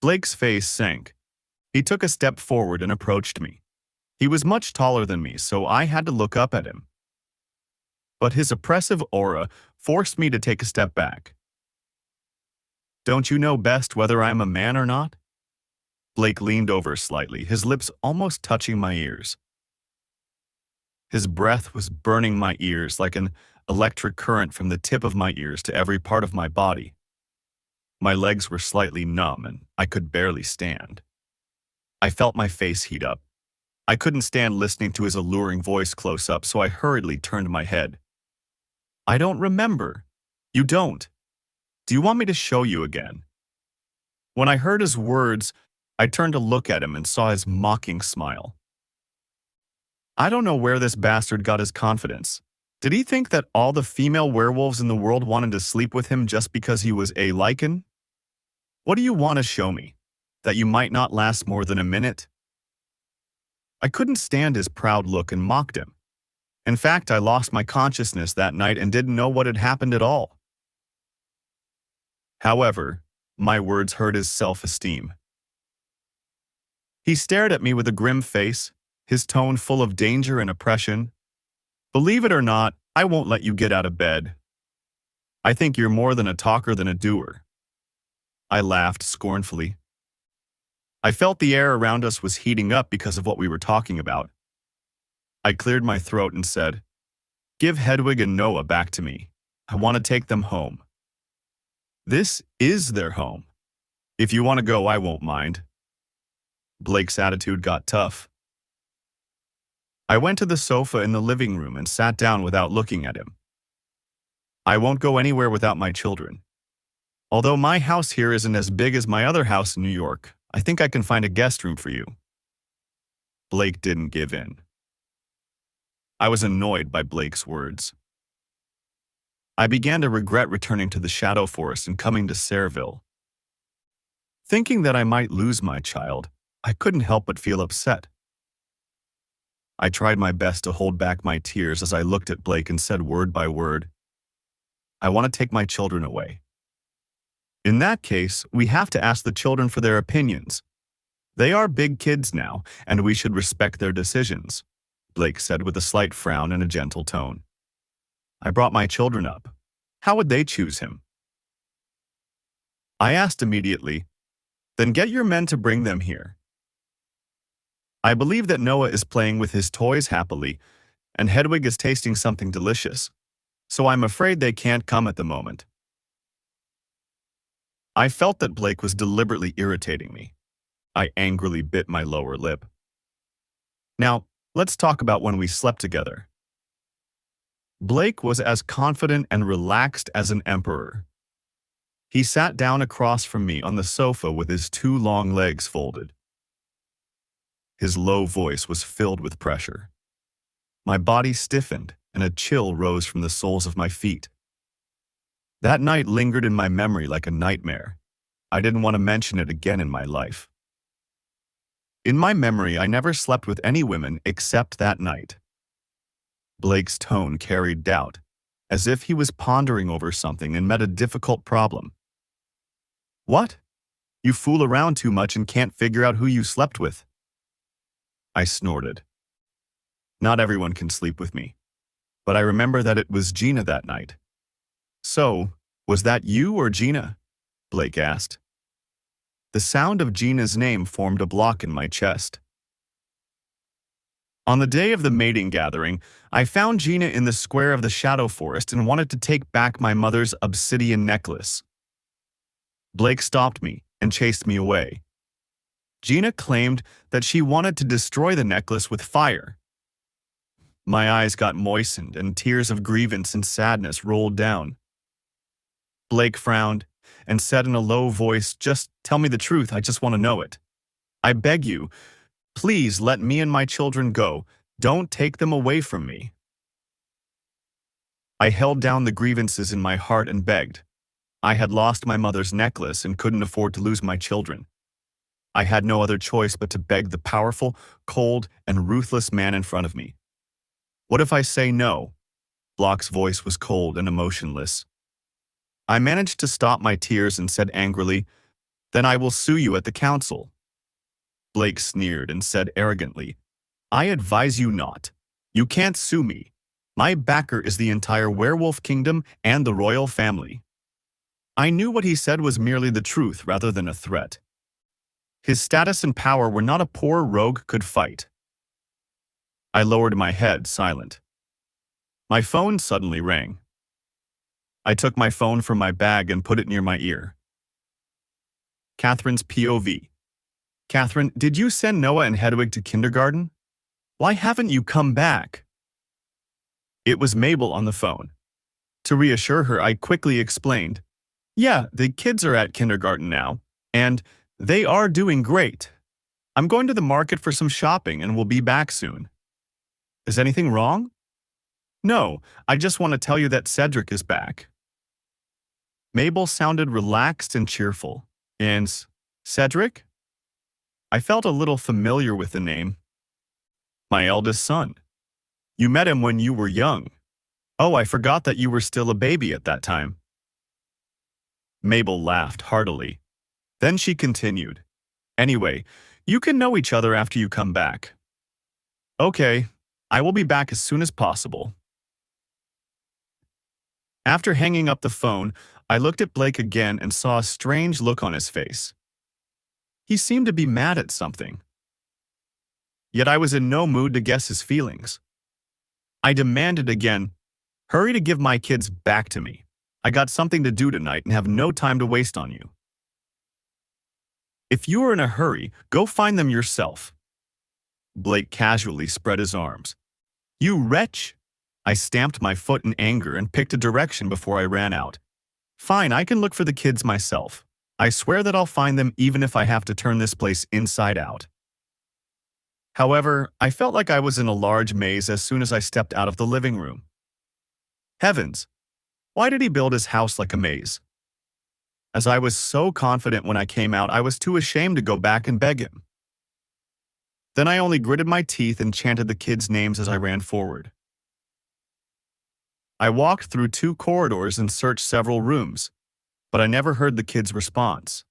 Blake's face sank. He took a step forward and approached me. He was much taller than me, so I had to look up at him. but his oppressive aura forced me to take a step back. "Don't you know best whether I'm a man or not?" Blake leaned over slightly, his lips almost touching my ears. His breath was burning my ears like an electric current from the tip of my ears to every part of my body. My legs were slightly numb and I could barely stand. I felt my face heat up. I couldn't stand listening to his alluring voice close up, so I hurriedly turned my head. "I don't remember." "You don't? Do you want me to show you again?" When I heard his words, I turned to look at him and saw his mocking smile. I don't know where this bastard got his confidence. Did he think that all the female werewolves in the world wanted to sleep with him just because he was a lichen? "What do you want to show me? That you might not last more than a minute?" I couldn't stand his proud look and mocked him. In fact, I lost my consciousness that night and didn't know what had happened at all. However, my words hurt his self-esteem. He stared at me with a grim face, his tone full of danger and oppression. "Believe it or not, I won't let you get out of bed. I think you're more than a talker than a doer." I laughed scornfully. I felt the air around us was heating up because of what we were talking about. I cleared my throat and said, "Give Hedwig and Noah back to me. I want to take them home." "This is their home. If you want to go, I won't mind." Blake's attitude got tough. I went to the sofa in the living room and sat down without looking at him. "I won't go anywhere without my children. Although my house here isn't as big as my other house in New York, I think I can find a guest room for you." Blake didn't give in. I was annoyed by Blake's words. I began to regret returning to the Shadow Forest and coming to Sayreville. Thinking that I might lose my child, I couldn't help but feel upset. I tried my best to hold back my tears as I looked at Blake and said word by word, "I want to take my children away." "In that case, we have to ask the children for their opinions. They are big kids now, and we should respect their decisions," Blake said with a slight frown and a gentle tone. "I brought my children up. How would they choose him?" I asked immediately, "Then get your men to bring them here." I believe that Noah is playing with his toys happily, and Hedwig is tasting something delicious, so I'm afraid they can't come at the moment. I felt that Blake was deliberately irritating me. I angrily bit my lower lip. "Now, let's talk about when we slept together." Blake was as confident and relaxed as an emperor. He sat down across from me on the sofa with his two long legs folded. His low voice was filled with pressure. My body stiffened, and a chill rose from the soles of my feet. That night lingered in my memory like a nightmare. I didn't want to mention it again in my life. In my memory, I never slept with any women except that night. Blake's tone carried doubt, as if he was pondering over something and met a difficult problem. "What? You fool around too much and can't figure out who you slept with?" I snorted. Not everyone can sleep with me, but I remember that it was Gina that night. "So, was that you or Gina?" Blake asked. The sound of Gina's name formed a block in my chest. On the day of the mating gathering, I found Gina in the square of the Shadow Forest and wanted to take back my mother's obsidian necklace. Blake stopped me and chased me away. Gina claimed that she wanted to destroy the necklace with fire. My eyes got moistened and tears of grievance and sadness rolled down. Blake frowned and said in a low voice, "Just tell me the truth, I just want to know it. I beg you, please let me and my children go. Don't take them away from me." I held down the grievances in my heart and begged. I had lost my mother's necklace and couldn't afford to lose my children. I had no other choice but to beg the powerful, cold, and ruthless man in front of me. "What if I say no?" Block's voice was cold and emotionless. I managed to stop my tears and said angrily, "Then I will sue you at the council." Blake sneered and said arrogantly, "I advise you not. You can't sue me. My backer is the entire werewolf kingdom and the royal family. I knew what he said was merely the truth rather than a threat. His status and power were not a poor rogue could fight. I lowered my head, silent. My phone suddenly rang. I took my phone from my bag and put it near my ear. Catherine's POV. Catherine, did you send Noah and Hedwig to kindergarten? Why haven't you come back? It was Mabel on the phone. To reassure her, I quickly explained. Yeah, the kids are at kindergarten now, and they are doing great. I'm going to the market for some shopping and will be back soon. Is anything wrong? No, I just want to tell you that Cedric is back. Mabel sounded relaxed and cheerful. And Cedric? I felt a little familiar with the name. My eldest son. You met him when you were young. Oh, I forgot that you were still a baby at that time. Mabel laughed heartily. Then she continued. Anyway, you can know each other after you come back. Okay, I will be back as soon as possible. After hanging up the phone, I looked at Blake again and saw a strange look on his face. He seemed to be mad at something. Yet I was in no mood to guess his feelings. I demanded again, hurry to give my kids back to me. I got something to do tonight and have no time to waste on you. If you are in a hurry, go find them yourself. Blake casually spread his arms. You wretch! I stamped my foot in anger and picked a direction before I ran out. Fine, I can look for the kids myself. I swear that I'll find them even if I have to turn this place inside out. However, I felt like I was in a large maze as soon as I stepped out of the living room. Heavens! Why did he build his house like a maze? As I was so confident when I came out, I was too ashamed to go back and beg him. Then I only gritted my teeth and chanted the kids' names as I ran forward. I walked through 2 corridors and searched several rooms, but I never heard the kids' response.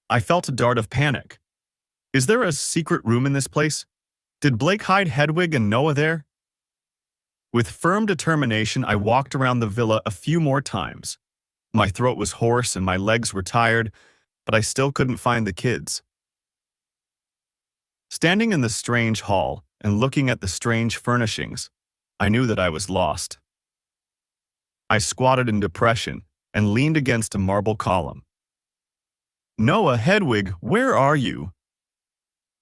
I felt a dart of panic. Is there a secret room in this place? Did Blake hide Hedwig and Noah there? With firm determination, I walked around the villa a few more times. My throat was hoarse and my legs were tired, but I still couldn't find the kids. Standing in the strange hall and looking at the strange furnishings, I knew that I was lost. I squatted in depression and leaned against a marble column. Noah, Hedwig, where are you?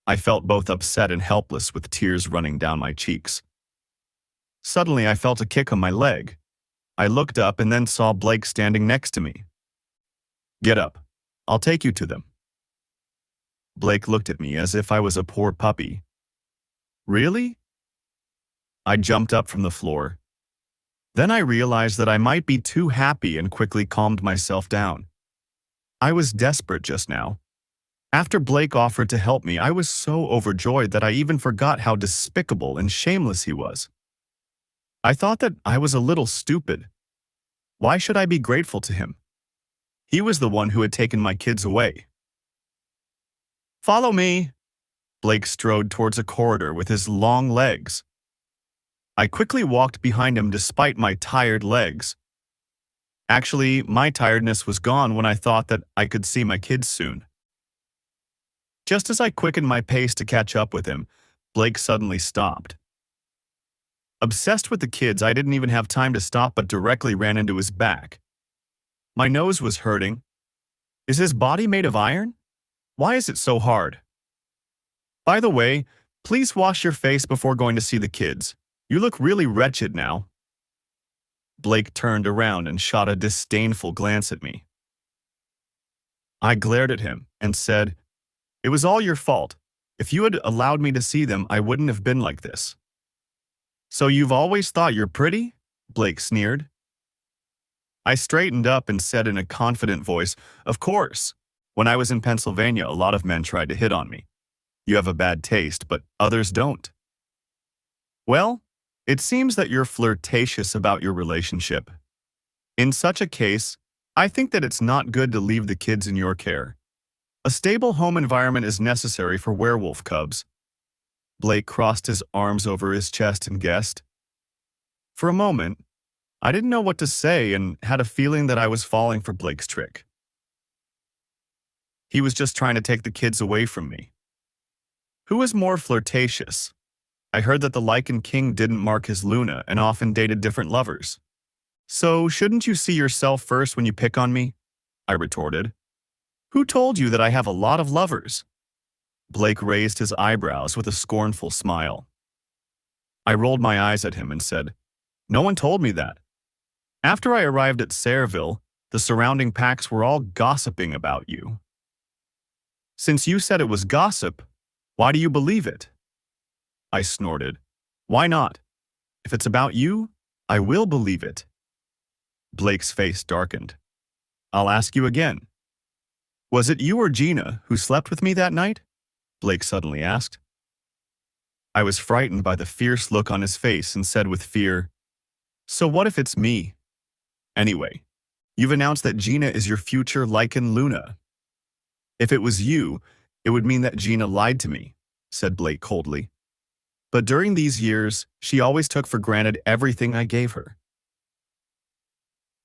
I felt both upset and helpless with tears running down my cheeks. Suddenly, I felt a kick on my leg. I looked up and then saw Blake standing next to me. Get up. I'll take you to them. Blake looked at me as if I was a poor puppy. Really? I jumped up from the floor. Then I realized that I might be too happy and quickly calmed myself down. I was desperate just now. After Blake offered to help me, I was so overjoyed that I even forgot how despicable and shameless he was. I thought that I was a little stupid. Why should I be grateful to him? He was the one who had taken my kids away. Follow me. Blake strode towards a corridor with his long legs. I quickly walked behind him despite my tired legs. Actually, my tiredness was gone when I thought that I could see my kids soon. Just as I quickened my pace to catch up with him, Blake suddenly stopped. Obsessed with the kids, I didn't even have time to stop but directly ran into his back. My nose was hurting. Is his body made of iron? Why is it so hard? By the way, please wash your face before going to see the kids. You look really wretched now. Blake turned around and shot a disdainful glance at me. I glared at him and said, "It was all your fault. If you had allowed me to see them, I wouldn't have been like this." So you've always thought you're pretty? Blake sneered. I straightened up and said in a confident voice, "Of course. When I was in Pennsylvania, a lot of men tried to hit on me. You have a bad taste, but others don't." Well, it seems that you're flirtatious about your relationship. In such a case, I think that it's not good to leave the kids in your care. A stable home environment is necessary for werewolf cubs. Blake crossed his arms over his chest and guessed, For a moment, I didn't know what to say and had a feeling that I was falling for Blake's trick. He was just trying to take the kids away from me. Who was more flirtatious? I heard that the Lycan King didn't mark his Luna and often dated different lovers. So shouldn't you see yourself first when you pick on me? I retorted. Who told you that I have a lot of lovers? Blake raised his eyebrows with a scornful smile. I rolled my eyes at him and said, No one told me that. After I arrived at Sayreville, the surrounding packs were all gossiping about you. Since you said it was gossip, why do you believe it? I snorted. Why not? If it's about you, I will believe it. Blake's face darkened. I'll ask you again. Was it you or Gina who slept with me that night? Blake suddenly asked. I was frightened by the fierce look on his face and said with fear, So what if it's me? Anyway, you've announced that Gina is your future Lycan Luna. If it was you, it would mean that Gina lied to me, said Blake coldly. But during these years, she always took for granted everything I gave her.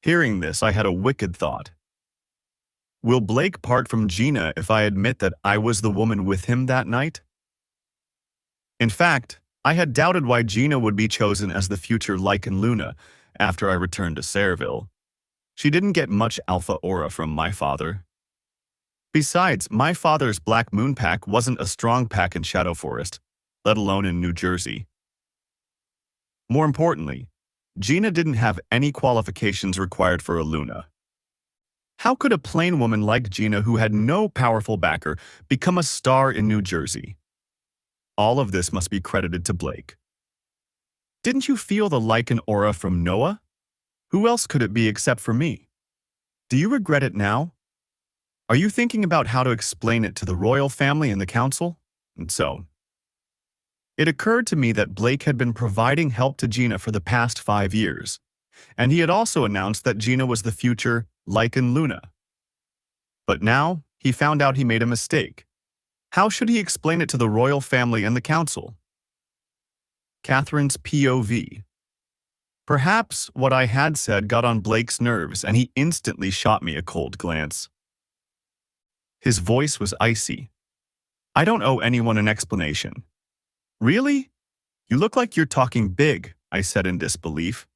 Hearing this, I had a wicked thought. Will Blake part from Gina if I admit that I was the woman with him that night? In fact, I had doubted why Gina would be chosen as the future Lycan Luna after I returned to Sayreville. She didn't get much alpha aura from my father. Besides, my father's Black Moon pack wasn't a strong pack in Shadow Forest, let alone in New Jersey. More importantly, Gina didn't have any qualifications required for a Luna. How could a plain woman like Gina, who had no powerful backer, become a star in New Jersey? All of this must be credited to Blake. Didn't you feel the Lycan aura from Noah? Who else could it be except for me? Do you regret it now? Are you thinking about how to explain it to the royal family and the council? And so, it occurred to me that Blake had been providing help to Gina for the past 5 years, and he had also announced that Gina was the future Lycan Luna. But now, he found out he made a mistake. How should he explain it to the royal family and the council? Catherine's POV. Perhaps what I had said got on Blake's nerves, and he instantly shot me a cold glance. His voice was icy. I don't owe anyone an explanation. Really? You look like you're talking big, I said in disbelief.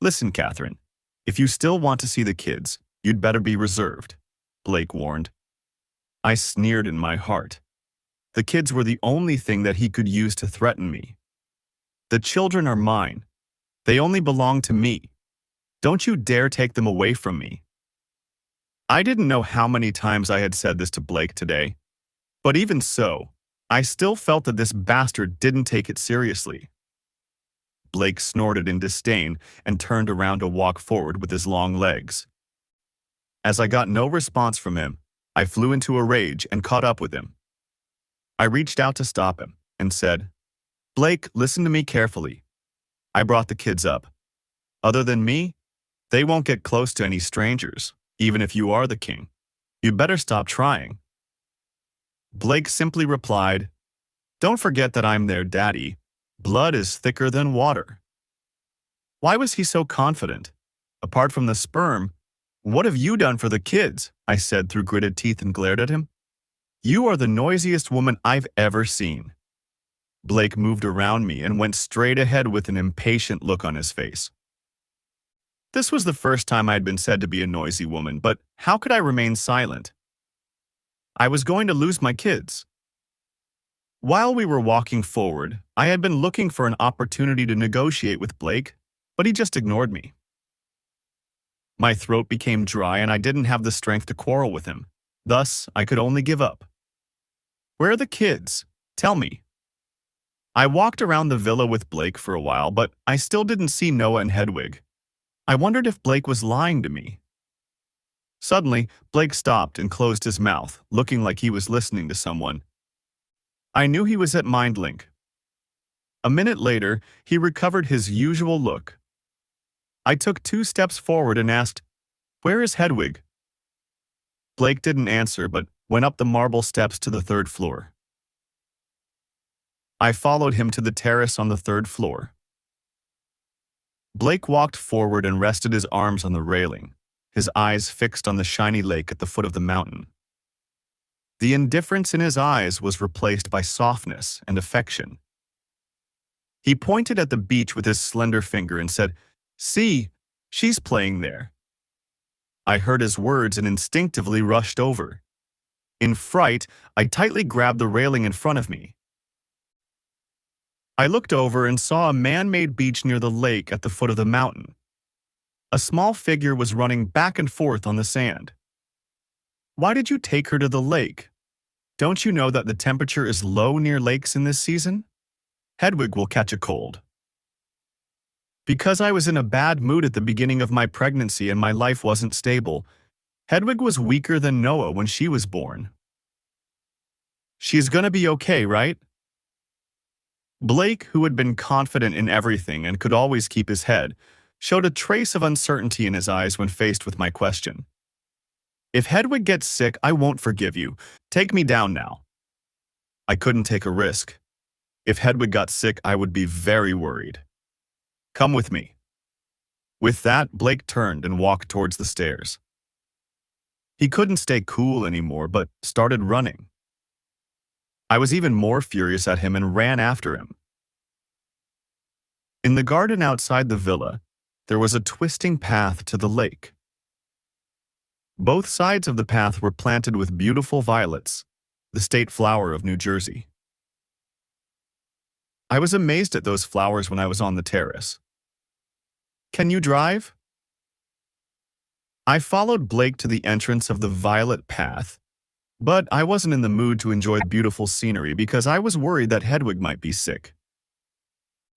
Listen, Catherine, if you still want to see the kids, you'd better be reserved, Blake warned. I sneered in my heart. The kids were the only thing that he could use to threaten me. The children are mine. They only belong to me. Don't you dare take them away from me. I didn't know how many times I had said this to Blake today, but even so, I still felt that this bastard didn't take it seriously. Blake snorted in disdain and turned around to walk forward with his long legs. As I got no response from him, I flew into a rage and caught up with him. I reached out to stop him and said, Blake, listen to me carefully. I brought the kids up. Other than me, they won't get close to any strangers, even if you are the king. You better stop trying. Blake simply replied, Don't forget that I'm their daddy. Blood is thicker than water. Why was he so confident? Apart from the sperm, what have you done for the kids? I said through gritted teeth and glared at him. You are the noisiest woman I've ever seen. Blake moved around me and went straight ahead with an impatient look on his face. This was the first time I had been said to be a noisy woman, but how could I remain silent? I was going to lose my kids. While we were walking forward, I had been looking for an opportunity to negotiate with Blake, but he just ignored me. My throat became dry and I didn't have the strength to quarrel with him. Thus, I could only give up. Where are the kids? Tell me. I walked around the villa with Blake for a while, but I still didn't see Noah and Hedwig. I wondered if Blake was lying to me. Suddenly, Blake stopped and closed his mouth, looking like he was listening to someone. I knew he was at MindLink. A minute later, he recovered his usual look. I took 2 steps forward and asked, Where is Hedwig? Blake didn't answer, but went up the marble steps to the 3rd floor. I followed him to the terrace on the 3rd floor. Blake walked forward and rested his arms on the railing, his eyes fixed on the shiny lake at the foot of the mountain. The indifference in his eyes was replaced by softness and affection. He pointed at the beach with his slender finger and said, "See, she's playing there." I heard his words and instinctively rushed over. In fright, I tightly grabbed the railing in front of me. I looked over and saw a man-made beach near the lake at the foot of the mountain. A small figure was running back and forth on the sand. "Why did you take her to the lake? Don't you know that the temperature is low near lakes in this season? Hedwig will catch a cold." Because I was in a bad mood at the beginning of my pregnancy and my life wasn't stable, Hedwig was weaker than Noah when she was born. "She's gonna be okay, right?" Blake, who had been confident in everything and could always keep his head, showed a trace of uncertainty in his eyes when faced with my question. "If Hedwig gets sick, I won't forgive you. Take me down now." I couldn't take a risk. If Hedwig got sick, I would be very worried. "Come with me." With that, Blake turned and walked towards the stairs. He couldn't stay cool anymore, but started running. I was even more furious at him and ran after him. In the garden outside the villa, there was a twisting path to the lake. Both sides of the path were planted with beautiful violets, the state flower of New Jersey. I was amazed at those flowers when I was on the terrace. "Can you drive?" I followed Blake to the entrance of the violet path, but I wasn't in the mood to enjoy the beautiful scenery because I was worried that Hedwig might be sick.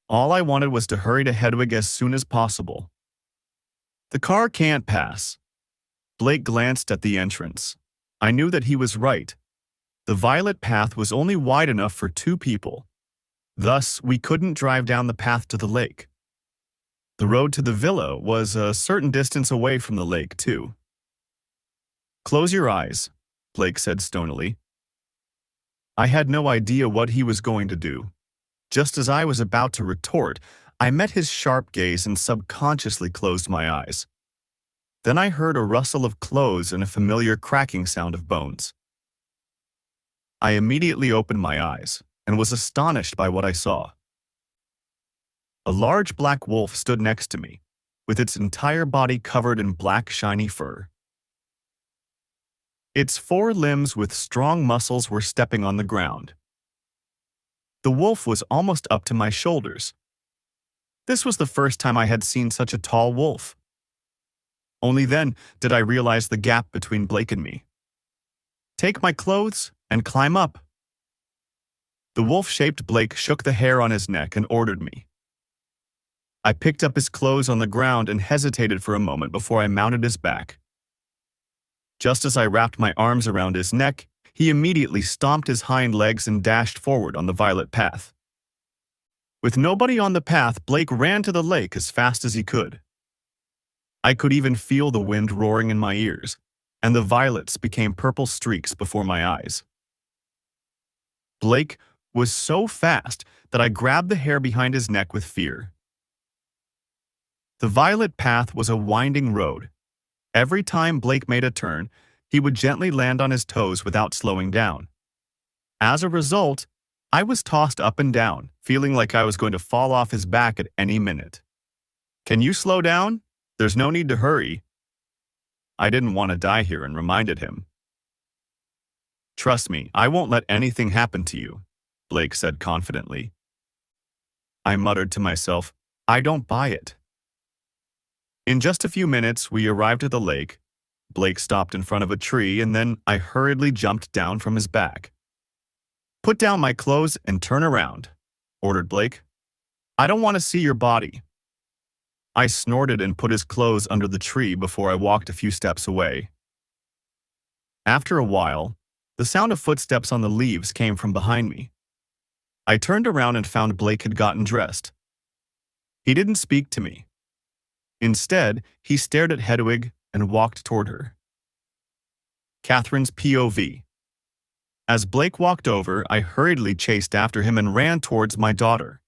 All I wanted was to hurry to Hedwig as soon as possible. "The car can't pass." Blake glanced at the entrance. I knew that he was right. The violet path was only wide enough for 2 people. Thus, we couldn't drive down the path to the lake. The road to the villa was a certain distance away from the lake, too. "Close your eyes," Blake said stonily. I had no idea what he was going to do. Just as I was about to retort, I met his sharp gaze and subconsciously closed my eyes. Then I heard a rustle of clothes and a familiar cracking sound of bones. I immediately opened my eyes and was astonished by what I saw. A large black wolf stood next to me, with its entire body covered in black shiny fur. Its 4 limbs with strong muscles were stepping on the ground. The wolf was almost up to my shoulders. This was the first time I had seen such a tall wolf. Only then did I realize the gap between Blake and me. "Take my clothes and climb up." The wolf-shaped Blake shook the hair on his neck and ordered me. I picked up his clothes on the ground and hesitated for a moment before I mounted his back. Just as I wrapped my arms around his neck, he immediately stomped his hind legs and dashed forward on the violet path. With nobody on the path, Blake ran to the lake as fast as he could. I could even feel the wind roaring in my ears, and the violets became purple streaks before my eyes. Blake was so fast that I grabbed the hair behind his neck with fear. The violet path was a winding road. Every time Blake made a turn, he would gently land on his toes without slowing down. As a result, I was tossed up and down, feeling like I was going to fall off his back at any minute. "Can you slow down? There's no need to hurry." I didn't want to die here and reminded him. "Trust me, I won't let anything happen to you," Blake said confidently. I muttered to myself, "I don't buy it." In just a few minutes, we arrived at the lake. Blake stopped in front of a tree, and then I hurriedly jumped down from his back. "Put down my clothes and turn around," ordered Blake. "I don't want to see your body." I snorted and put his clothes under the tree before I walked a few steps away. After a while, the sound of footsteps on the leaves came from behind me. I turned around and found Blake had gotten dressed. He didn't speak to me. Instead, he stared at Hedwig and walked toward her. Catherine's POV. As Blake walked over, I hurriedly chased after him and ran towards my daughter.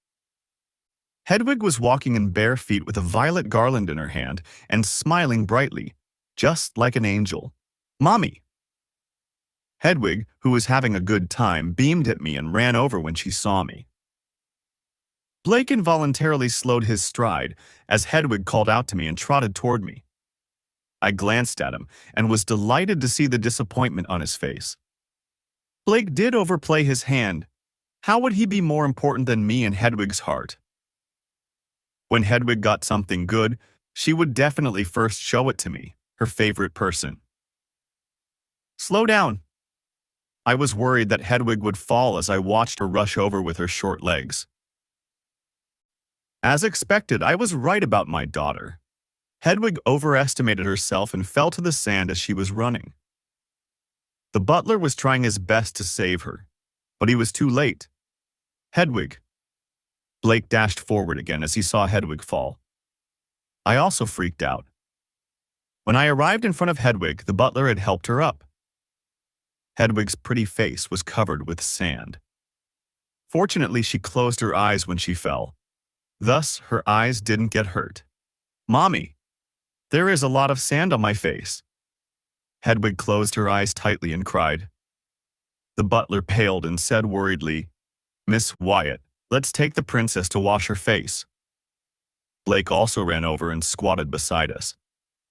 Hedwig was walking in bare feet with a violet garland in her hand and smiling brightly, just like an angel. "Mommy!" Hedwig, who was having a good time, beamed at me and ran over when she saw me. Blake involuntarily slowed his stride as Hedwig called out to me and trotted toward me. I glanced at him and was delighted to see the disappointment on his face. Blake did overplay his hand. How would he be more important than me in Hedwig's heart? When Hedwig got something good, she would definitely first show it to me, her favorite person. "Slow down." I was worried that Hedwig would fall as I watched her rush over with her short legs. As expected, I was right about my daughter. Hedwig overestimated herself and fell to the sand as she was running. The butler was trying his best to save her, but he was too late. "Hedwig." Blake dashed forward again as he saw Hedwig fall. I also freaked out. When I arrived in front of Hedwig, the butler had helped her up. Hedwig's pretty face was covered with sand. Fortunately, she closed her eyes when she fell. Thus, her eyes didn't get hurt. "Mommy, there is a lot of sand on my face." Hedwig closed her eyes tightly and cried. The butler paled and said worriedly, "Miss Wyatt, let's take the princess to wash her face." Blake also ran over and squatted beside us.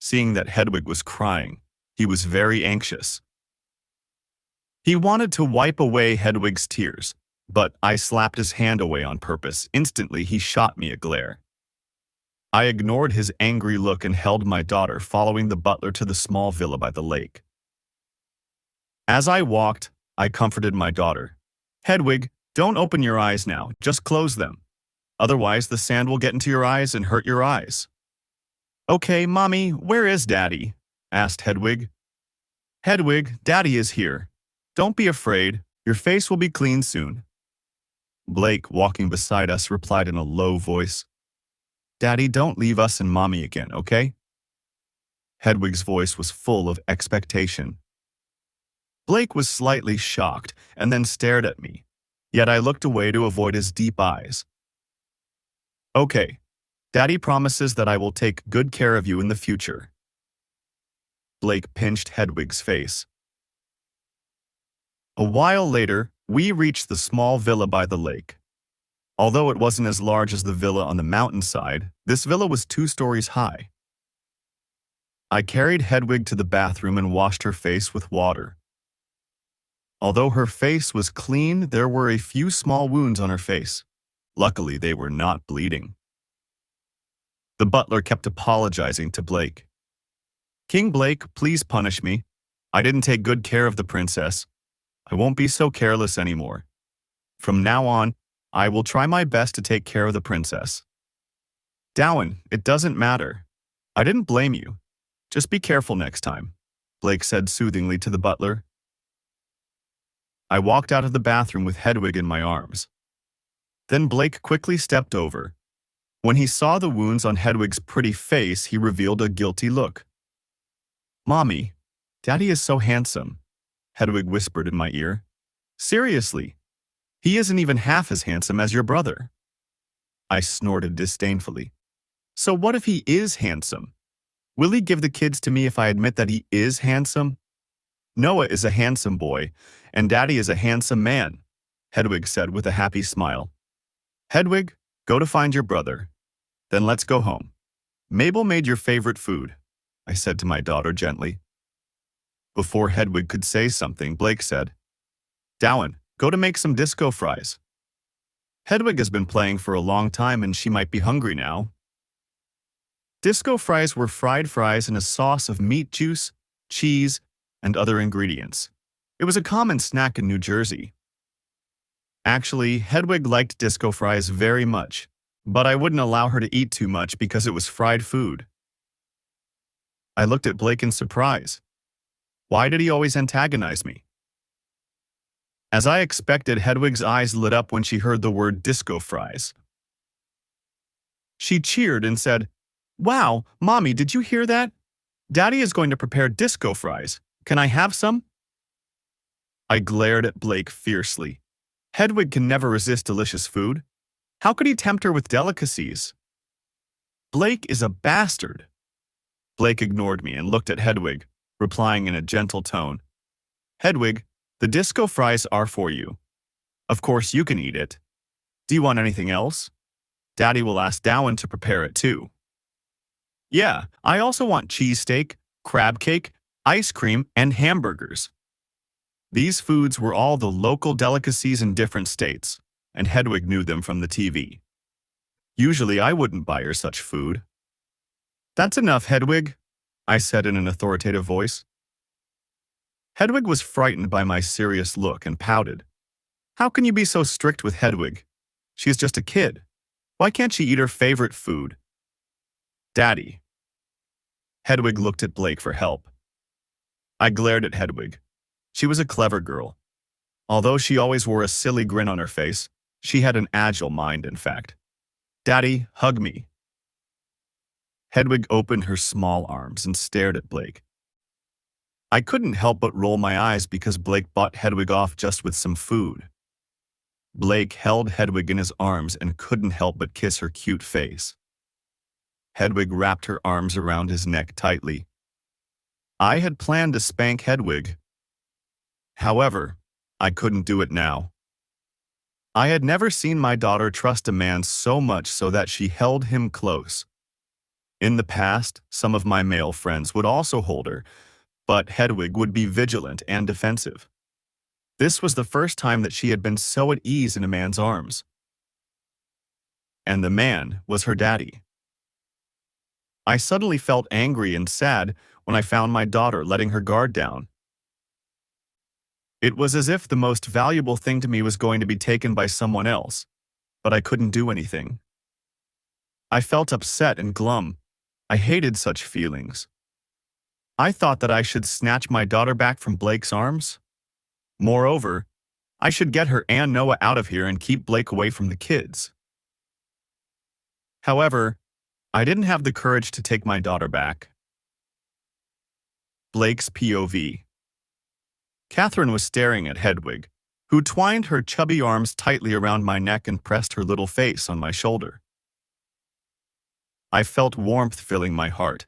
Seeing that Hedwig was crying, he was very anxious. He wanted to wipe away Hedwig's tears, but I slapped his hand away on purpose. Instantly, he shot me a glare. I ignored his angry look and held my daughter, following the butler to the small villa by the lake. As I walked, I comforted my daughter. "Hedwig, don't open your eyes now, just close them. Otherwise, the sand will get into your eyes and hurt your eyes." "Okay, Mommy, where is Daddy?" asked Hedwig. "Hedwig, Daddy is here. Don't be afraid, your face will be clean soon." Blake, walking beside us, replied in a low voice, "Daddy, don't leave us and Mommy again, okay?" Hedwig's voice was full of expectation. Blake was slightly shocked and then stared at me, yet I looked away to avoid his deep eyes. "Okay, Daddy promises that I will take good care of you in the future." Blake pinched Hedwig's face. A while later, we reached the small villa by the lake. Although it wasn't as large as the villa on the mountainside, this villa was 2 stories high. I carried Hedwig to the bathroom and washed her face with water. Although her face was clean, there were a few small wounds on her face. Luckily, they were not bleeding. The butler kept apologizing to Blake. "King Blake, please punish me. I didn't take good care of the princess. I won't be so careless anymore. From now on, I will try my best to take care of the princess." "Dowan, it doesn't matter. I didn't blame you. Just be careful next time," Blake said soothingly to the butler. I walked out of the bathroom with Hedwig in my arms. Then Blake quickly stepped over. When he saw the wounds on Hedwig's pretty face, he revealed a guilty look. "Mommy, Daddy is so handsome," Hedwig whispered in my ear. "Seriously, he isn't even half as handsome as your brother." I snorted disdainfully. "So what if he is handsome? Will he give the kids to me if I admit that he is handsome?" "Noah is a handsome boy, and Daddy is a handsome man," Hedwig said with a happy smile. "Hedwig, go to find your brother. Then let's go home. Mabel made your favorite food," I said to my daughter gently. Before Hedwig could say something, Blake said, "Dowan, go to make some disco fries. Hedwig has been playing for a long time and she might be hungry now." Disco fries were fried fries in a sauce of meat juice, cheese, and other ingredients. It was a common snack in New Jersey. Actually, Hedwig liked disco fries very much, but I wouldn't allow her to eat too much because it was fried food. I looked at Blake in surprise. Why did he always antagonize me? As I expected, Hedwig's eyes lit up when she heard the word disco fries. She cheered and said, "Wow, Mommy, did you hear that? Daddy is going to prepare disco fries. Can I have some?" I glared at Blake fiercely. Hedwig can never resist delicious food. How could he tempt her with delicacies? Blake is a bastard. Blake ignored me and looked at Hedwig, replying in a gentle tone. Hedwig, the disco fries are for you. Of course you can eat it. Do you want anything else? Daddy will ask Dowan to prepare it too. Yeah, I also want cheesesteak, crab cake, ice cream, and hamburgers. These foods were all the local delicacies in different states, and Hedwig knew them from the TV. Usually I wouldn't buy her such food. That's enough, Hedwig, I said in an authoritative voice. Hedwig was frightened by my serious look and pouted. How can you be so strict with Hedwig? She's just a kid. Why can't she eat her favorite food? Daddy. Hedwig looked at Blake for help. I glared at Hedwig. She was a clever girl. Although she always wore a silly grin on her face, she had an agile mind, in fact. Daddy, hug me. Hedwig opened her small arms and stared at Blake. I couldn't help but roll my eyes because Blake bought Hedwig off just with some food. Blake held Hedwig in his arms and couldn't help but kiss her cute face. Hedwig wrapped her arms around his neck tightly. I had planned to spank Hedwig. However, I couldn't do it now. I had never seen my daughter trust a man so much so that she held him close. In the past, some of my male friends would also hold her, but Hedwig would be vigilant and defensive. This was the first time that she had been so at ease in a man's arms. And the man was her daddy. I suddenly felt angry and sad when I found my daughter letting her guard down. It was as if the most valuable thing to me was going to be taken by someone else, but I couldn't do anything. I felt upset and glum. I hated such feelings. I thought that I should snatch my daughter back from Blake's arms. Moreover, I should get her and Noah out of here and keep Blake away from the kids. However, I didn't have the courage to take my daughter back. Blake's POV. Catherine was staring at Hedwig, who twined her chubby arms tightly around my neck and pressed her little face on my shoulder. I felt warmth filling my heart.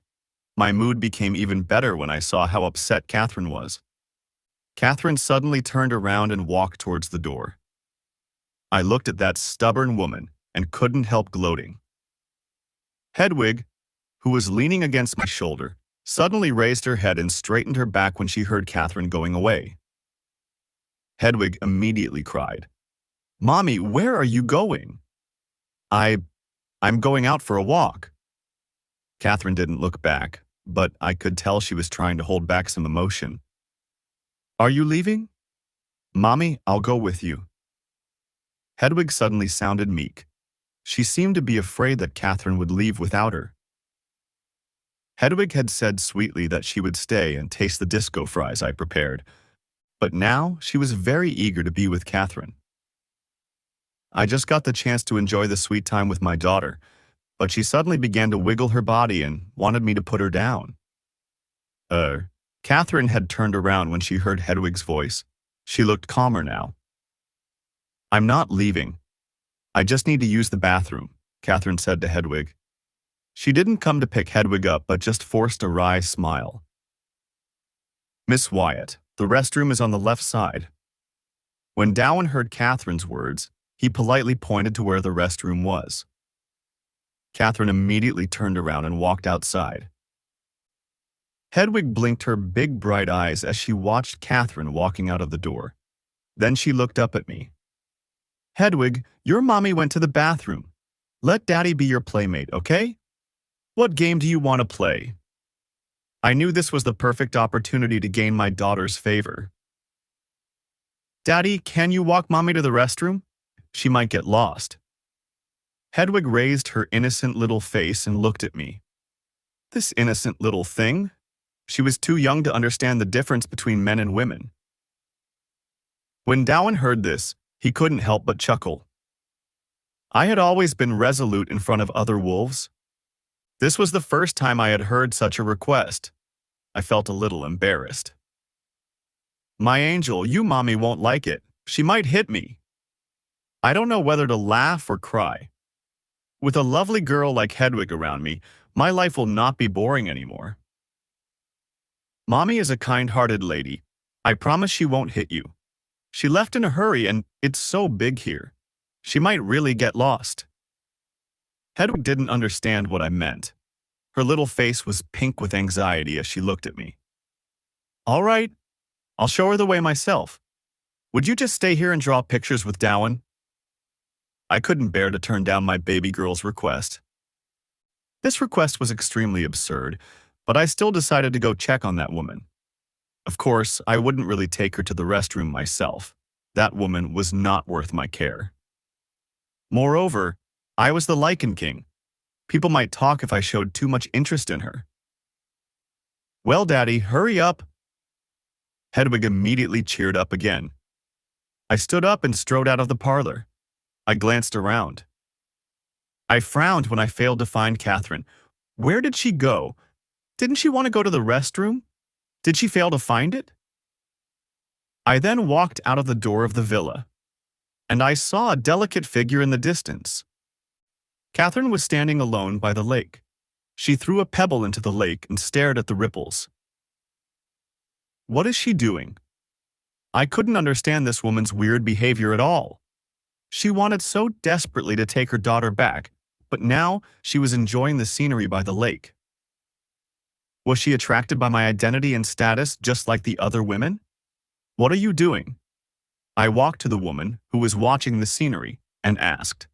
My mood became even better when I saw how upset Catherine was. Catherine suddenly turned around and walked towards the door. I looked at that stubborn woman and couldn't help gloating. Hedwig, who was leaning against my shoulder, suddenly raised her head and straightened her back when she heard Catherine going away. Hedwig immediately cried, "Mommy, where are you going?" I'm going out for a walk." Catherine didn't look back, but I could tell she was trying to hold back some emotion. "Are you leaving?" "Mommy, I'll go with you." Hedwig suddenly sounded meek. She seemed to be afraid that Catherine would leave without her. Hedwig had said sweetly that she would stay and taste the disco fries I prepared, but now she was very eager to be with Catherine. I just got the chance to enjoy the sweet time with my daughter, but she suddenly began to wiggle her body and wanted me to put her down. Catherine had turned around when she heard Hedwig's voice. She looked calmer now. "I'm not leaving. I just need to use the bathroom," Catherine said to Hedwig. She didn't come to pick Hedwig up, but just forced a wry smile. "Miss Wyatt, the restroom is on the left side." When Dowan heard Catherine's words, he politely pointed to where the restroom was. Catherine immediately turned around and walked outside. Hedwig blinked her big bright eyes as she watched Catherine walking out of the door. Then she looked up at me. "Hedwig, your mommy went to the bathroom. Let Daddy be your playmate, okay? What game do you want to play?" I knew this was the perfect opportunity to gain my daughter's favor. "Daddy, can you walk Mommy to the restroom? She might get lost." Hedwig raised her innocent little face and looked at me. This innocent little thing? She was too young to understand the difference between men and women. When Dowan heard this, he couldn't help but chuckle. I had always been resolute in front of other wolves. This was the first time I had heard such a request. I felt a little embarrassed. "My angel, you mommy won't like it. She might hit me." I don't know whether to laugh or cry. With a lovely girl like Hedwig around me, my life will not be boring anymore. Mommy is a kind-hearted lady. I promise she won't hit you. She left in a hurry and it's so big here. She might really get lost. Hedwig didn't understand what I meant. Her little face was pink with anxiety as she looked at me. All right, I'll show her the way myself. Would you just stay here and draw pictures with Dowan? I couldn't bear to turn down my baby girl's request. This request was extremely absurd, but I still decided to go check on that woman. Of course, I wouldn't really take her to the restroom myself. That woman was not worth my care. Moreover, I was the Lichen King. People might talk if I showed too much interest in her. Well, Daddy, hurry up. Hedwig immediately cheered up again. I stood up and strode out of the parlor. I glanced around. I frowned when I failed to find Catherine. Where did she go? Didn't she want to go to the restroom? Did she fail to find it? I then walked out of the door of the villa, and I saw a delicate figure in the distance. Catherine was standing alone by the lake. She threw a pebble into the lake and stared at the ripples. What is she doing? I couldn't understand this woman's weird behavior at all. She wanted so desperately to take her daughter back, but now she was enjoying the scenery by the lake. Was she attracted by my identity and status just like the other women? What are you doing? I walked to the woman who was watching the scenery and asked.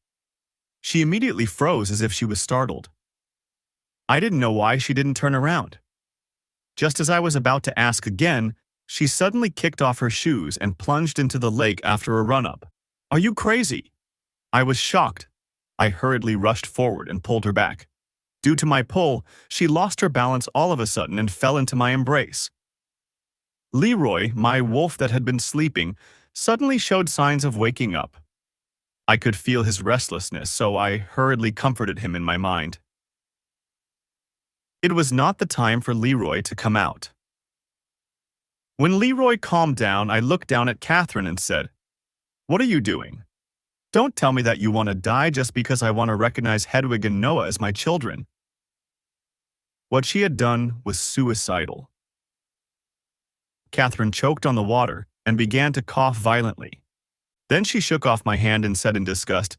She immediately froze as if she was startled. I didn't know why she didn't turn around. Just as I was about to ask again, she suddenly kicked off her shoes and plunged into the lake after a run-up. Are you crazy? I was shocked. I hurriedly rushed forward and pulled her back. Due to my pull, she lost her balance all of a sudden and fell into my embrace. Leroy, my wolf that had been sleeping, suddenly showed signs of waking up. I could feel his restlessness, so I hurriedly comforted him in my mind. It was not the time for Leroy to come out. When Leroy calmed down, I looked down at Catherine and said, "What are you doing? Don't tell me that you want to die just because I want to recognize Hedwig and Noah as my children." What she had done was suicidal. Catherine choked on the water and began to cough violently. Then she shook off my hand and said in disgust,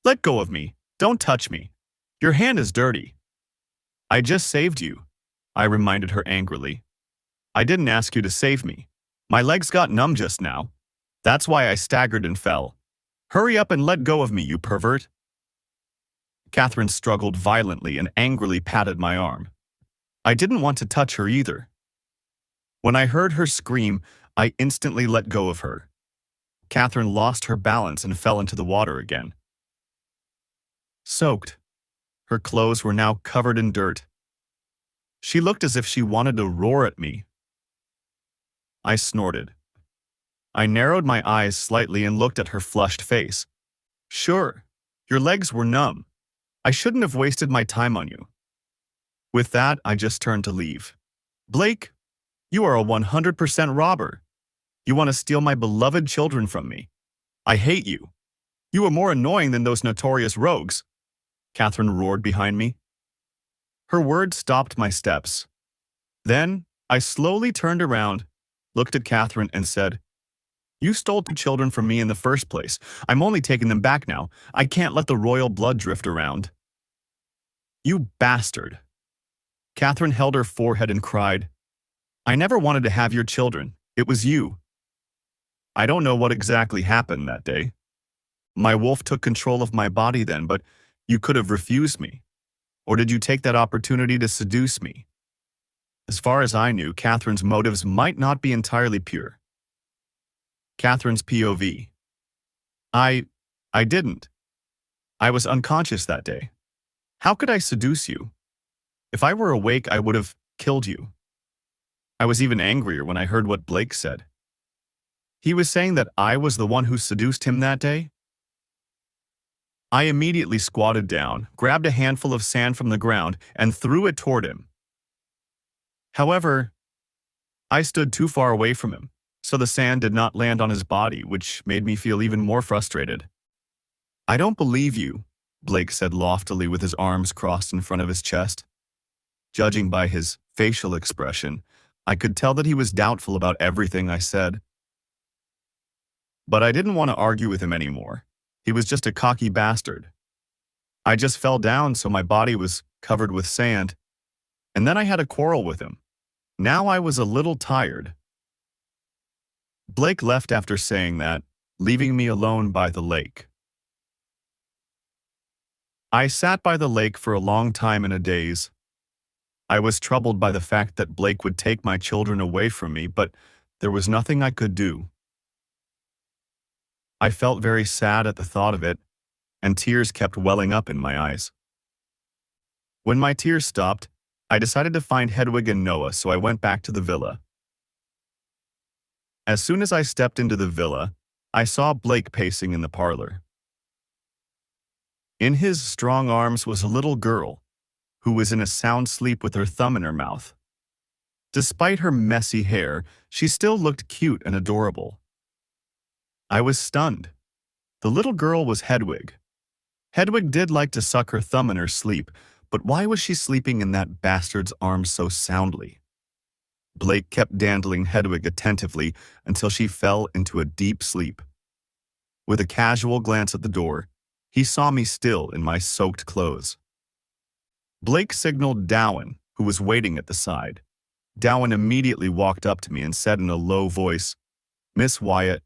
"Let go of me. Don't touch me. Your hand is dirty." "I just saved you," I reminded her angrily. "I didn't ask you to save me. My legs got numb just now. That's why I staggered and fell. Hurry up and let go of me, you pervert." Catherine struggled violently and angrily patted my arm. I didn't want to touch her either. When I heard her scream, I instantly let go of her. Catherine lost her balance and fell into the water again. Soaked, her clothes were now covered in dirt. She looked as if she wanted to roar at me. I snorted. I narrowed my eyes slightly and looked at her flushed face. "Sure, your legs were numb. I shouldn't have wasted my time on you." With that, I just turned to leave. "Blake, you are a 100% robber. You want to steal my beloved children from me. I hate you. You are more annoying than those notorious rogues," Catherine roared behind me. Her words stopped my steps. Then, I slowly turned around, looked at Catherine and said, "You stole 2 children from me in the first place. I'm only taking them back now. I can't let the royal blood drift around." "You bastard." Catherine held her forehead and cried, "I never wanted to have your children. It was you." I don't know what exactly happened that day. My wolf took control of my body then, but you could have refused me. Or did you take that opportunity to seduce me? As far as I knew, Catherine's motives might not be entirely pure. Catherine's POV. I didn't. I was unconscious that day. How could I seduce you? If I were awake, I would have killed you. I was even angrier when I heard what Blake said. He was saying that I was the one who seduced him that day? I immediately squatted down, grabbed a handful of sand from the ground, and threw it toward him. However, I stood too far away from him, so the sand did not land on his body, which made me feel even more frustrated. I don't believe you, Blake said loftily with his arms crossed in front of his chest. Judging by his facial expression, I could tell that he was doubtful about everything I said. But I didn't want to argue with him anymore. He was just a cocky bastard. I just fell down so my body was covered with sand, and then I had a quarrel with him. Now I was a little tired. Blake left after saying that, leaving me alone by the lake. I sat by the lake for a long time in a daze. I was troubled by the fact that Blake would take my children away from me, but there was nothing I could do. I felt very sad at the thought of it, and tears kept welling up in my eyes. When my tears stopped, I decided to find Hedwig and Noah, so I went back to the villa. As soon as I stepped into the villa, I saw Blake pacing in the parlor. In his strong arms was a little girl, who was in a sound sleep with her thumb in her mouth. Despite her messy hair, she still looked cute and adorable. I was stunned. The little girl was Hedwig. Hedwig did like to suck her thumb in her sleep, but why was she sleeping in that bastard's arms so soundly? Blake kept dandling Hedwig attentively until she fell into a deep sleep. With a casual glance at the door, he saw me still in my soaked clothes. Blake signaled Dowan, who was waiting at the side. Dowan immediately walked up to me and said in a low voice, "Miss Wyatt,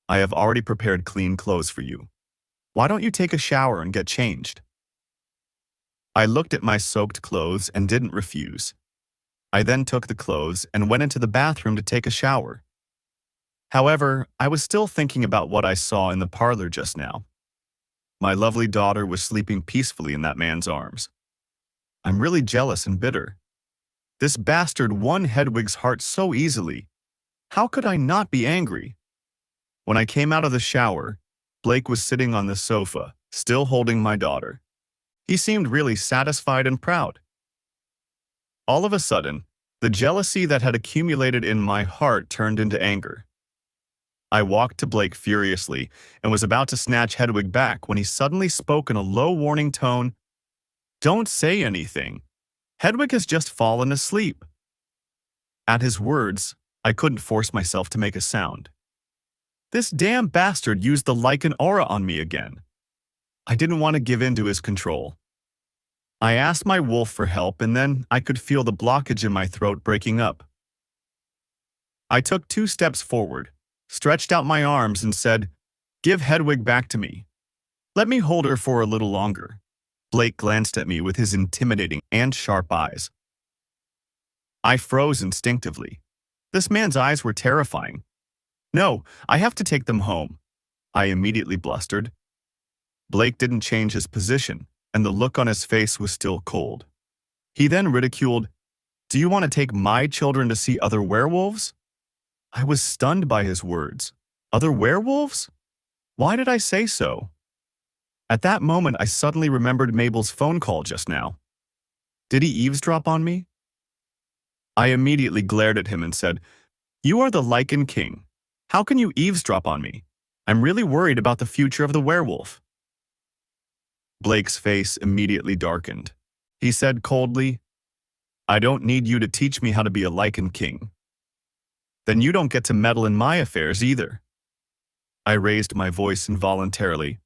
I have already prepared clean clothes for you. Why don't you take a shower and get changed?" I looked at my soaked clothes and didn't refuse. I then took the clothes and went into the bathroom to take a shower. However, I was still thinking about what I saw in the parlor just now. My lovely daughter was sleeping peacefully in that man's arms. I'm really jealous and bitter. This bastard won Hedwig's heart so easily. How could I not be angry? When I came out of the shower, Blake was sitting on the sofa, still holding my daughter. He seemed really satisfied and proud. All of a sudden, the jealousy that had accumulated in my heart turned into anger. I walked to Blake furiously and was about to snatch Hedwig back when he suddenly spoke in a low warning tone. "Don't say anything. Hedwig has just fallen asleep." At his words, I couldn't force myself to make a sound. This damn bastard used the lichen aura on me again. I didn't want to give in to his control. I asked my wolf for help, and then I could feel the blockage in my throat breaking up. I took 2 steps forward, stretched out my arms, and said, "Give Hedwig back to me. Let me hold her for a little longer." Blake glanced at me with his intimidating and sharp eyes. I froze instinctively. This man's eyes were terrifying. "No, I have to take them home," I immediately blustered. Blake didn't change his position, and the look on his face was still cold. He then ridiculed, "Do you want to take my children to see other werewolves?" I was stunned by his words. Other werewolves? Why did I say so? At that moment, I suddenly remembered Mabel's phone call just now. Did he eavesdrop on me? I immediately glared at him and said, "You are the Lichen King. How can you eavesdrop on me? I'm really worried about the future of the werewolf." Blake's face immediately darkened. He said coldly, "I don't need you to teach me how to be a Lichen King. Then you don't get to meddle in my affairs either." I raised my voice involuntarily.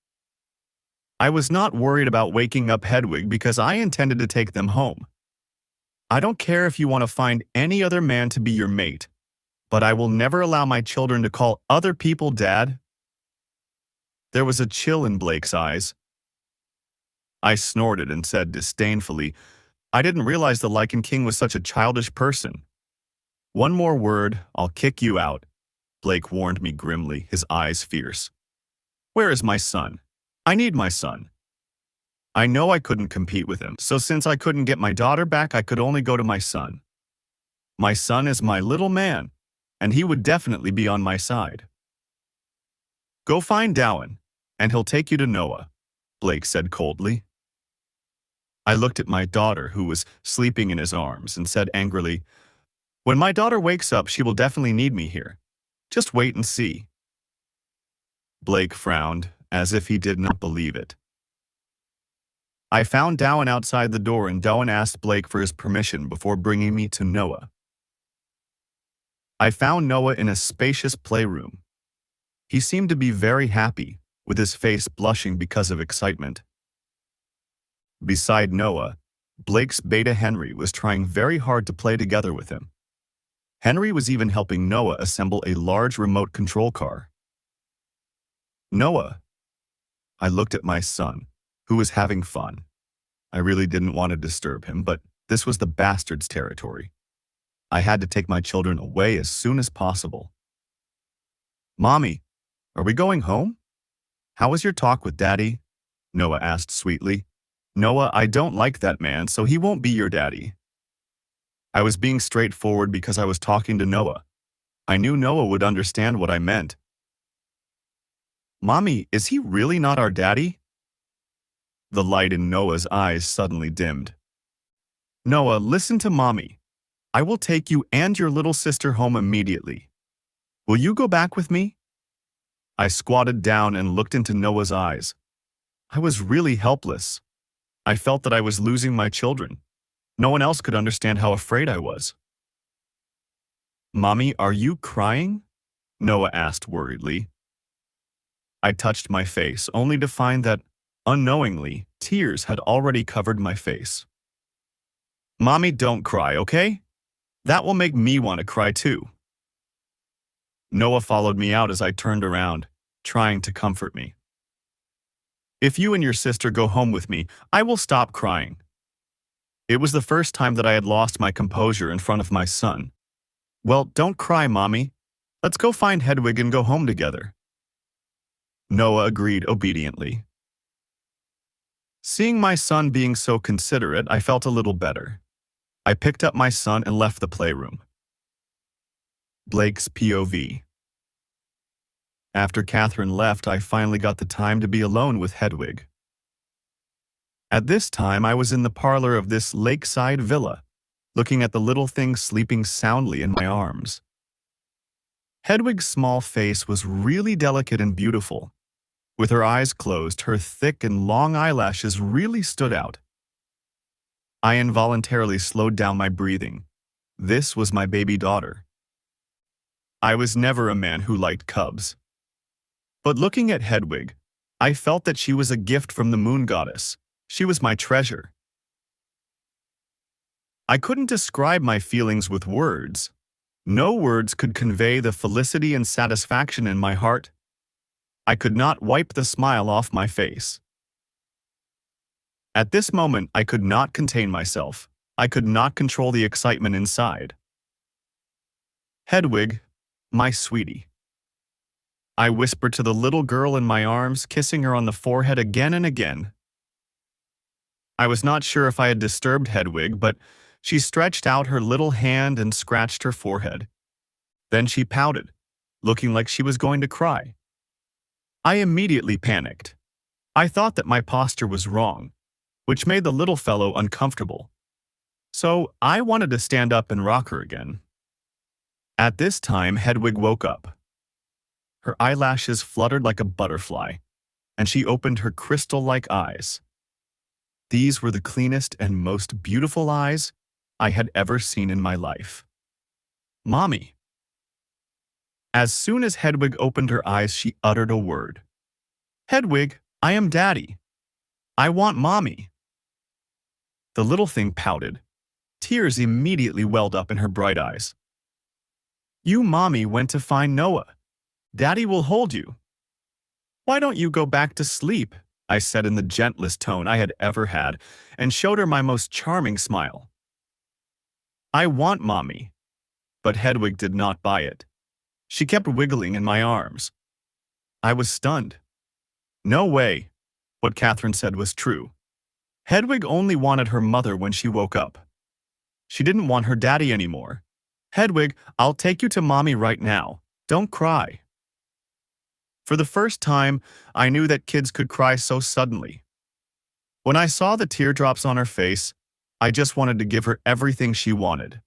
I was not worried about waking up Hedwig because I intended to take them home. I don't care if you want to find any other man to be your mate, but I will never allow my children to call other people dad. There was a chill in Blake's eyes. I snorted and said disdainfully, "I didn't realize the Lichen King was such a childish person." "One more word, I'll kick you out," Blake warned me grimly, his eyes fierce. "Where is my son? I need my son." I know I couldn't compete with him, so since I couldn't get my daughter back, I could only go to my son. My son is my little man, and he would definitely be on my side. "Go find Dowan, and he'll take you to Noah," Blake said coldly. I looked at my daughter, who was sleeping in his arms, and said angrily, "When my daughter wakes up, she will definitely need me here. Just wait and see." Blake frowned as if he did not believe it. I found Dowan outside the door, and Dowan asked Blake for his permission before bringing me to Noah. I found Noah in a spacious playroom. He seemed to be very happy, with his face blushing because of excitement. Beside Noah, Blake's beta Henry was trying very hard to play together with him. Henry was even helping Noah assemble a large remote control car. Noah. I looked at my son, who was having fun. I really didn't want to disturb him, but this was the bastard's territory. I had to take my children away as soon as possible. Mommy, are we going home? How was your talk with Daddy? Noah asked sweetly. Noah, I don't like that man, so he won't be your daddy. I was being straightforward because I was talking to Noah. I knew Noah would understand what I meant. Mommy, is he really not our daddy? The light in Noah's eyes suddenly dimmed. Noah, listen to Mommy. I will take you and your little sister home immediately. Will you go back with me? I squatted down and looked into Noah's eyes. I was really helpless. I felt that I was losing my children. No one else could understand how afraid I was. Mommy, are you crying? Noah asked worriedly. I touched my face, only to find that, unknowingly, tears had already covered my face. Mommy, don't cry, okay? That will make me want to cry too. Noah followed me out as I turned around, trying to comfort me. If you and your sister go home with me, I will stop crying. It was the first time that I had lost my composure in front of my son. Well, don't cry, Mommy. Let's go find Hedwig and go home together. Noah agreed obediently. Seeing my son being so considerate, I felt a little better. I picked up my son and left the playroom. Blake's POV. After Catherine left, I finally got the time to be alone with Hedwig. At this time, I was in the parlor of this lakeside villa, looking at the little thing sleeping soundly in my arms. Hedwig's small face was really delicate and beautiful. With her eyes closed, her thick and long eyelashes really stood out. I involuntarily slowed down my breathing. This was my baby daughter. I was never a man who liked cubs. But looking at Hedwig, I felt that she was a gift from the moon goddess. She was my treasure. I couldn't describe my feelings with words. No words could convey the felicity and satisfaction in my heart. I could not wipe the smile off my face. At this moment, I could not contain myself. I could not control the excitement inside. Hedwig, my sweetie. I whispered to the little girl in my arms, kissing her on the forehead again and again. I was not sure if I had disturbed Hedwig, but she stretched out her little hand and scratched her forehead. Then she pouted, looking like she was going to cry. I immediately panicked. I thought that my posture was wrong, which made the little fellow uncomfortable. So I wanted to stand up and rock her again. At this time, Hedwig woke up. Her eyelashes fluttered like a butterfly, and she opened her crystal-like eyes. These were the cleanest and most beautiful eyes I had ever seen in my life. Mommy. As soon as Hedwig opened her eyes, she uttered a word. Hedwig, I am Daddy. I want Mommy. The little thing pouted. Tears immediately welled up in her bright eyes. You, Mommy, went to find Noah. Daddy will hold you. Why don't you go back to sleep? I said in the gentlest tone I had ever had, and showed her my most charming smile. I want Mommy. But Hedwig did not buy it. She kept wiggling in my arms. I was stunned. No way. What Catherine said was true. Hedwig only wanted her mother when she woke up. She didn't want her daddy anymore. Hedwig, I'll take you to Mommy right now. Don't cry. For the first time, I knew that kids could cry so suddenly. When I saw the teardrops on her face, I just wanted to give her everything she wanted.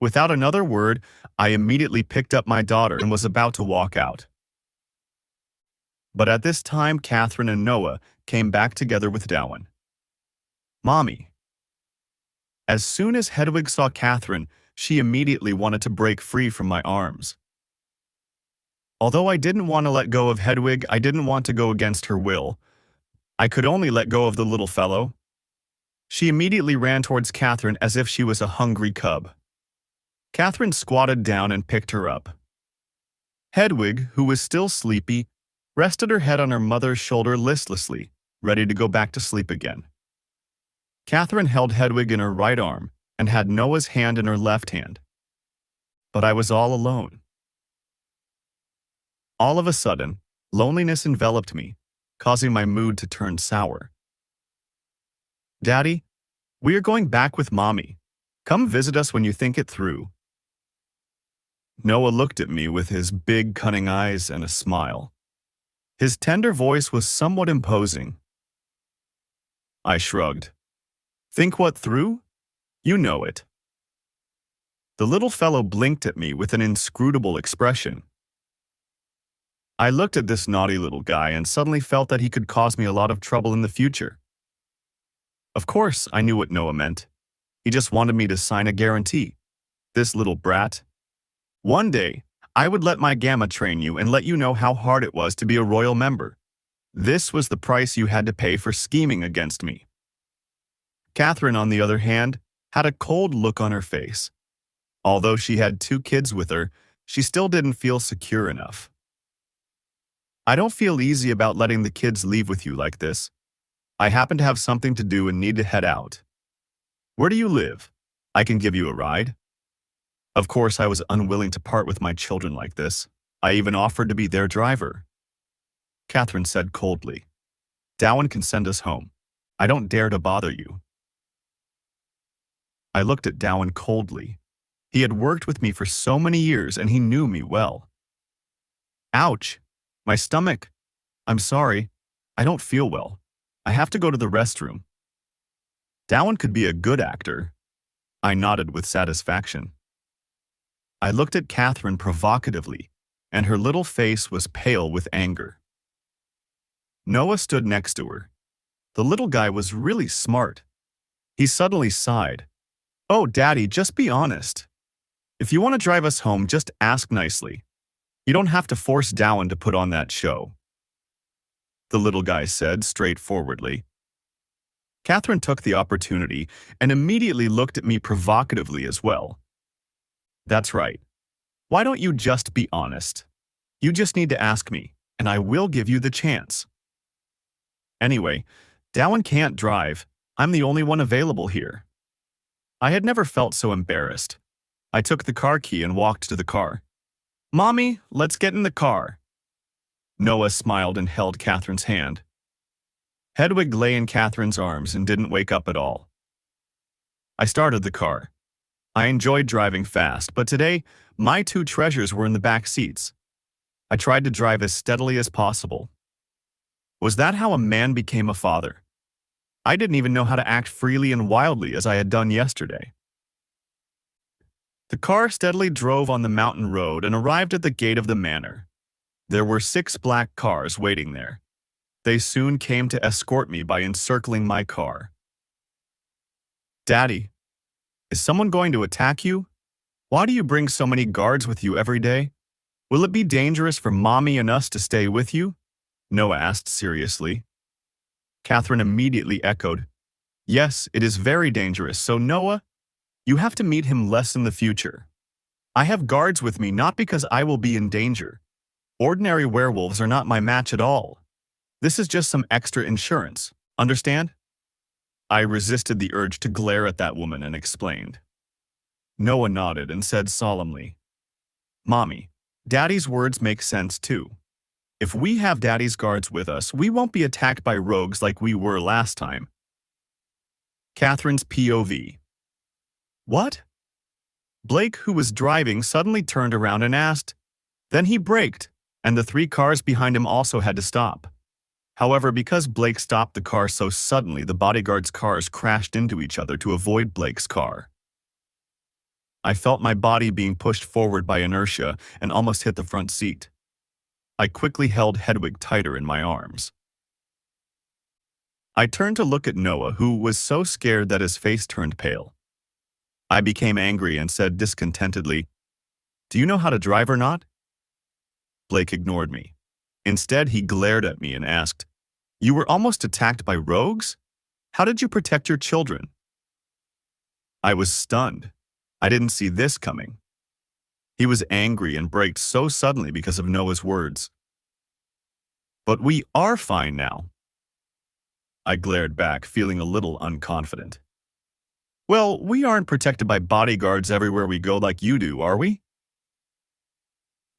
Without another word, I immediately picked up my daughter and was about to walk out. But at this time, Catherine and Noah came back together with Dowan. Mommy. As soon as Hedwig saw Catherine, she immediately wanted to break free from my arms. Although I didn't want to let go of Hedwig, I didn't want to go against her will. I could only let go of the little fellow. She immediately ran towards Catherine as if she was a hungry cub. Catherine squatted down and picked her up. Hedwig, who was still sleepy, rested her head on her mother's shoulder listlessly, ready to go back to sleep again. Catherine held Hedwig in her right arm and had Noah's hand in her left hand. But I was all alone. All of a sudden, loneliness enveloped me, causing my mood to turn sour. Daddy, we are going back with Mommy. Come visit us when you think it through. Noah looked at me with his big, cunning eyes and a smile. His tender voice was somewhat imposing. I shrugged. Think what through? You know it. The little fellow blinked at me with an inscrutable expression. I looked at this naughty little guy and suddenly felt that he could cause me a lot of trouble in the future. Of course, I knew what Noah meant. He just wanted me to sign a guarantee. This little brat. One day, I would let my gamma train you and let you know how hard it was to be a royal member. This was the price you had to pay for scheming against me. Catherine, on the other hand, had a cold look on her face. Although she had 2 kids with her, she still didn't feel secure enough. I don't feel easy about letting the kids leave with you like this. I happen to have something to do and need to head out. Where do you live? I can give you a ride. Of course, I was unwilling to part with my children like this. I even offered to be their driver. Catherine said coldly, Dowan can send us home. I don't dare to bother you. I looked at Dowan coldly. He had worked with me for so many years and he knew me well. Ouch! My stomach. I'm sorry. I don't feel well. I have to go to the restroom. Dowan could be a good actor. I nodded with satisfaction. I looked at Catherine provocatively, and her little face was pale with anger. Noah stood next to her. The little guy was really smart. He suddenly sighed. Oh, Daddy, just be honest. If you want to drive us home, just ask nicely. You don't have to force Dowan to put on that show. The little guy said straightforwardly. Catherine took the opportunity and immediately looked at me provocatively as well. That's right. Why don't you just be honest? You just need to ask me, and I will give you the chance. Anyway, Dowan can't drive. I'm the only one available here. I had never felt so embarrassed. I took the car key and walked to the car. Mommy, let's get in the car. Noah smiled and held Catherine's hand. Hedwig lay in Catherine's arms and didn't wake up at all. I started the car. I enjoyed driving fast, but today, my 2 treasures were in the back seats. I tried to drive as steadily as possible. Was that how a man became a father? I didn't even know how to act freely and wildly as I had done yesterday. The car steadily drove on the mountain road and arrived at the gate of the manor. There were 6 black cars waiting there. They soon came to escort me by encircling my car. Daddy, is someone going to attack you? Why do you bring so many guards with you every day? Will it be dangerous for Mommy and us to stay with you? Noah asked seriously. Catherine immediately echoed, Yes, it is very dangerous, so Noah, you have to meet him less in the future. I have guards with me not because I will be in danger. Ordinary werewolves are not my match at all. This is just some extra insurance, understand? I resisted the urge to glare at that woman and explained. Noah nodded and said solemnly, Mommy, Daddy's words make sense too. If we have Daddy's guards with us, we won't be attacked by rogues like we were last time. Catherine's POV. What? Blake, who was driving, suddenly turned around and asked. Then he braked, and the 3 cars behind him also had to stop. However, because Blake stopped the car so suddenly, the bodyguards' cars crashed into each other to avoid Blake's car. I felt my body being pushed forward by inertia and almost hit the front seat. I quickly held Hedwig tighter in my arms. I turned to look at Noah, who was so scared that his face turned pale. I became angry and said discontentedly, "Do you know how to drive or not?" Blake ignored me. Instead, he glared at me and asked, "You were almost attacked by rogues? How did you protect your children?" I was stunned. I didn't see this coming. He was angry and braked so suddenly because of Noah's words. "But we are fine now." I glared back, feeling a little unconfident. "Well, we aren't protected by bodyguards everywhere we go like you do, are we?"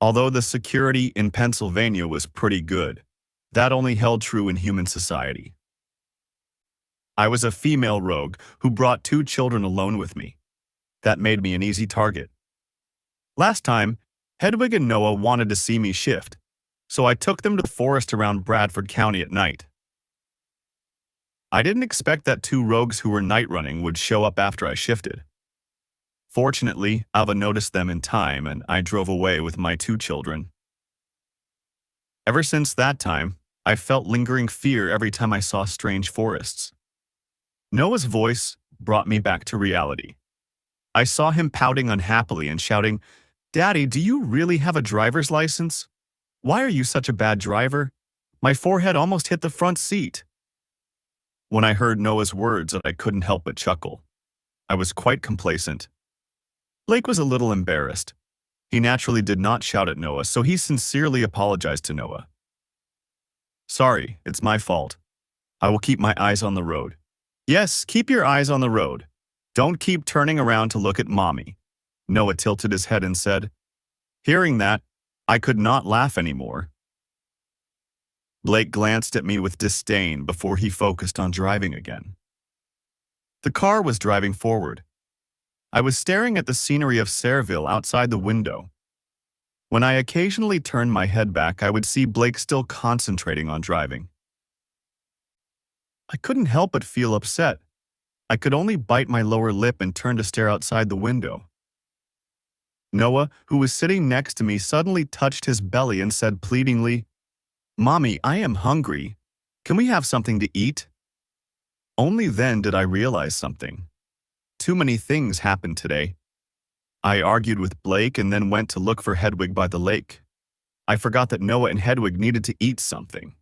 Although the security in Pennsylvania was pretty good, that only held true in human society. I was a female rogue who brought 2 children alone with me. That made me an easy target. Last time, Hedwig and Noah wanted to see me shift, so I took them to the forest around Bradford County at night. I didn't expect that 2 rogues who were night running would show up after I shifted. Fortunately, Ava noticed them in time and I drove away with my 2 children. Ever since that time, I felt lingering fear every time I saw strange forests. Noah's voice brought me back to reality. I saw him pouting unhappily and shouting, "Daddy, do you really have a driver's license? Why are you such a bad driver? My forehead almost hit the front seat." When I heard Noah's words, I couldn't help but chuckle. I was quite complacent. Blake was a little embarrassed. He naturally did not shout at Noah, so he sincerely apologized to Noah. "Sorry, it's my fault. I will keep my eyes on the road." "Yes, keep your eyes on the road. Don't keep turning around to look at Mommy." Noah tilted his head and said. Hearing that, I could not laugh anymore. Blake glanced at me with disdain before he focused on driving again. The car was driving forward. I was staring at the scenery of Sayreville outside the window. When I occasionally turned my head back, I would see Blake still concentrating on driving. I couldn't help but feel upset. I could only bite my lower lip and turn to stare outside the window. Noah, who was sitting next to me, suddenly touched his belly and said pleadingly, "Mommy, I am hungry. Can we have something to eat?" Only then did I realize something. Too many things happened today. I argued with Blake and then went to look for Hedwig by the lake. I forgot that Noah and Hedwig needed to eat something.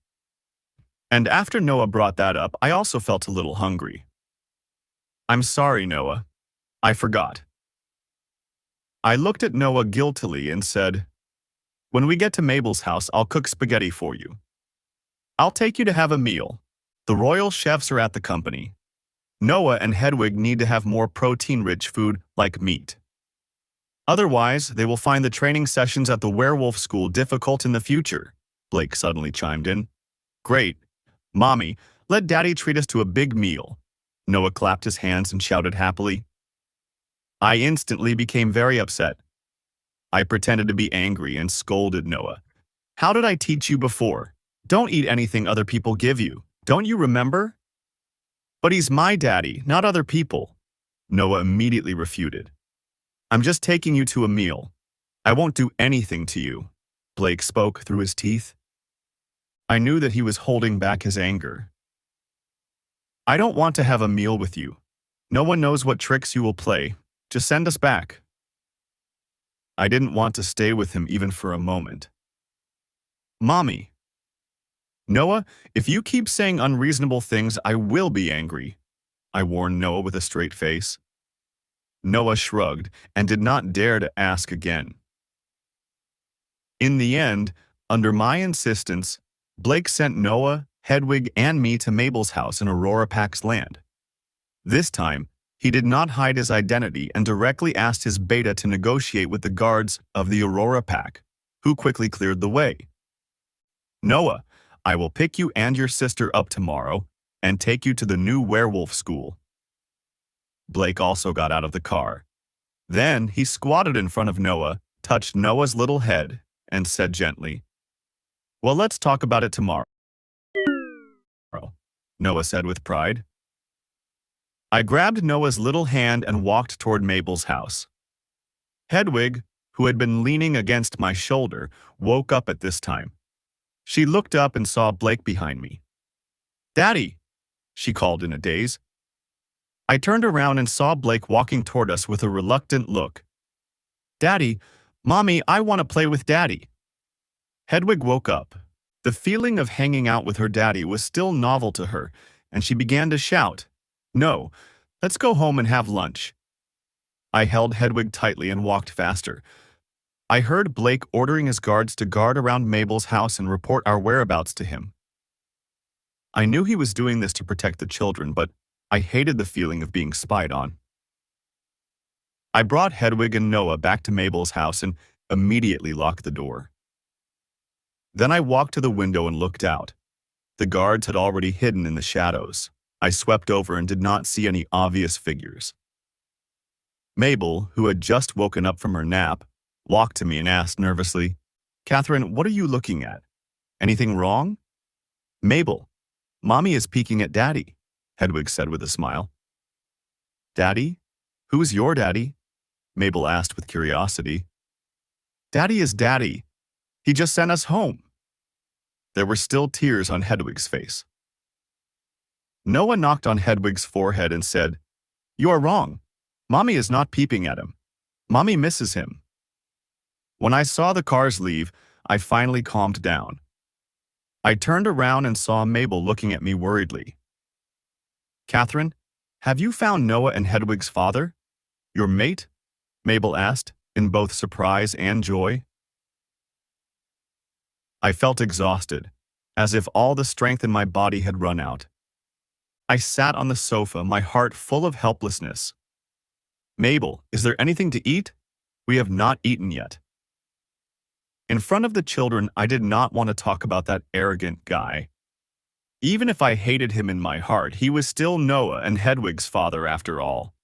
And after Noah brought that up, I also felt a little hungry. "I'm sorry, Noah. I forgot." I looked at Noah guiltily and said, "When we get to Mabel's house, I'll cook spaghetti for you. I'll take you to have a meal. The royal chefs are at the company. Noah and Hedwig need to have more protein-rich food like meat. Otherwise, they will find the training sessions at the werewolf school difficult in the future." Blake suddenly chimed in. "Great. Mommy, let Daddy treat us to a big meal." Noah clapped his hands and shouted happily. I instantly became very upset. I pretended to be angry and scolded Noah. "How did I teach you before? Don't eat anything other people give you. Don't you remember?" "But he's my daddy, not other people." Noah immediately refuted. "I'm just taking you to a meal. I won't do anything to you." Blake spoke through his teeth. I knew that he was holding back his anger. "I don't want to have a meal with you. No one knows what tricks you will play. Just send us back." I didn't want to stay with him even for a moment. "Mommy." "Noah, if you keep saying unreasonable things, I will be angry," I warned Noah with a straight face. Noah shrugged and did not dare to ask again. In the end, under my insistence, Blake sent Noah, Hedwig, and me to Mabel's house in Aurora Pack's land. This time, he did not hide his identity and directly asked his beta to negotiate with the guards of the Aurora Pack, who quickly cleared the way. "Noah, I will pick you and your sister up tomorrow and take you to the new werewolf school." Blake also got out of the car. Then he squatted in front of Noah, touched Noah's little head, and said gently, "Well, let's talk about it tomorrow," Noah said with pride. I grabbed Noah's little hand and walked toward Mabel's house. Hedwig, who had been leaning against my shoulder, woke up at this time. She looked up and saw Blake behind me. "Daddy," she called in a daze. I turned around and saw Blake walking toward us with a reluctant look. "Daddy, Mommy, I want to play with Daddy." Hedwig woke up. The feeling of hanging out with her daddy was still novel to her, and she began to shout, "No, let's go home and have lunch." I held Hedwig tightly and walked faster. I heard Blake ordering his guards to guard around Mabel's house and report our whereabouts to him. I knew he was doing this to protect the children, but I hated the feeling of being spied on. I brought Hedwig and Noah back to Mabel's house and immediately locked the door. Then I walked to the window and looked out. The guards had already hidden in the shadows. I swept over and did not see any obvious figures. Mabel, who had just woken up from her nap, walked to me and asked nervously, "Catherine, what are you looking at? Anything wrong?" "Mabel, Mommy is peeking at Daddy," Hedwig said with a smile. "Daddy? Who's your daddy?" Mabel asked with curiosity. "Daddy is Daddy. He just sent us home." There were still tears on Hedwig's face. Noah knocked on Hedwig's forehead and said, "You are wrong. Mommy is not peeping at him. Mommy misses him." When I saw the cars leave, I finally calmed down. I turned around and saw Mabel looking at me worriedly. "Catherine, have you found Noah and Hedwig's father? Your mate?" Mabel asked, in both surprise and joy. I felt exhausted, as if all the strength in my body had run out. I sat on the sofa, my heart full of helplessness. "Mabel, is there anything to eat? We have not eaten yet." In front of the children, I did not want to talk about that arrogant guy. Even if I hated him in my heart, he was still Noah and Hedwig's father after all.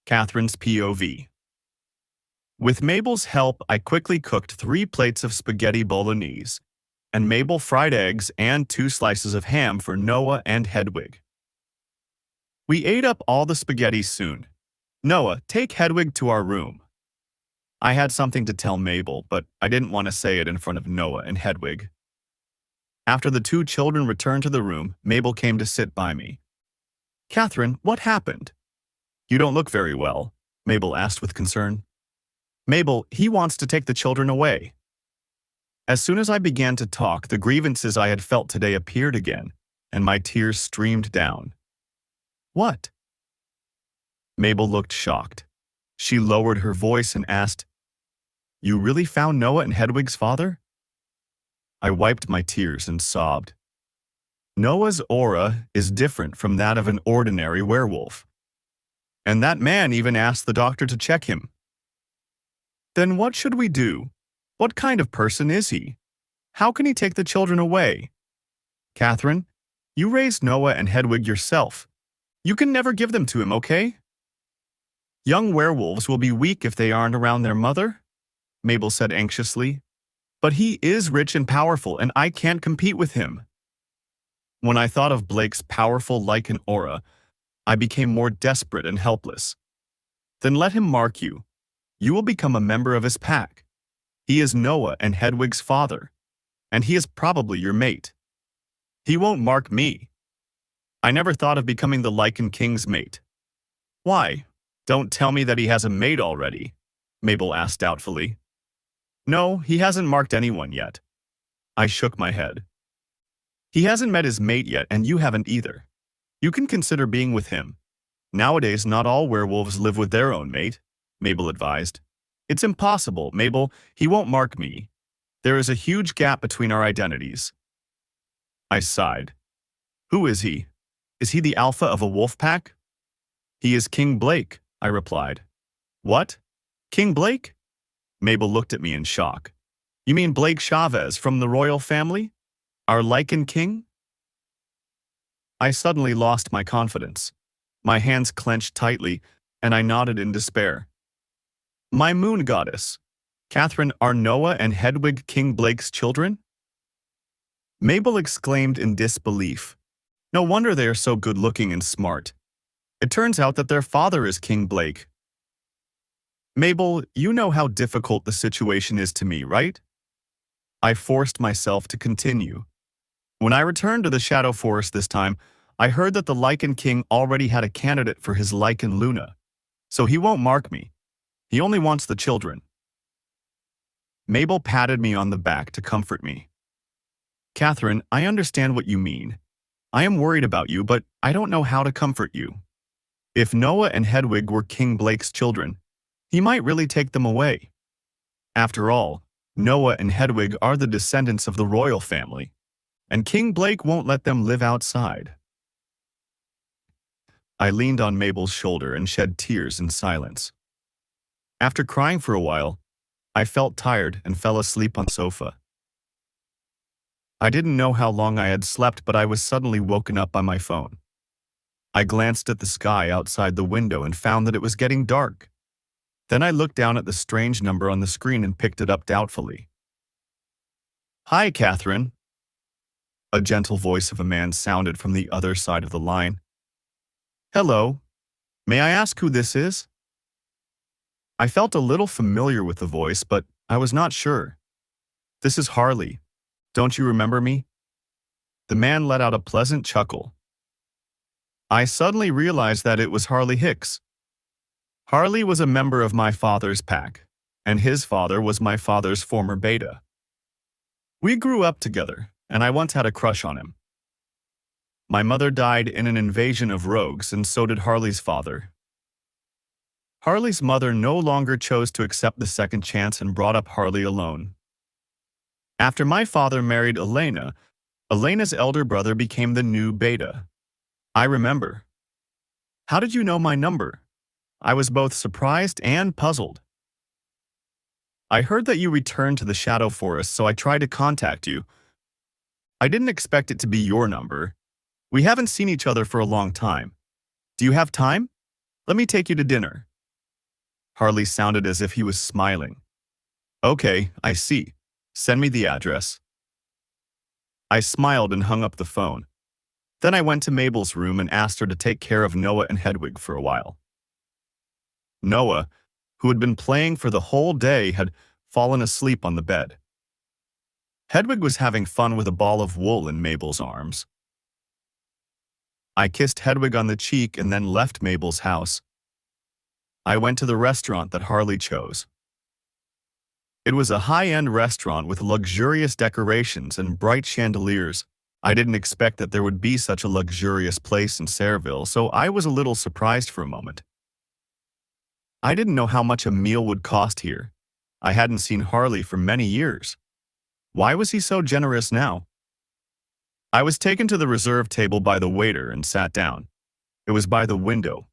Catherine's POV. With Mabel's help, I quickly cooked 3 plates of spaghetti bolognese, and Mabel fried eggs and 2 slices of ham for Noah and Hedwig. We ate up all the spaghetti soon. "Noah, take Hedwig to our room." I had something to tell Mabel, but I didn't want to say it in front of Noah and Hedwig. After the 2 children returned to the room, Mabel came to sit by me. "Catherine, what happened?" "You don't look very well," Mabel asked with concern. "Mabel, he wants to take the children away." As soon as I began to talk, the grievances I had felt today appeared again, and my tears streamed down. "What?" Mabel looked shocked. She lowered her voice and asked, "You really found Noah and Hedwig's father?" I wiped my tears and sobbed. Noah's aura is different from that of an ordinary werewolf. And that man even asked the doctor to check him. Then what should we do? What kind of person is he? How can he take the children away? Catherine, you raised Noah and Hedwig yourself. You can never give them to him, okay? Young werewolves will be weak if they aren't around their mother, Mabel said anxiously. But he is rich and powerful, and I can't compete with him. When I thought of Blake's powerful lichen aura, I became more desperate and helpless. Then let him mark you. You will become a member of his pack. He is Noah and Hedwig's father, and he is probably your mate. He won't mark me. I never thought of becoming the Lichen King's mate. Why? Don't tell me that he has a mate already, Mabel asked doubtfully. No, he hasn't marked anyone yet. I shook my head. He hasn't met his mate yet, and you haven't either. You can consider being with him. Nowadays, not all werewolves live with their own mate, Mabel advised. It's impossible, Mabel. He won't mark me. There is a huge gap between our identities. I sighed. Who is he? Is he the alpha of a wolf pack? He is King Blake, I replied. What? King Blake? Mabel looked at me in shock. You mean Blake Chavez from the royal family? Our Lichen King? I suddenly lost my confidence. My hands clenched tightly, and I nodded in despair. My moon goddess. Catherine, are Noah and Hedwig King Blake's children? Mabel exclaimed in disbelief. No wonder they are so good-looking and smart. It turns out that their father is King Blake. Mabel, you know how difficult the situation is to me, right? I forced myself to continue. When I returned to the Shadow Forest this time, I heard that the Lichen King already had a candidate for his Lichen Luna. So he won't mark me. He only wants the children. Mabel patted me on the back to comfort me. Catherine, I understand what you mean. I am worried about you, but I don't know how to comfort you. If Noah and Hedwig were King Blake's children, he might really take them away. After all, Noah and Hedwig are the descendants of the royal family, and King Blake won't let them live outside. I leaned on Mabel's shoulder and shed tears in silence. After crying for a while, I felt tired and fell asleep on the sofa. I didn't know how long I had slept, but I was suddenly woken up by my phone. I glanced at the sky outside the window and found that it was getting dark. Then I looked down at the strange number on the screen and picked it up doubtfully. "Hi, Catherine." A gentle voice of a man sounded from the other side of the line. "Hello. May I ask who this is?" I felt a little familiar with the voice, but I was not sure. "This is Harley. Don't you remember me?" The man let out a pleasant chuckle. I suddenly realized that it was Harley Hicks. Harley was a member of my father's pack, and his father was my father's former beta. We grew up together, and I once had a crush on him. My mother died in an invasion of rogues, and so did Harley's father. Harley's mother no longer chose to accept the second chance and brought up Harley alone. After my father married Elena, Elena's elder brother became the new beta. I remember. How did you know my number? I was both surprised and puzzled. I heard that you returned to the Shadow Forest, so I tried to contact you. I didn't expect it to be your number. We haven't seen each other for a long time. Do you have time? Let me take you to dinner. Harley sounded as if he was smiling. Okay, I see. Send me the address. I smiled and hung up the phone. Then I went to Mabel's room and asked her to take care of Noah and Hedwig for a while. Noah, who had been playing for the whole day, had fallen asleep on the bed. Hedwig was having fun with a ball of wool in Mabel's arms. I kissed Hedwig on the cheek and then left Mabel's house. I went to the restaurant that Harley chose. It was a high-end restaurant with luxurious decorations and bright chandeliers. I didn't expect that there would be such a luxurious place in Sayreville, so I was a little surprised for a moment. I didn't know how much a meal would cost here. I hadn't seen Harley for many years. Why was he so generous now? I was taken to the reserved table by the waiter and sat down. It was by the window,